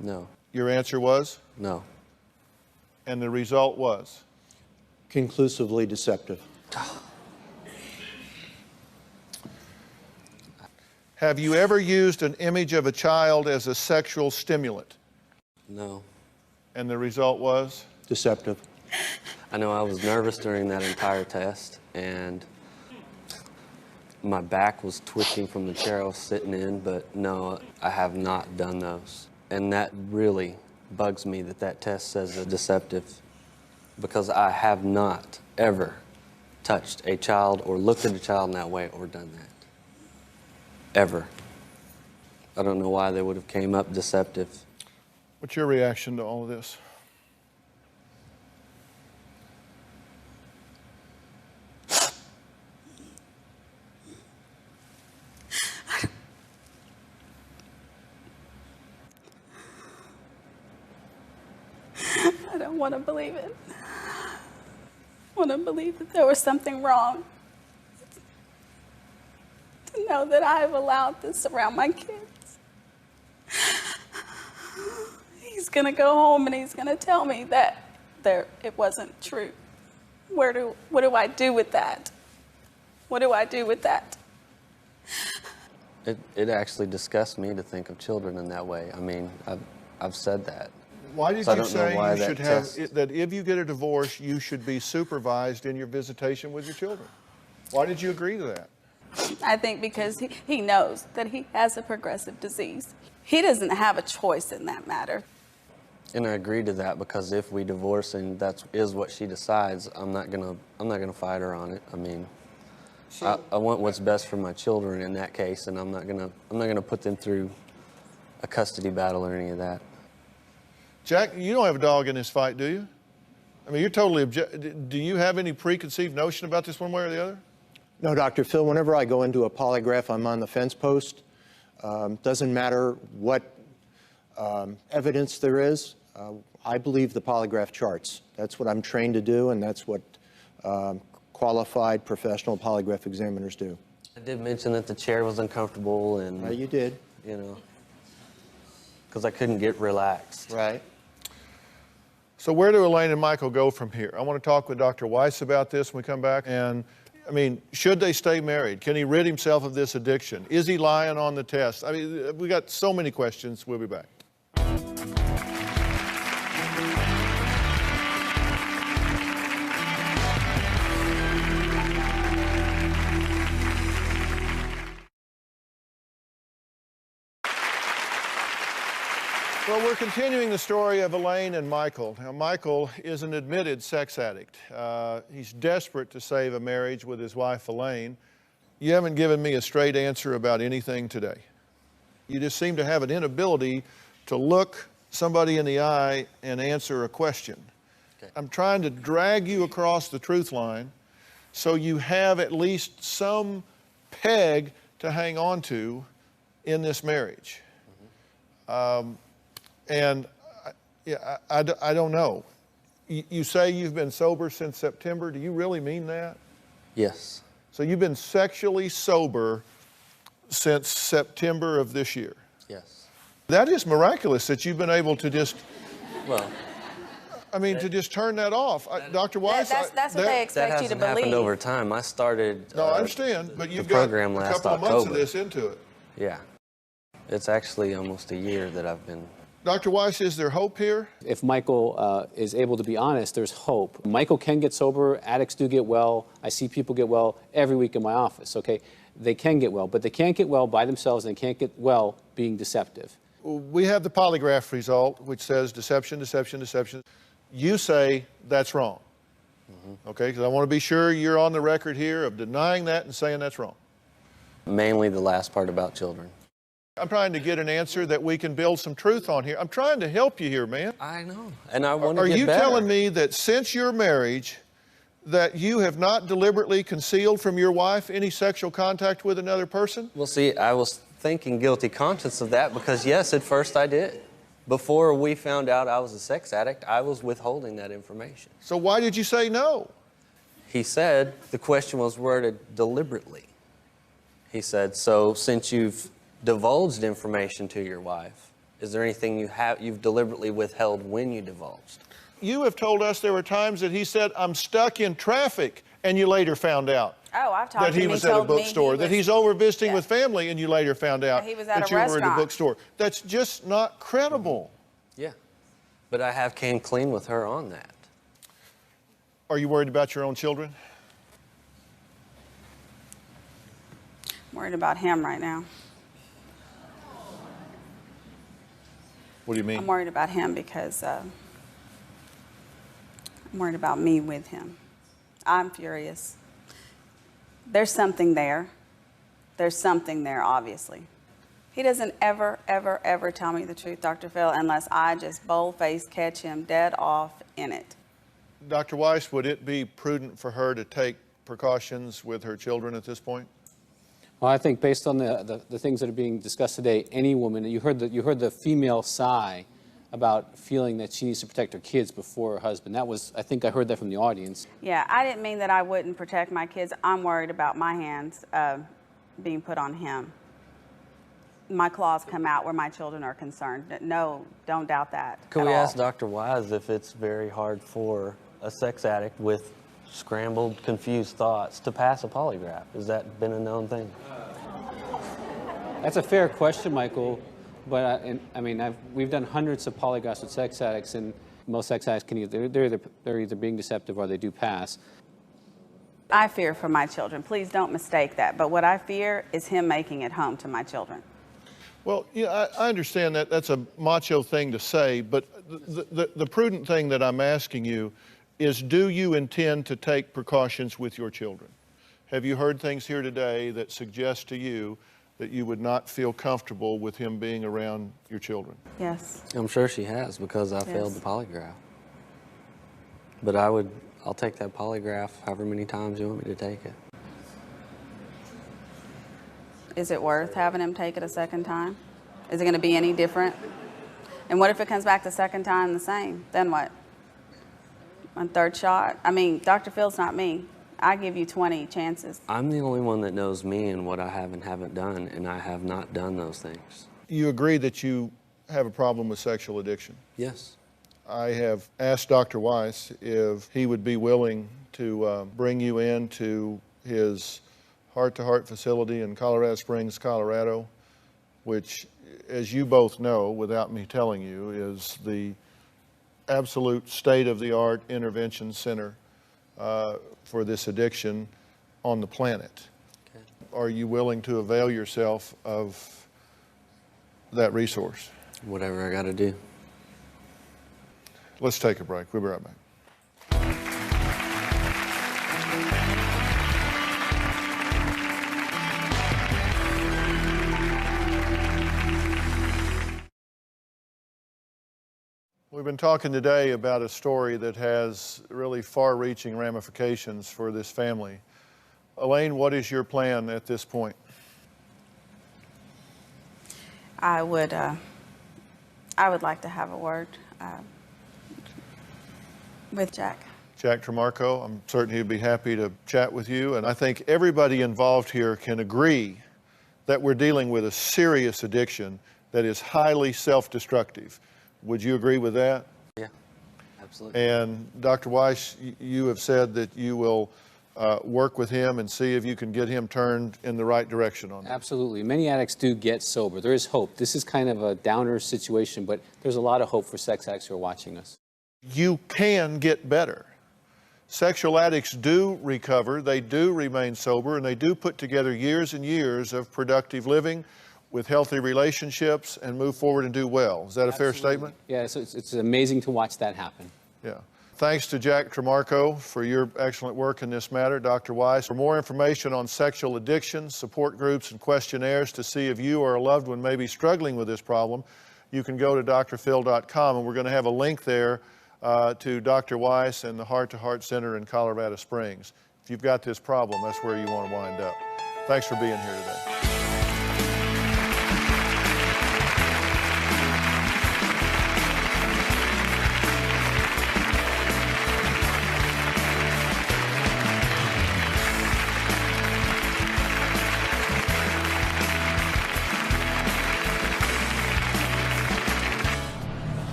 No. Your answer was? No. And the result was? Conclusively deceptive. Have you ever used an image of a child as a sexual stimulant? No. And the result was? Deceptive. I know I was nervous during that entire test, and my back was twitching from the chair I was sitting in, but no, I have not done those. And that really bugs me that that test says it's deceptive, because I have not ever touched a child or looked at a child in that way or done that. Ever. I don't know why they would have came up deceptive. What's your reaction to all of this? I don't want to believe it. I want to believe that there was something wrong. To know that I have allowed this around my kids. He's going to go home and he's going to tell me that it wasn't true. What do I do with that? What do I do with that? It actually disgusts me to think of children in that way. I mean, I've said that. Why did So I you don't know say why you that should have, test- that if you get a divorce, you should be supervised in your visitation with your children? Why did you agree to that? I think because he knows that he has a progressive disease. He doesn't have a choice in that matter. And I agree to that because if we divorce and that is what she decides, I'm not gonna fight her on it. I mean, I want what's best for my children in that case, and I'm not gonna put them through a custody battle or any of that. Jack, you don't have a dog in this fight, do you? I mean, you're totally do you have any preconceived notion about this one way or the other? No, Dr. Phil, whenever I go into a polygraph, I'm on the fence post. Doesn't matter what evidence there is. I believe the polygraph charts. That's what I'm trained to do, and that's what qualified professional polygraph examiners do. I did mention that the chair was uncomfortable and... You did. You know, because I couldn't get relaxed. Right. So where do Elaine and Michael go from here? I want to talk with Dr. Weiss about this when we come back. And I mean, should they stay married? Can he rid himself of this addiction? Is he lying on the test? I mean, we got so many questions. We'll be back. Well, we're continuing the story of Elaine and Michael. Now, Michael is an admitted sex addict. He's desperate to save a marriage with his wife, Elaine. You haven't given me a straight answer about anything today. You just seem to have an inability to look somebody in the eye and answer a question. Okay. I'm trying to drag you across the truth line so you have at least some peg to hang on to in this marriage. And I don't know. You say you've been sober since September. Do you really mean that? Yes. So you've been sexually sober since September of this year? Yes. That is miraculous that you've been able to just, well, I mean, to just turn that off. Dr. Weiss, that's what they expect you to believe. That hasn't happened over time. I started No, I understand, but you've the got program a last couple of October. months of this into it. Yeah. It's actually almost a year that I've been... Dr. Weiss, is there hope here? If Michael is able to be honest, there's hope. Michael can get sober. Addicts do get well. I see people get well every week in my office, okay? They can get well, but they can't get well by themselves and can't get well being deceptive. We have the polygraph result, which says deception, deception, deception. You say that's wrong, okay? Because I want to be sure you're on the record here of denying that and saying that's wrong. Mainly the last part about children. I'm trying to get an answer that we can build some truth on here. I'm trying to help you here, man. I know, and I want to Are get you better. telling me that since your marriage, that you have not deliberately concealed from your wife any sexual contact with another person? Well, see, I was thinking guilty conscience of that because, yes, at first I did. Before we found out I was a sex addict, I was withholding that information. So why did you say no? He said the question was worded deliberately. He said, so since you've divulged information to your wife, is there anything you've deliberately withheld when you divulged? You have told us there were times that he said, I'm stuck in traffic, and you later found out. Oh, I've talked That to him. he was at a bookstore, that he's over visiting with family, and you later found out he was at that a you were at a restaurant. bookstore. That's just not credible. Yeah, but I have came clean with her on that. Are you worried about your own children? I'm worried about him right now. What do you mean? I'm worried about him because I'm worried about me with him. I'm furious. There's something there. There's something there, obviously. He doesn't ever, ever, ever tell me the truth, Dr. Phil, unless I just bold-faced catch him dead off in it. Dr. Weiss, would it be prudent for her to take precautions with her children at this point? Well, I think based on the things that are being discussed today, any woman, you heard the female sigh about feeling that she needs to protect her kids before her husband. That was, I think I heard that from the audience. Yeah, I didn't mean that I wouldn't protect my kids. I'm worried about my hands being put on him. My claws come out where my children are concerned. No, don't doubt that. Could we ask Dr. Wise if it's very hard for a sex addict with scrambled, confused thoughts to pass a polygraph? Has that been a known thing? That's a fair question, Michael. But we've done hundreds of polygraphs with sex addicts, and most sex addicts can they're either being deceptive or they do pass. I fear for my children. Please don't mistake that. But what I fear is him making it home to my children. Well, yeah, I understand that that's a macho thing to say, but the prudent thing that I'm asking you is, do you intend to take precautions with your children? Have you heard things here today that suggest to you that you would not feel comfortable with him being around your children? Yes. I'm sure she has because I failed the polygraph. But I'll take that polygraph however many times you want me to take it. Is it worth having him take it a second time? Is it going to be any different? And what if it comes back the second time the same? Then what? One third shot? I mean, Dr. Phil's not me. I give you 20 chances. I'm the only one that knows me and what I have and haven't done, and I have not done those things. You agree that you have a problem with sexual addiction? Yes. I have asked Dr. Weiss if he would be willing to bring you into his heart-to-heart facility in Colorado Springs, Colorado, which, as you both know, without me telling you, is the absolute state-of-the-art intervention center for this addiction on the planet. Okay. Are you willing to avail yourself of that resource? Whatever I got to do. Let's take a break. We'll be right back. We've been talking today about a story that has really far-reaching ramifications for this family. Elaine, what is your plan at this point? I would like to have a word with Jack. Jack Tremarco, I'm certain he'd be happy to chat with you, and I think everybody involved here can agree that we're dealing with a serious addiction that is highly self-destructive. Would you agree with that? Yeah, absolutely. And Dr. Weiss, you have said that you will work with him and see if you can get him turned in the right direction on that. Absolutely. Many addicts do get sober. There is hope. This is kind of a downer situation, but there's a lot of hope for sex addicts who are watching us. You can get better. Sexual addicts do recover, they do remain sober, and they do put together years and years of productive living with healthy relationships and move forward and do well. Is that a fair statement? Yeah, it's amazing to watch that happen. Yeah. Thanks to Jack Tremarco for your excellent work in this matter. Dr. Weiss, for more information on sexual addiction, support groups, and questionnaires to see if you or a loved one may be struggling with this problem, you can go to drphil.com, and we're going to have a link there to Dr. Weiss and the Heart to Heart Center in Colorado Springs. If you've got this problem, that's where you want to wind up. Thanks for being here today.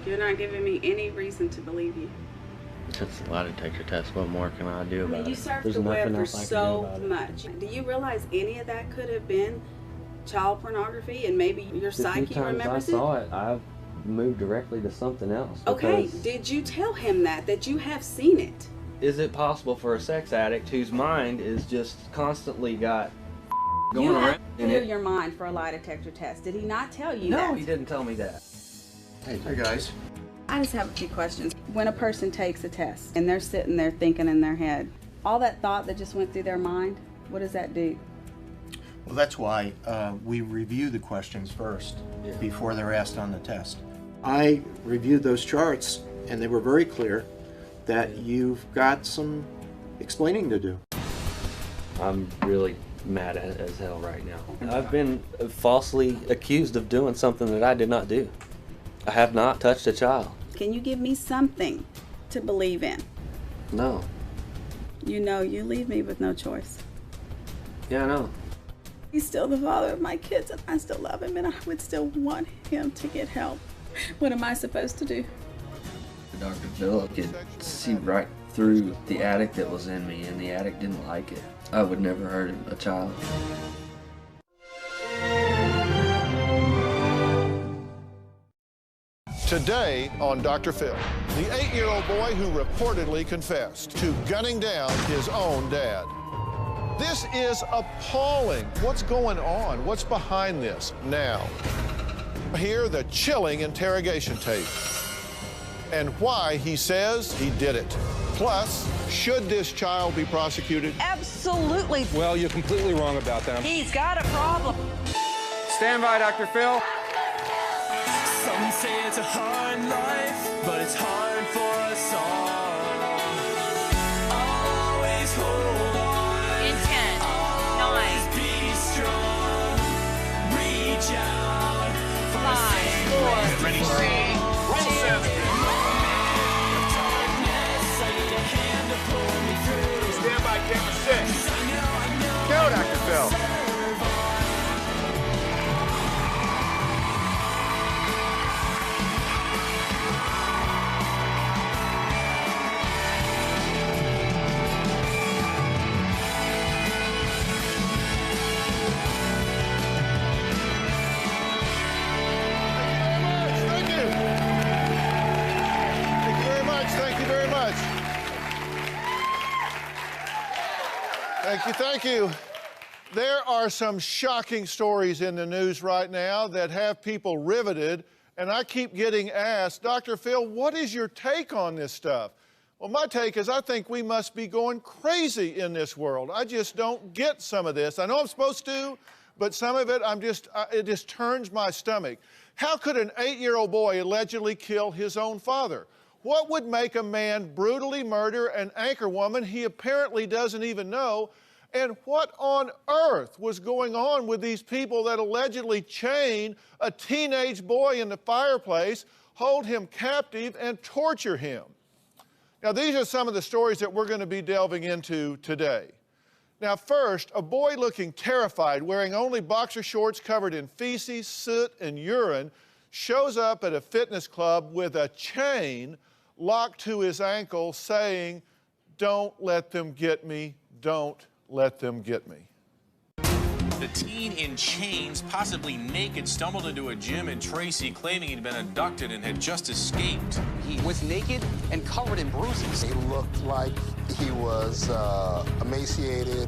You're not giving me any reason to believe you. It's a lie detector test. What more can I do I about mean, you it? surfed There's the nothing web for else I can do so about it. much. Do you realize any of that could have been child pornography and maybe your The few psyche times remembers I saw it, I've moved directly to something else. Okay, because did you tell him that you have seen it? Is it possible for a sex addict whose mind is just constantly got going You have around to in clear it? your mind for a lie detector test. Did he not tell you No, that? he didn't tell me that. Hey guys. I just have a few questions. When a person takes a test and they're sitting there thinking in their head, all that thought that just went through their mind, what does that do? Well, that's why we review the questions first before they're asked on the test. I reviewed those charts, and they were very clear that you've got some explaining to do. I'm really mad as hell right now. I've been falsely accused of doing something that I did not do. I have not touched a child. Can you give me something to believe in? No. You know, you leave me with no choice. Yeah, I know. He's still the father of my kids, and I still love him, and I would still want him to get help. What am I supposed to do? Dr.Phil could see right through the addict that was in me, and the addict didn't like it. I would never hurt a child. Today on Dr. Phil, the 8-year-old boy who reportedly confessed to gunning down his own dad. This is appalling. What's going on? What's behind this now? Hear the chilling interrogation tape and why he says he did it. Plus, should this child be prosecuted? Absolutely. Well, you're completely wrong about that. He's got a problem. Stand by, Dr. Phil. Some say it's a hard life, but it's hard for us all. Always hold on. In 10, 9, Always be strong. Reach out for a 5, safe 4, place. ready, 3, 2. Stand by, camera 6. Go, Dr. Phil. Thank you. There are some shocking stories in the news right now that have people riveted, and I keep getting asked, Dr. Phil, what is your take on this stuff? Well, my take is I think we must be going crazy in this world. I just don't get some of this. I know I'm supposed to, but some of it, it just turns my stomach. How could an 8-year-old boy allegedly kill his own father? What would make a man brutally murder an anchor woman he apparently doesn't even know? And what on earth was going on with these people that allegedly chain a teenage boy in the fireplace, hold him captive, and torture him? Now, these are some of the stories that we're going to be delving into today. Now, first, a boy looking terrified, wearing only boxer shorts covered in feces, soot, and urine, shows up at a fitness club with a chain locked to his ankle saying, "Don't let them get me, don't let them get me." The teen in chains, possibly naked, stumbled into a gym in Tracy claiming he'd been abducted and had just escaped. He was naked and covered in bruises. He looked like he was emaciated.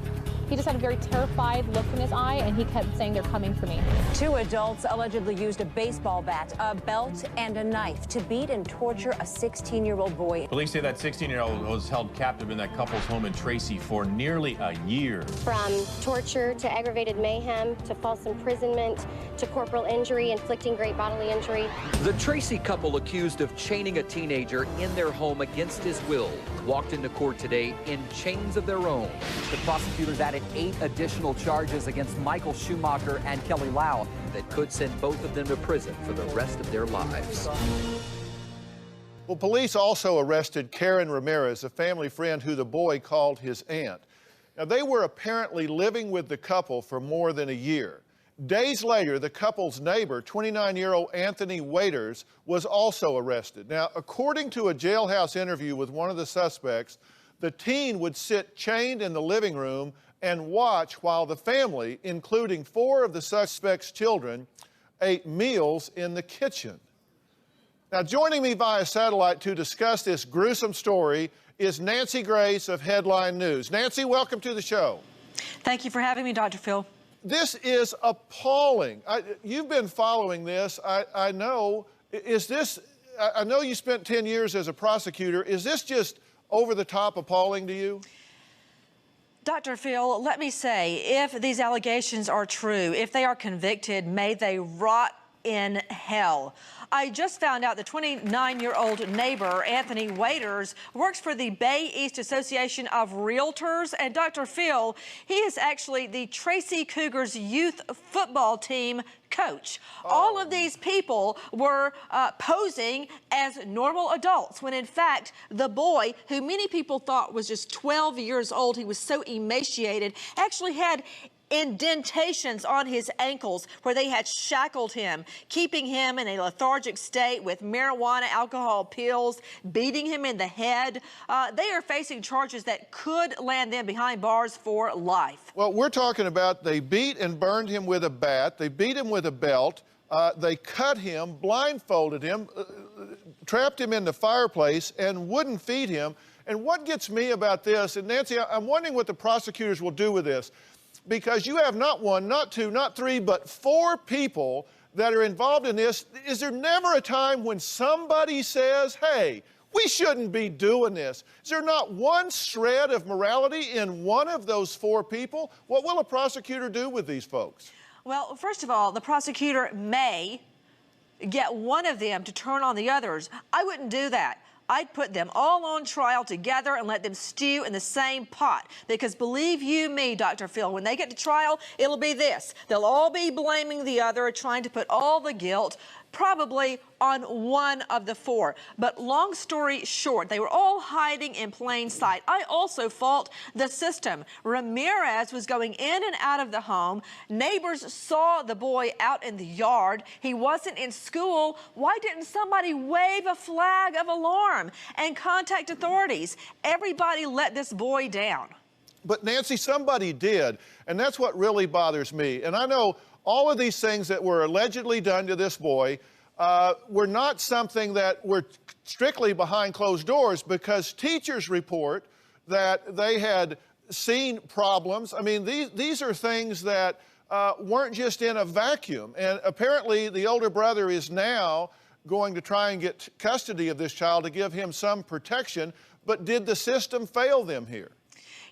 He just had a very terrified look in his eye, and he kept saying, "They're coming for me." 2 adults allegedly used a baseball bat, a belt, and a knife to beat and torture a 16-year-old boy. Police say that 16-year-old was held captive in that couple's home in Tracy for nearly a year. From torture to aggravated mayhem to false imprisonment to corporal injury, inflicting great bodily injury. The Tracy couple accused of chaining a teenager in their home against his will walked into court today in chains of their own. The prosecutors added 8 additional charges against Michael Schumacher and Kelly Lau that could send both of them to prison for the rest of their lives. Well, police also arrested Karen Ramirez, a family friend who the boy called his aunt. Now, they were apparently living with the couple for more than a year. Days later, the couple's neighbor, 29-year-old Anthony Waiters, was also arrested. Now, according to a jailhouse interview with one of the suspects, the teen would sit chained in the living room and watch while the family, including 4 of the suspect's children, ate meals in the kitchen. Now, joining me via satellite to discuss this gruesome story is Nancy Grace of Headline News. Nancy, welcome to the show. Thank you for having me, Dr. Phil. This is appalling. You've been following this. I know. I know you spent 10 years as a prosecutor. Is this just over the top appalling to you? Dr. Phil, let me say, if these allegations are true, if they are convicted, may they rot in hell. I just found out the 29-year-old neighbor, Anthony Waiters, works for the Bay East Association of Realtors. And Dr. Phil, he is actually the Tracy Cougars youth football team coach. All of these people were posing as normal adults when in fact the boy, who many people thought was just 12 years old, he was so emaciated, actually had indentations on his ankles where they had shackled him, keeping him in a lethargic state with marijuana, alcohol pills, beating him in the head. They are facing charges that could land them behind bars for life. Well, we're talking about they beat and burned him with a bat. They beat him with a belt. They cut him, blindfolded him, trapped him in the fireplace, and wouldn't feed him. And what gets me about this, and Nancy, I'm wondering what the prosecutors will do with this, because you have not 1, not 2, not 3, but 4 people that are involved in this. Is there never a time when somebody says, hey, we shouldn't be doing this? Is there not one shred of morality in one of those 4 people? What will a prosecutor do with these folks? Well, first of all, the prosecutor may get one of them to turn on the others. I wouldn't do that. I'd put them all on trial together and let them stew in the same pot. Because believe you me, Dr. Phil, when they get to trial, it'll be this. They'll all be blaming the other, trying to put all the guilt probably on one of the 4. But long story short, they were all hiding in plain sight. I also fault the system. Ramirez was going in and out of the home. Neighbors saw the boy out in the yard. He wasn't in school. Why didn't somebody wave a flag of alarm and contact authorities? Everybody let this boy down. But Nancy, somebody did, and that's what really bothers me. And I know all of these things that were allegedly done to this boy were not something that were strictly behind closed doors, because teachers report that they had seen problems. I mean, these are things that weren't just in a vacuum. And apparently the older brother is now going to try and get custody of this child to give him some protection. But did the system fail them here?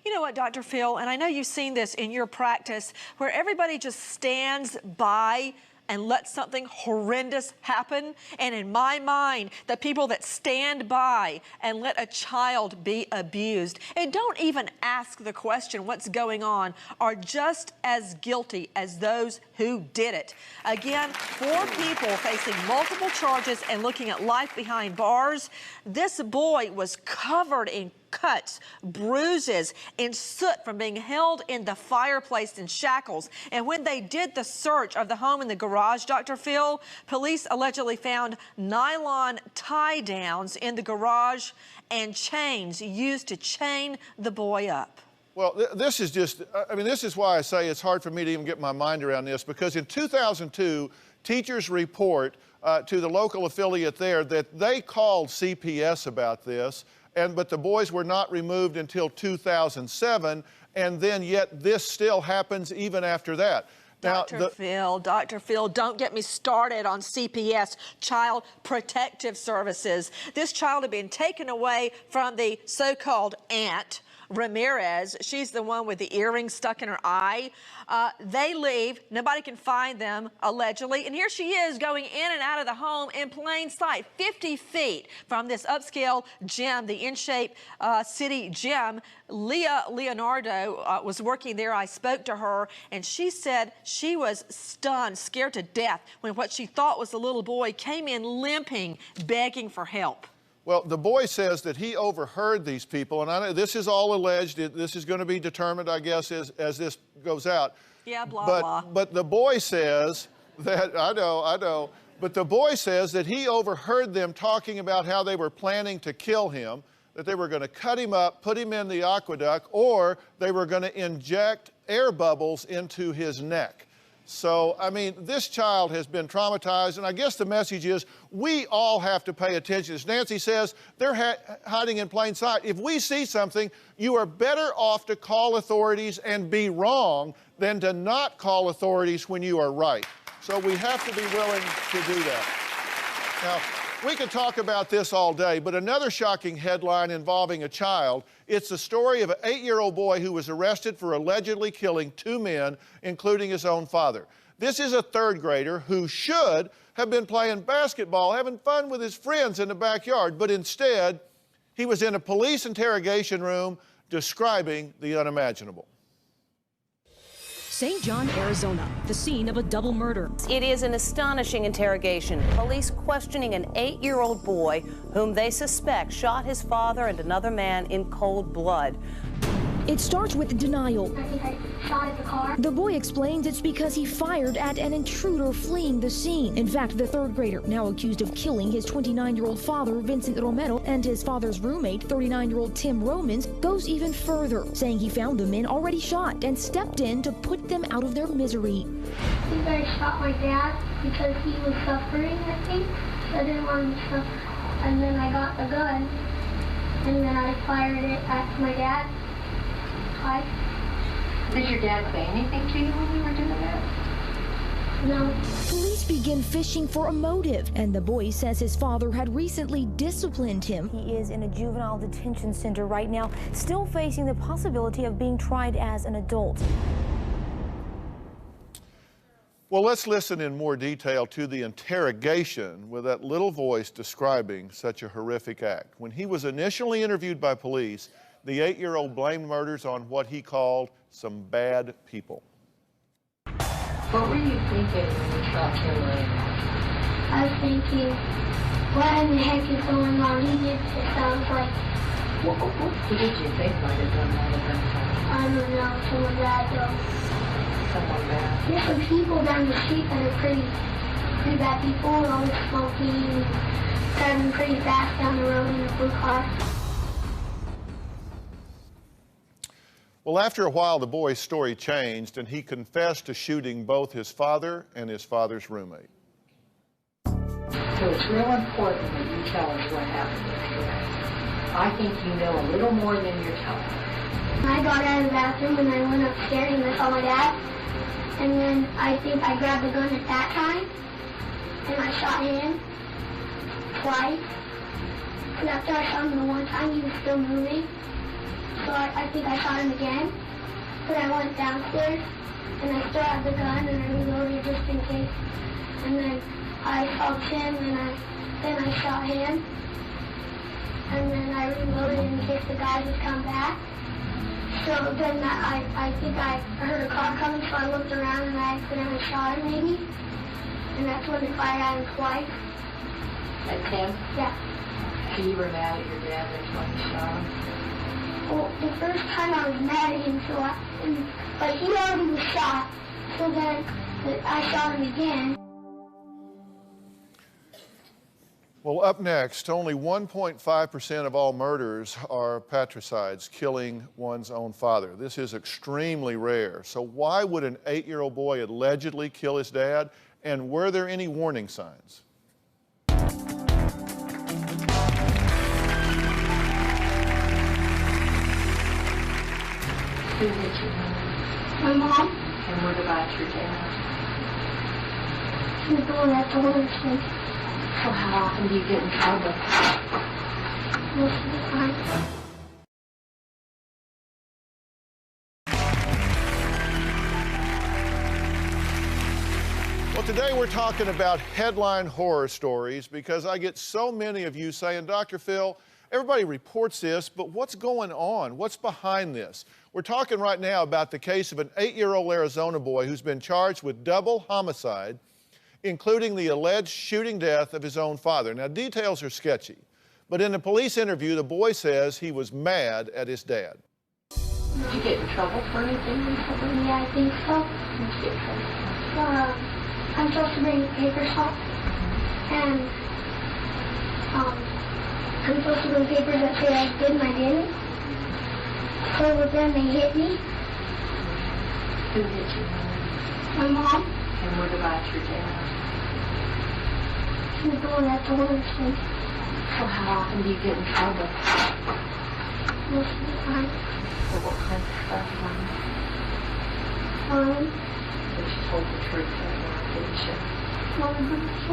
You know what, Dr. Phil, and I know you've seen this in your practice, where everybody just stands by and let something horrendous happen. And in my mind, the people that stand by and let a child be abused and don't even ask the question what's going on are just as guilty as those who did it. Again, 4 people facing multiple charges and looking at life behind bars. This boy was covered in cuts, bruises, and soot from being held in the fireplace in shackles. And when they did the search of the home in the garage, Dr. Phil, police allegedly found nylon tie-downs in the garage and chains used to chain the boy up. Well, this is just, I mean, this is why I say it's hard for me to even get my mind around this, because in 2002, teachers report to the local affiliate there that they called CPS about this, but the boys were not removed until 2007, and then yet this still happens even after that. Now, Dr. Phil, don't get me started on CPS, Child Protective Services. This child had been taken away from the so-called aunt, Ramirez. She's the one with the earring stuck in her eye. They leave. Nobody can find them, allegedly. And here she is going in and out of the home in plain sight, 50 feet from this upscale gym, the In-Shape City Gym. Leah Leonardo was working there. I spoke to her, and she said she was stunned, scared to death when what she thought was a little boy came in limping, begging for help. Well, the boy says that he overheard these people, and I know this is all alleged. This is going to be determined, I guess, as this goes out. Yeah, blah. But the boy says that, I know, but the boy says that he overheard them talking about how they were planning to kill him, that they were going to cut him up, put him in the aqueduct, or they were going to inject air bubbles into his neck. So, I mean, this child has been traumatized, and I guess the message is we all have to pay attention. As Nancy says, they're hiding in plain sight. If we see something, you are better off to call authorities and be wrong than to not call authorities when you are right. So we have to be willing to do that. Now, we could talk about this all day, but another shocking headline involving a child. It's the story of an 8-year-old boy who was arrested for allegedly killing 2 men, including his own father. This is a 3rd grader who should have been playing basketball, having fun with his friends in the backyard, but instead, he was in a police interrogation room describing the unimaginable. St. John, Arizona, the scene of a double murder. It is an astonishing interrogation. Police questioning an 8-year-old boy whom they suspect shot his father and another man in cold blood. It starts with denial. I think I shot at the car. The boy explains it's because he fired at an intruder fleeing the scene. In fact, the 3rd grader, now accused of killing his 29-year-old father, Vincent Romero, and his father's roommate, 39-year-old Tim Romans, goes even further, saying he found the men already shot and stepped in to put them out of their misery. I think I shot my dad because he was suffering, I think. I didn't want him to suffer. And then I got the gun, and then I fired it at my dad. Did your dad say anything to you when you were doing that? No. Police begin fishing for a motive, and the boy says his father had recently disciplined him. He is in a juvenile detention center right now, still facing the possibility of being tried as an adult. Well, let's listen in more detail to the interrogation with that little voice describing such a horrific act. When he was initially interviewed by police, the 8-year-old blamed murders on what he called some bad people. What were you thinking when you shot him? I was thinking, what in the heck is going on? It sounds like... Who did you think might have done all of that? I don't know, someone bad though. Someone bad? There's some people down the street that are pretty bad people, always smoking and driving pretty fast down the road in a blue car. Well, after a while, the boy's story changed, and he confessed to shooting both his father and his father's roommate. So it's real important that you tell us what happened yesterday. I think you know a little more than you're telling us. I got out of the bathroom and I went upstairs and I saw my dad. And then I think I grabbed the gun at that time, and I shot him twice. And after I shot him the one time, he was still moving. So I think I shot him again. But I went downstairs, and I still had the gun, and I reloaded just in case. And then I saw Tim, and then I shot him. And then I reloaded in case the guy would come back. So then I think I heard a car coming, so I looked around and I accidentally shot him maybe. And that's when they fired at him twice. At Tim? Yeah. So you were mad at your dad that's when you shot him? Well, the first time I was mad at him, but he already was shot. So then I shot him again. Well, up next, only 1.5% of all murders are patricides, killing one's own father. This is extremely rare. So why would an 8-year-old boy allegedly kill his dad? And were there any warning signs? Who hit you? My mom. And what about your dad? She's the one that told us to. So how often do you get in trouble? Most of the time. Well, today we're talking about headline horror stories because I get so many of you saying, Dr. Phil, everybody reports this, but what's going on? What's behind this? We're talking right now about the case of an 8-year-old Arizona boy who's been charged with double homicide, including the alleged shooting death of his own father. Now, details are sketchy, but in a police interview, the boy says he was mad at his dad. Did you get in trouble for anything recently? Yeah, I think so. Did you get in trouble? I'm supposed to bring papers home, and I'm supposed to bring papers that say I did and I didn't. So with them, they hit me. Who hit you? My mom. And what about your dad? She's the one that told us to. So how often do you get in trouble? Most of the time. For what kind of stuff, But you told the truth that night, didn't you?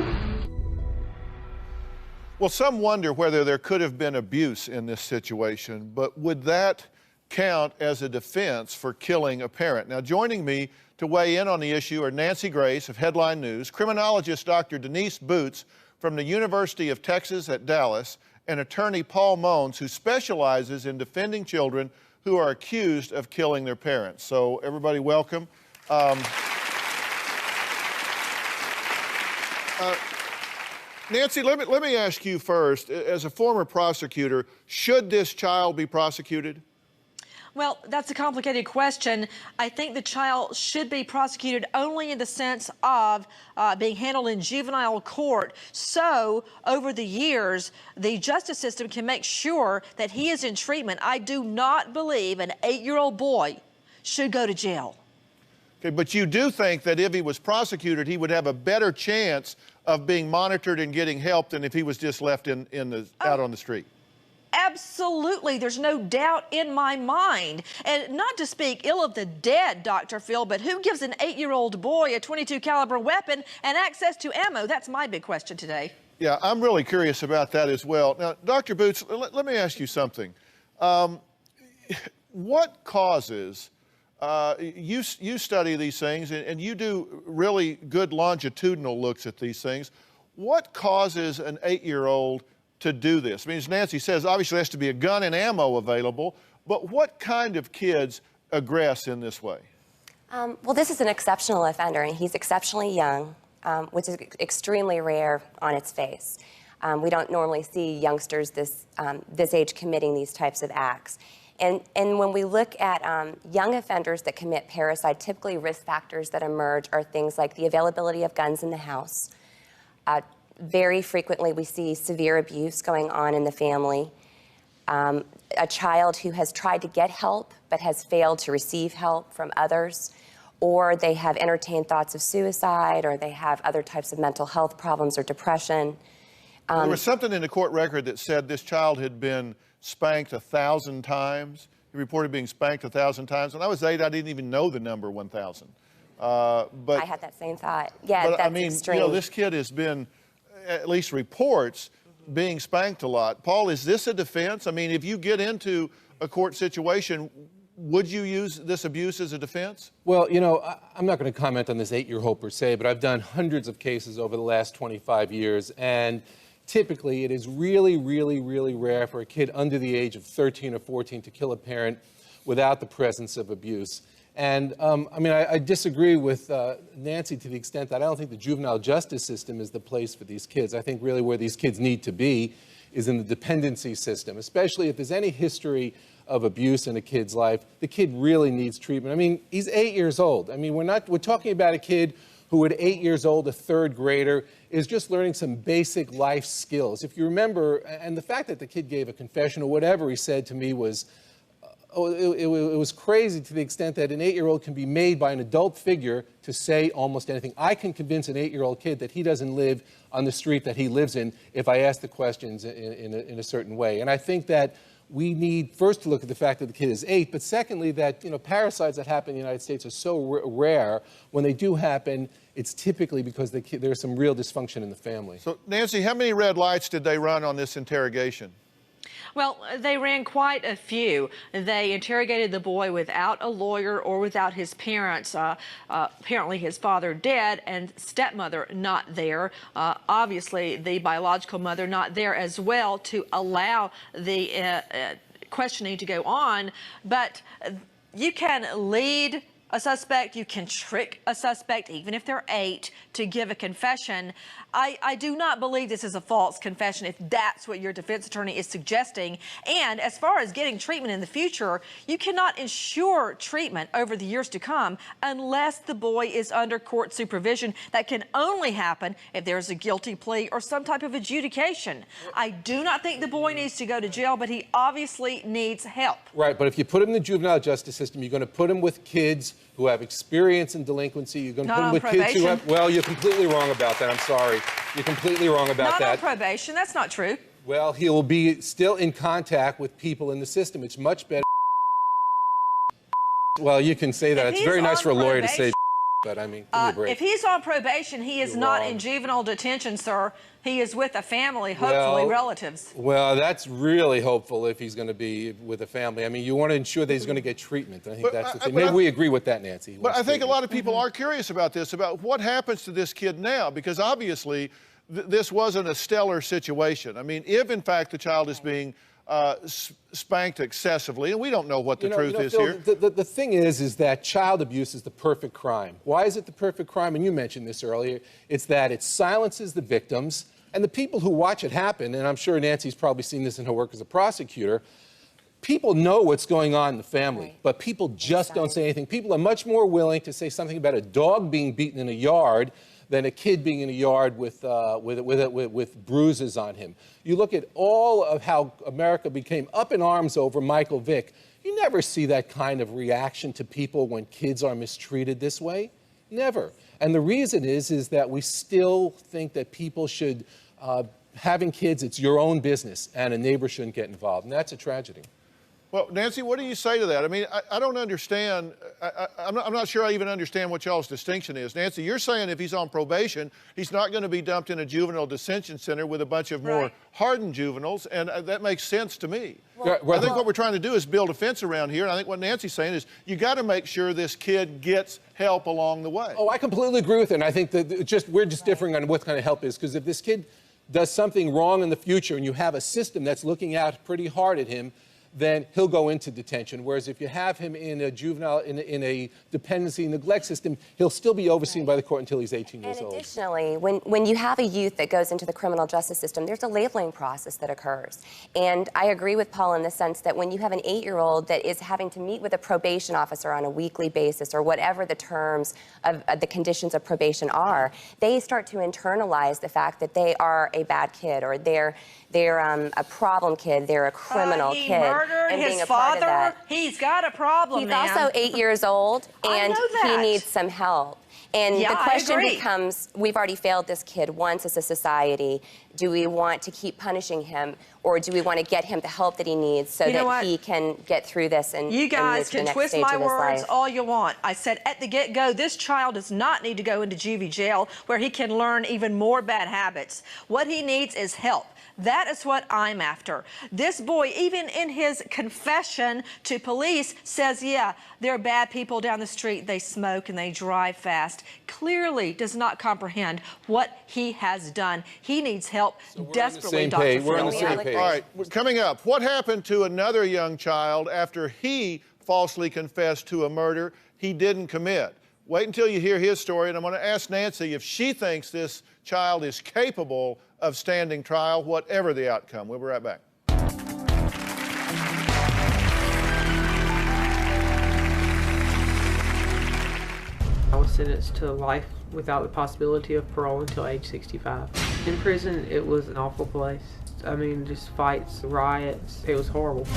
100%. Well, some wonder whether there could have been abuse in this situation, but would that count as a defense for killing a parent? Now, joining me to weigh in on the issue are Nancy Grace of Headline News, criminologist Dr. Denise Boots from the University of Texas at Dallas, and attorney Paul Mones, who specializes in defending children who are accused of killing their parents. So, everybody, welcome. Nancy, let me ask you first, as a former prosecutor, should this child be prosecuted? Well, that's a complicated question. I think the child should be prosecuted only in the sense of being handled in juvenile court. So, over the years, the justice system can make sure that he is in treatment. I do not believe an 8-year-old boy should go to jail. Okay, but you do think that if he was prosecuted, he would have a better chance of being monitored and getting help than if he was just left out on the street? Absolutely. There's no doubt in my mind. And not to speak ill of the dead, Dr. Phil, but who gives an 8-year-old boy a .22 caliber weapon and access to ammo? That's my big question today. Yeah, I'm really curious about that as well. Now, Dr. Boots, let me ask you something. What causes, you study these things and you do really good longitudinal looks at these things. What causes an 8-year-old to do this? I mean, as Nancy says, obviously there has to be a gun and ammo available, but what kind of kids aggress in this way? Well, this is an exceptional offender, and he's exceptionally young, which is extremely rare on its face. We don't normally see youngsters this age committing these types of acts. And when we look at young offenders that commit parricide, typically risk factors that emerge are things like the availability of guns in the house. Very frequently, we see severe abuse going on in the family. A child who has tried to get help but has failed to receive help from others, or they have entertained thoughts of suicide, or they have other types of mental health problems or depression. There was something in the court record that said this child had been spanked 1,000 times. He reported being spanked 1,000 times. When I was 8, I didn't even know the number 1,000. But I had that same thought. Yeah, but that's I mean, extreme. you know, this kid has been, at least reports, being spanked a lot. Paul, is this a defense? I mean, if you get into a court situation, would you use this abuse as a defense? Well, you know, I'm not going to comment on this 8-year-old per se, but I've done hundreds of cases over the last 25 years, and typically it is really, really, really rare for a kid under the age of 13 or 14 to kill a parent without the presence of abuse. And I mean, I disagree with Nancy to the extent that I don't think the juvenile justice system is the place for these kids. I think really where these kids need to be is in the dependency system, especially if there's any history of abuse in a kid's life. The kid really needs treatment. I mean, he's 8 years old. I mean, we're talking about a kid who at 8 years old, a third grader, is just learning some basic life skills. If you remember, and the fact that the kid gave a confession or whatever he said to me was, it was crazy to the extent that an 8-year-old can be made by an adult figure to say almost anything. I can convince an 8-year-old kid that he doesn't live on the street that he lives in if I ask the questions in a certain way. And I think that we need first to look at the fact that the kid is 8, but secondly that, parasites that happen in the United States are so rare. When they do happen, it's typically because there's some real dysfunction in the family. So, Nancy, how many red lights did they run on this interrogation? Well, they ran quite a few. They interrogated the boy without a lawyer or without his parents. Apparently his father dead and stepmother not there. Obviously the biological mother not there as well to allow the questioning to go on. But you can lead a suspect, you can trick a suspect, even if they're 8, to give a confession. I do not believe this is a false confession if that's what your defense attorney is suggesting. And as far as getting treatment in the future, you cannot ensure treatment over the years to come unless the boy is under court supervision. That can only happen if there's a guilty plea or some type of adjudication. I do not think the boy needs to go to jail, but he obviously needs help. Right, but if you put him in the juvenile justice system, you're going to put him with kids who have experience in delinquency. You're going to put them with kids who have... Well, you're completely wrong about that. I'm sorry. You're completely wrong about that. Not on probation. That's not true. Well, he will be still in contact with people in the system. It's much better... Well, you can say that. It's very nice for a lawyer to say, but I mean, give me a break. If he's on probation, he is not in juvenile detention, sir. He is with a family, hopefully relatives. Well, that's really hopeful if he's going to be with a family. I mean, you want to ensure that he's going to get treatment. I think that's the thing. Maybe we agree with that, Nancy. But I think a lot of people are curious about this, about what happens to this kid now, because obviously this wasn't a stellar situation. I mean, if in fact the child is being spanked excessively, and we don't know what the truth is Phil, here. The thing is that child abuse is the perfect crime. Why is it the perfect crime? And you mentioned this earlier. It's that it silences the victims and the people who watch it happen, and I'm sure Nancy's probably seen this in her work as a prosecutor. People know what's going on in the family, but people just don't say anything. People are much more willing to say something about a dog being beaten in a yard than a kid being in a yard with bruises on him. You look at all of how America became up in arms over Michael Vick. You never see that kind of reaction to people when kids are mistreated this way. Never. And the reason is that we still think that people should, having kids, it's your own business, and a neighbor shouldn't get involved. And that's a tragedy. Well, Nancy, what do you say to that? I mean, I don't understand. I'm not sure I even understand what y'all's distinction is. Nancy, you're saying if he's on probation, he's not going to be dumped in a juvenile detention center with a bunch of more hardened juveniles, and that makes sense to me. Well, I think what we're trying to do is build a fence around here, and I think what Nancy's saying is you got to make sure this kid gets help along the way. Oh, I completely agree with her, and I think that we're just differing on what kind of help is, because if this kid does something wrong in the future and you have a system that's looking out pretty hard at him, then he'll go into detention. Whereas if you have him in a juvenile, in a dependency neglect system, he'll still be overseen by the court until he's 18 years old. Additionally, when you have a youth that goes into the criminal justice system, there's a labeling process that occurs. And I agree with Paul in the sense that when you have an 8-year-old that is having to meet with a probation officer on a weekly basis, or whatever the terms of the conditions of probation are, they start to internalize the fact that they are a bad kid, or they're a problem kid, they're a criminal kid. Murdered and his being a part of father. that. He's got a problem. He's also 8 years old, and he needs some help. And the question becomes, we've already failed this kid once as a society. Do we want to keep punishing him, or do we want to get him the help that he needs so that he can get through this and you guys move to the can next twist stage my of his words life? all you want. I said at the get-go, this child does not need to go into juvie jail where he can learn even more bad habits. What he needs is help. That is what I'm after. This boy, even in his confession to police, says, yeah, there are bad people down the street. They smoke and they drive fast. Clearly does not comprehend what he has done. He needs help desperately, Dr. We're on the same page. All right, coming up, what happened to another young child after he falsely confessed to a murder he didn't commit? Wait until you hear his story, and I'm going to ask Nancy if she thinks this child is capable of standing trial, whatever the outcome. We'll be right back. I was sentenced to life without the possibility of parole until age 65. In prison, it was an awful place. I mean, just fights, riots. It was horrible.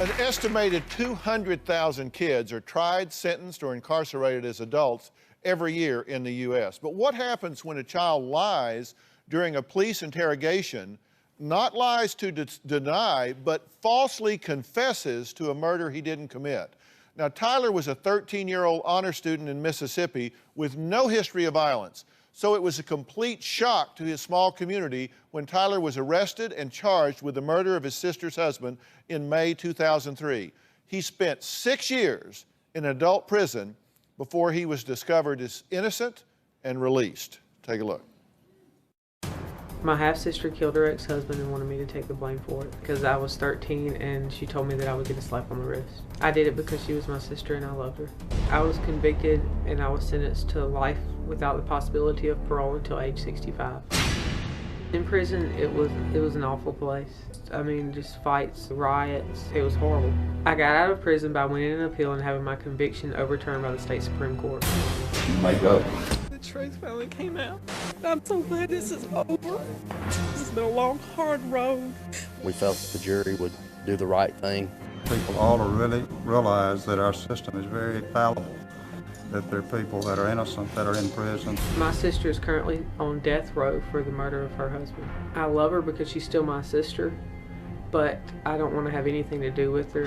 An estimated 200,000 kids are tried, sentenced, or incarcerated as adults every year in the U.S. But what happens when a child lies during a police interrogation, not lies to deny, but falsely confesses to a murder he didn't commit? Now, Tyler was a 13-year-old honor student in Mississippi with no history of violence. So it was a complete shock to his small community when Tyler was arrested and charged with the murder of his sister's husband in May 2003. He spent 6 years in adult prison before he was discovered as innocent and released. Take a look. My half-sister killed her ex-husband and wanted me to take the blame for it because I was 13 and she told me that I would get a slap on the wrist. I did it because she was my sister and I loved her. I was convicted and I was sentenced to life without the possibility of parole until age 65. In prison, it was an awful place. I mean, just fights, riots, it was horrible. I got out of prison by winning an appeal and having my conviction overturned by the state Supreme Court. Make up. The truth finally came out. I'm so glad this is over. This has been a long, hard road. We felt the jury would do the right thing. People ought to really realize that our system is very fallible, that there are people that are innocent that are in prison. My sister is currently on death row for the murder of her husband. I love her because she's still my sister, but I don't want to have anything to do with her.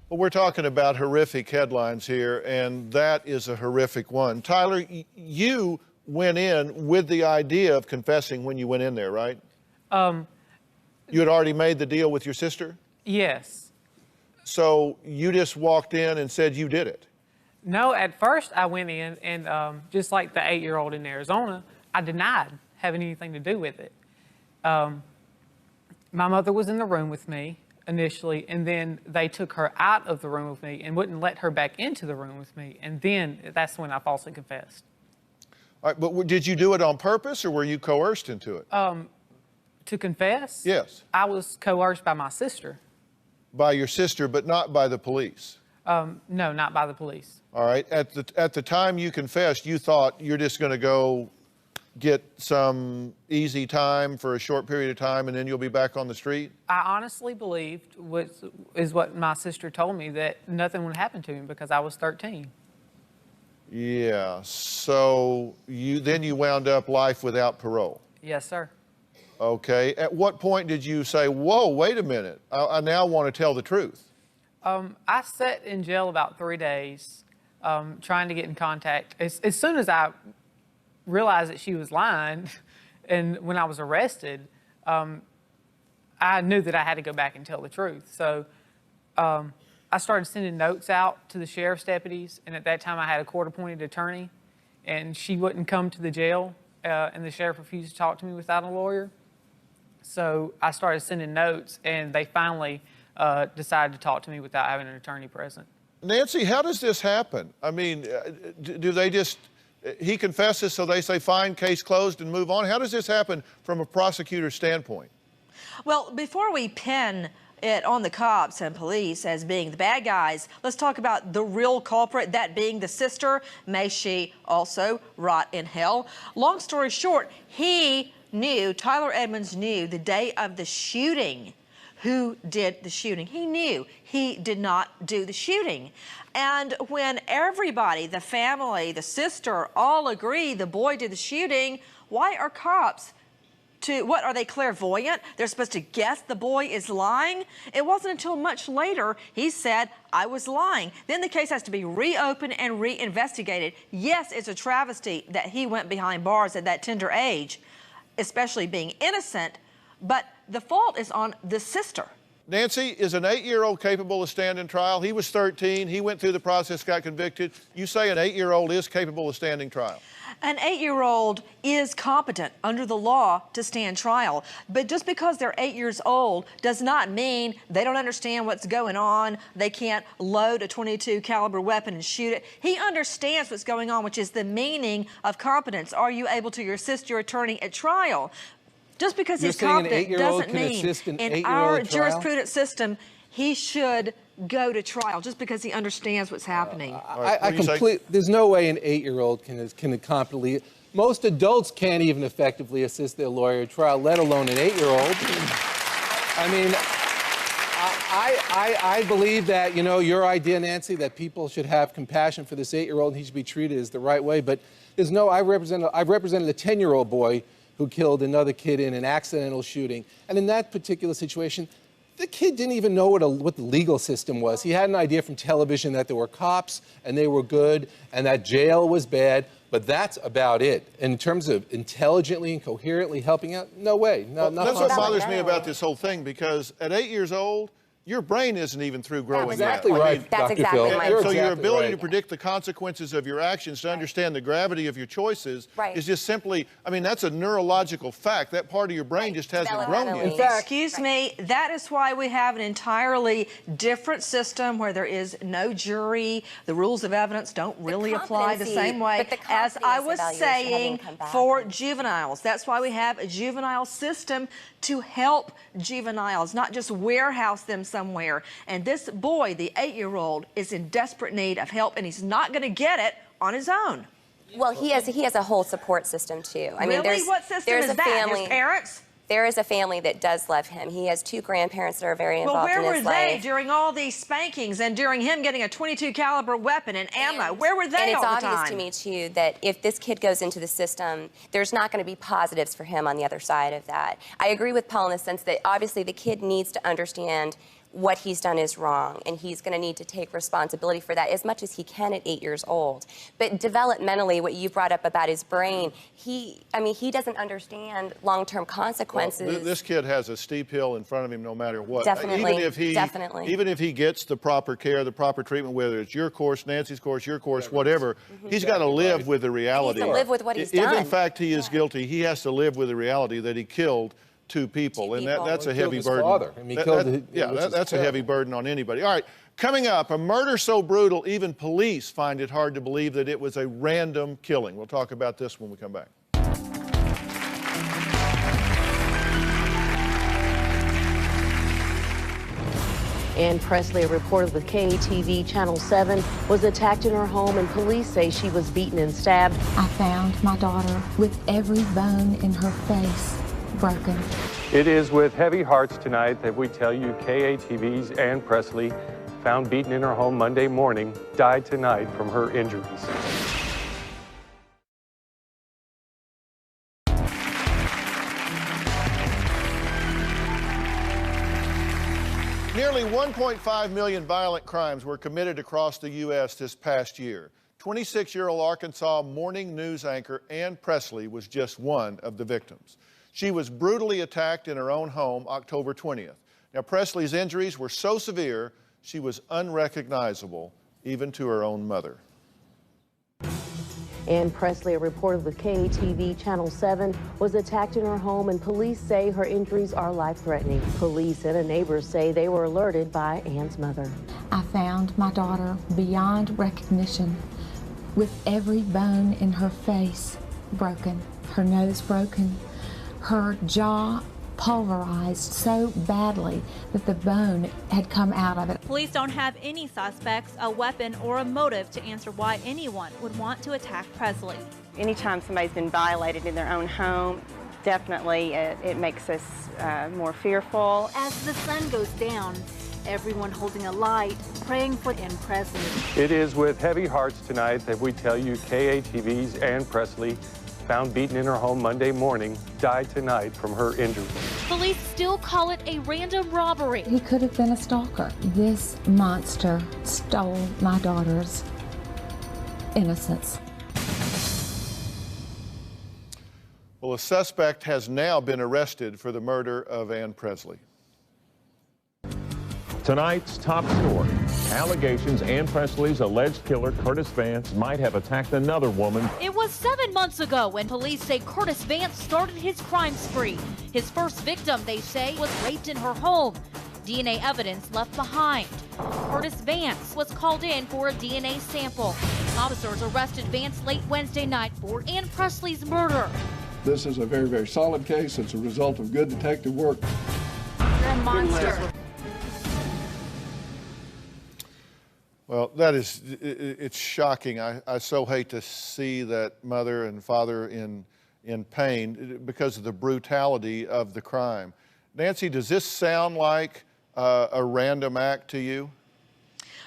Well, we're talking about horrific headlines here, and that is a horrific one. Tyler, you went in with the idea of confessing when you went in there, right? You had already made the deal with your sister? Yes. So you just walked in and said you did it? No, at first I went in and just like the 8-year-old in Arizona, I denied having anything to do with it. My mother was in the room with me initially, and then they took her out of the room with me and wouldn't let her back into the room with me, and then that's when I falsely confessed. All right, but did you do it on purpose, or were you coerced into it? To confess? Yes. I was coerced by my sister. By your sister, but not by the police? No, not by the police. All right, at the time you confessed, you thought you're just going to go get some easy time for a short period of time and then you'll be back on the street? I honestly believed, is what my sister told me, that nothing would happen to me because I was 13. Yeah, so then you wound up life without parole? Yes, sir. Okay, at what point did you say, whoa, wait a minute, I now want to tell the truth? I sat in jail about 3 days trying to get in contact. As soon as I realized that she was lying, and when I was arrested, I knew that I had to go back and tell the truth. So I started sending notes out to the sheriff's deputies, and at that time I had a court-appointed attorney, and she wouldn't come to the jail, and the sheriff refused to talk to me without a lawyer. So I started sending notes, and they finally decided to talk to me without having an attorney present. Nancy, how does this happen? I mean, do they just, he confesses, so they say, fine, case closed, and move on? How does this happen from a prosecutor's standpoint? Well, before we pin it on the cops and police as being the bad guys, let's talk about the real culprit, that being the sister. May she also rot in hell. Long story short, Tyler Edmonds knew the day of the shooting who did the shooting. He knew he did not do the shooting. And when everybody, the family, the sister, all agree the boy did the shooting, why are cops what are they, clairvoyant? They're supposed to guess the boy is lying? It wasn't until much later he said, I was lying. Then the case has to be reopened and reinvestigated. Yes, it's a travesty that he went behind bars at that tender age, especially being innocent, but the fault is on the sister. Nancy, is an 8-year-old capable of standing trial? He was 13. He went through the process, got convicted. You say an 8-year-old is capable of standing trial? An 8-year-old is competent under the law to stand trial. But just because they're 8 years old does not mean they don't understand what's going on. They can't load a .22 caliber weapon and shoot it. He understands what's going on, which is the meaning of competence. Are you able to assist your attorney at trial? Just because he's competent doesn't mean in our jurisprudence system he should go to trial just because he understands what's happening. There's no way an 8-year-old can competently. Most adults can't even effectively assist their lawyer at trial, let alone an 8-year-old. I mean, I believe that, you know, your idea, Nancy, that people should have compassion for this 8-year-old and he should be treated as the right way. But there's no, I've represented a 10-year-old boy who killed another kid in an accidental shooting. And in that particular situation, the kid didn't even know what the legal system was. He had an idea from television that there were cops and they were good and that jail was bad, but that's about it. In terms of intelligently and coherently helping out, no way. Well, that's what bothers me about this whole thing, because at 8 years old, your brain isn't even through growing exactly yet. right, That's Dr. exactly Phil. right. So Exactly your ability right. to predict the consequences of your actions, to understand the gravity of your choices, is just simply, I mean, that's a neurological fact. That part of your brain just hasn't grown yet. In fact, excuse me, that is why we have an entirely different system where there is no jury. The rules of evidence don't really apply the same way as I was saying for juveniles. That's why we have a juvenile system to help juveniles, not just warehouse them somewhere. And this boy, the 8-year-old, is in desperate need of help, and he's not going to get it on his own. Well, he has a whole support system too. I mean, Really? What system is that? His parents? There is a family that does love him. He has 2 grandparents that are very involved in his life. Well, where were they during all these spankings and during him getting a .22 caliber weapon and ammo? Where were they all the time? And it's obvious to me, too, that if this kid goes into the system, there's not going to be positives for him on the other side of that. I agree with Paul in the sense that obviously the kid needs to understand what he's done is wrong, and he's going to need to take responsibility for that as much as he can at 8 years old. But developmentally, what you brought up about his brain, he doesn't understand long-term consequences. Well, this kid has a steep hill in front of him no matter what. Definitely, Even if he gets the proper care, the proper treatment, whether it's your course, Nancy's course, your course, whatever, he's got to live with the reality. He has to live with what he's done. done. If in fact he is guilty, he has to live with the reality that he killed 2 people, and that's a heavy burden. That's a heavy burden on anybody. All right, coming up, a murder so brutal even police find it hard to believe that it was a random killing. We'll talk about this when we come back. Ann Presley, a reporter with KATV Channel 7, was attacked in her home, and police say she was beaten and stabbed. I found my daughter with every bone in her face broken. It is with heavy hearts tonight that we tell you KATV's Ann Presley, found beaten in her home Monday morning, died tonight from her injuries. Nearly 1.5 million violent crimes were committed across the U.S. this past year. 26-year-old Arkansas morning news anchor Ann Presley was just one of the victims. She was brutally attacked in her own home October 20th. Now, Presley's injuries were so severe, she was unrecognizable, even to her own mother. Ann Presley, a reporter with KATV Channel 7, was attacked in her home, and police say her injuries are life-threatening. Police and a neighbor say they were alerted by Ann's mother. I found my daughter beyond recognition, with every bone in her face broken, her nose broken, her jaw pulverized so badly that the bone had come out of it. Police don't have any suspects, a weapon, or a motive to answer why anyone would want to attack Presley. Anytime somebody's been violated in their own home, definitely it makes us more fearful. As the sun goes down, everyone holding a light, praying for Ann Presley. It is with heavy hearts tonight that we tell you KATV's Ann Presley, found beaten in her home Monday morning, died tonight from her injuries. Police still call it a random robbery. He could have been a stalker. This monster stole my daughter's innocence. Well, a suspect has now been arrested for the murder of Ann Presley. Tonight's top story. Allegations Ann Presley's alleged killer, Curtis Vance, might have attacked another woman. It was 7 months ago when police say Curtis Vance started his crime spree. His first victim, they say, was raped in her home. DNA evidence left behind. Curtis Vance was called in for a DNA sample. Officers arrested Vance late Wednesday night for Ann Presley's murder. This is a very, very solid case. It's a result of good detective work. You're a monster. Well, it's shocking. I so hate to see that mother and father in pain because of the brutality of the crime. Nancy, does this sound like a random act to you?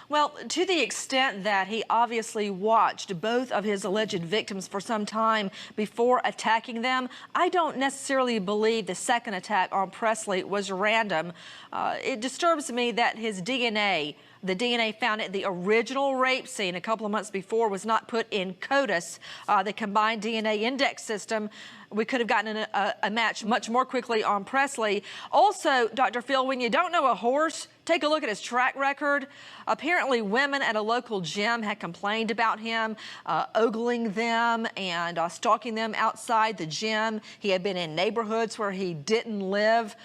Well, to the extent that he obviously watched both of his alleged victims for some time before attacking them, I don't necessarily believe the second attack on Presley was random. It disturbs me that his DNA, the DNA found at the original rape scene a couple of months before, was not put in CODIS, the combined DNA index system. We could have gotten a match much more quickly on Presley. Also, Dr. Phil, when you don't know a horse, take a look at his track record. Apparently, women at a local gym had complained about him, ogling them and stalking them outside the gym. He had been in neighborhoods where he didn't live.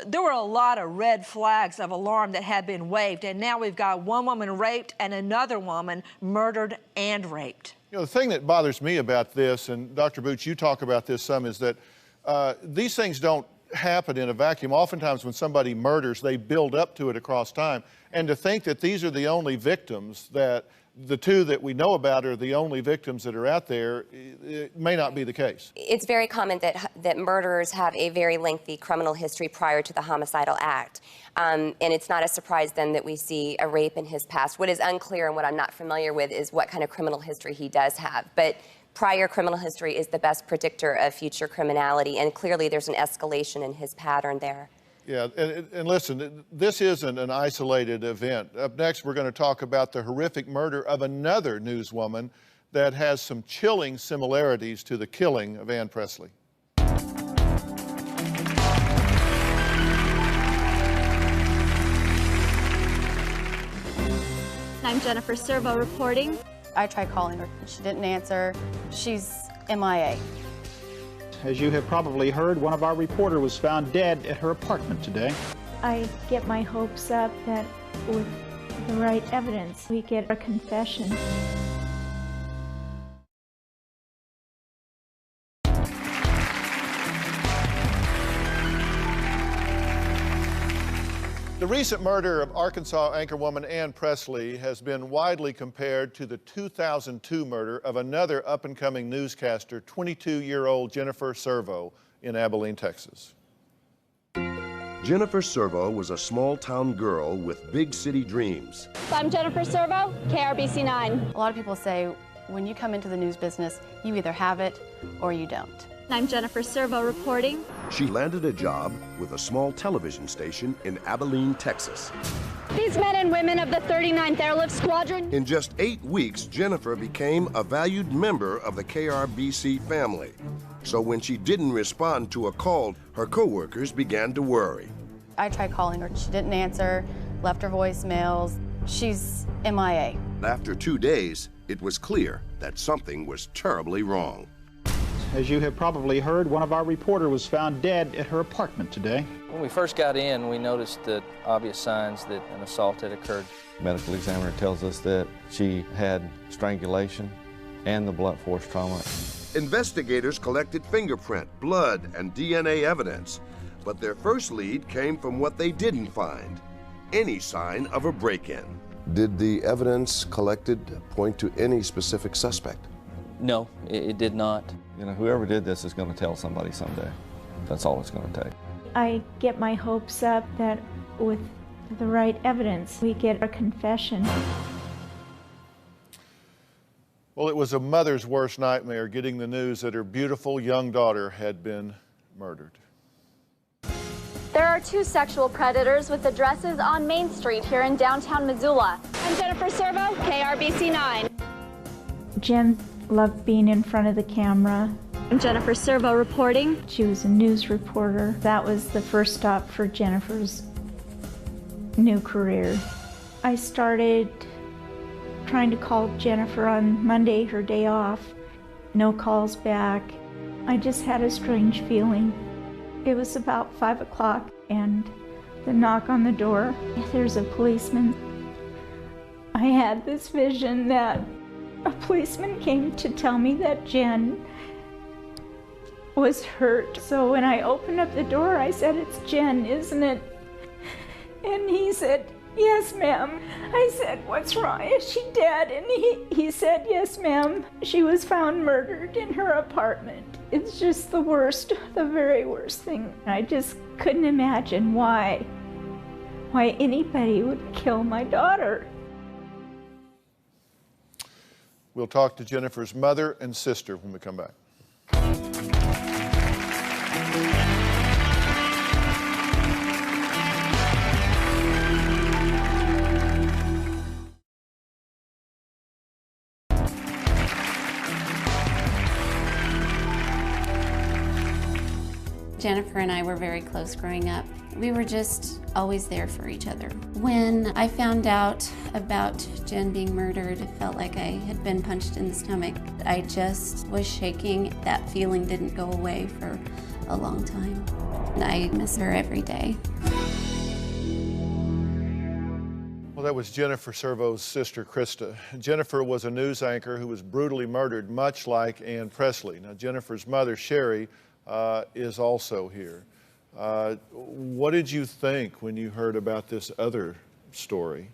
There were a lot of red flags of alarm that had been waved, and now we've got one woman raped and another woman murdered and raped. You know, the thing that bothers me about this, and Dr. Boots, you talk about this some, is that these things don't happen in a vacuum. Oftentimes when somebody murders, they build up to it across time. And to think that these are the only victims, that the two that we know about are the only victims that are out there, it may not be the case. It's very common that murderers have a very lengthy criminal history prior to the homicidal act. And it's not a surprise then that we see a rape in his past. What is unclear and what I'm not familiar with is what kind of criminal history he does have. But prior criminal history is the best predictor of future criminality, and clearly there's an escalation in his pattern there. Yeah, and listen, this isn't an isolated event. Up next, we're going to talk about the horrific murder of another newswoman that has some chilling similarities to the killing of Ann Presley. I'm Jennifer Servo reporting. I tried calling her. She didn't answer. She's MIA. As you have probably heard, one of our reporters was found dead at her apartment today. I get my hopes up that with the right evidence, we get a confession. The recent murder of Arkansas anchorwoman Ann Presley has been widely compared to the 2002 murder of another up-and-coming newscaster, 22-year-old Jennifer Servo in Abilene, Texas. Jennifer Servo was a small-town girl with big city dreams. I'm Jennifer Servo, KRBC 9. A lot of people say when you come into the news business, you either have it or you don't. I'm Jennifer Servo reporting. She landed a job with a small television station in Abilene, Texas. These men and women of the 39th Airlift Squadron. In just 8 weeks, Jennifer became a valued member of the KRBC family. So when she didn't respond to a call, her coworkers began to worry. I tried calling her. She didn't answer, left her voicemails. She's MIA. After 2 days, it was clear that something was terribly wrong. As you have probably heard, one of our reporters was found dead at her apartment today. When we first got in, we noticed the obvious signs that an assault had occurred. Medical examiner tells us that she had strangulation and the blunt force trauma. Investigators collected fingerprint, blood, and DNA evidence, but their first lead came from what they didn't find: any sign of a break-in. Did the evidence collected point to any specific suspect? No, it did not. You know, whoever did this is going to tell somebody someday. That's all it's going to take. I get my hopes up that with the right evidence, we get a confession. Well, it was a mother's worst nightmare getting the news that her beautiful young daughter had been murdered. There are 2 sexual predators with addresses on Main Street here in downtown Missoula. I'm Jennifer Servo, KRBC 9. Jen loved being in front of the camera. I'm Jennifer Servo reporting. She was a news reporter. That was the first stop for Jennifer's new career. I started trying to call Jennifer on Monday, her day off. No calls back. I just had a strange feeling. It was about 5 o'clock and the knock on the door. There's a policeman. I had this vision that a policeman came to tell me that Jen was hurt. So when I opened up the door, I said, "It's Jen, isn't it?" And he said, "Yes, ma'am." I said, "What's wrong? Is she dead?" And he said, "Yes, ma'am. She was found murdered in her apartment." It's just the worst, the very worst thing. I just couldn't imagine why why anybody would kill my daughter. We'll talk to Jennifer's mother and sister when we come back. Jennifer and I were very close growing up. We were just always there for each other. When I found out about Jen being murdered, it felt like I had been punched in the stomach. I just was shaking. That feeling didn't go away for a long time. And I miss her every day. Well, that was Jennifer Servo's sister, Krista. Jennifer was a news anchor who was brutally murdered, much like Ann Presley. Now, Jennifer's mother, Sherry, is also here. What did you think when you heard about this other story?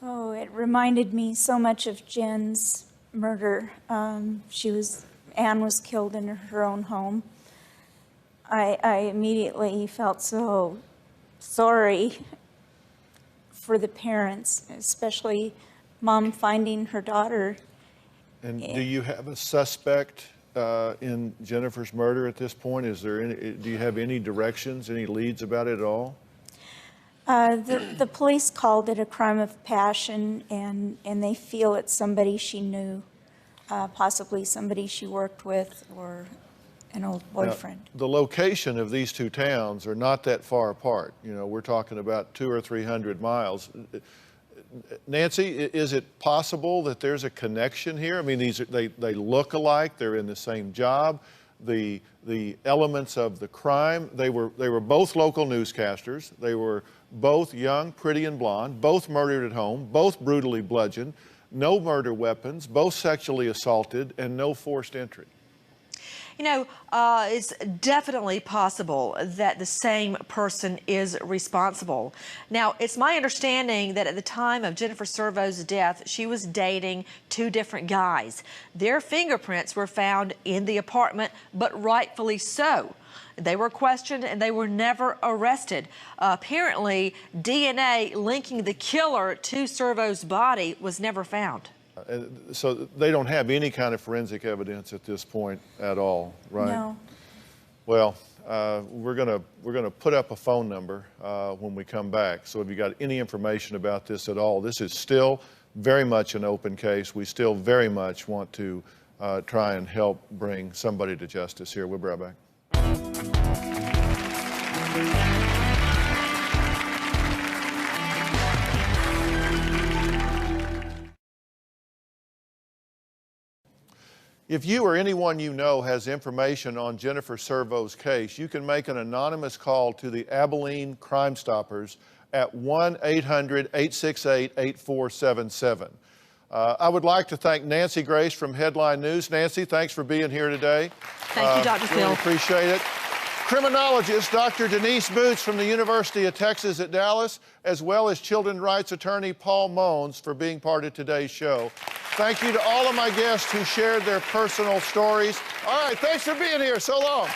Oh, it reminded me so much of Jen's murder. Anne was killed in her own home. I immediately felt so sorry for the parents, especially Mom finding her daughter. And do you have a suspect in Jennifer's murder at this point? Do you have any directions, any leads about it at all? The police called it a crime of passion, and they feel it's somebody she knew, possibly somebody she worked with or an old boyfriend. Now, the location of these two towns are not that far apart. You know, we're talking about 200 or 300 miles. Nancy, is it possible that there's a connection here? I mean, they look alike. They're in the same job. The elements of the crime, they were both local newscasters. They were both young, pretty, and blonde, both murdered at home, both brutally bludgeoned, no murder weapons, both sexually assaulted, and no forced entry. You know, it's definitely possible that the same person is responsible. Now, it's my understanding that at the time of Jennifer Servo's death, she was dating two different guys. Their fingerprints were found in the apartment, but rightfully so. They were questioned and they were never arrested. Apparently, DNA linking the killer to Servo's body was never found. So they don't have any kind of forensic evidence at this point at all, right? No. Well, we're gonna put up a phone number when we come back. So if you got any information about this at all, this is still very much an open case. We still very much want to try and help bring somebody to justice here. We'll be right back. If you or anyone you know has information on Jennifer Servo's case, you can make an anonymous call to the Abilene Crime Stoppers at 1-800-868-8477. I would like to thank Nancy Grace from Headline News. Nancy, thanks for being here today. Thank you, Dr. Phil. Really appreciate it. Criminologist Dr. Denise Boots from the University of Texas at Dallas, as well as children's rights attorney Paul Mones for being part of today's show. Thank you to all of my guests who shared their personal stories. All right, thanks for being here. So long.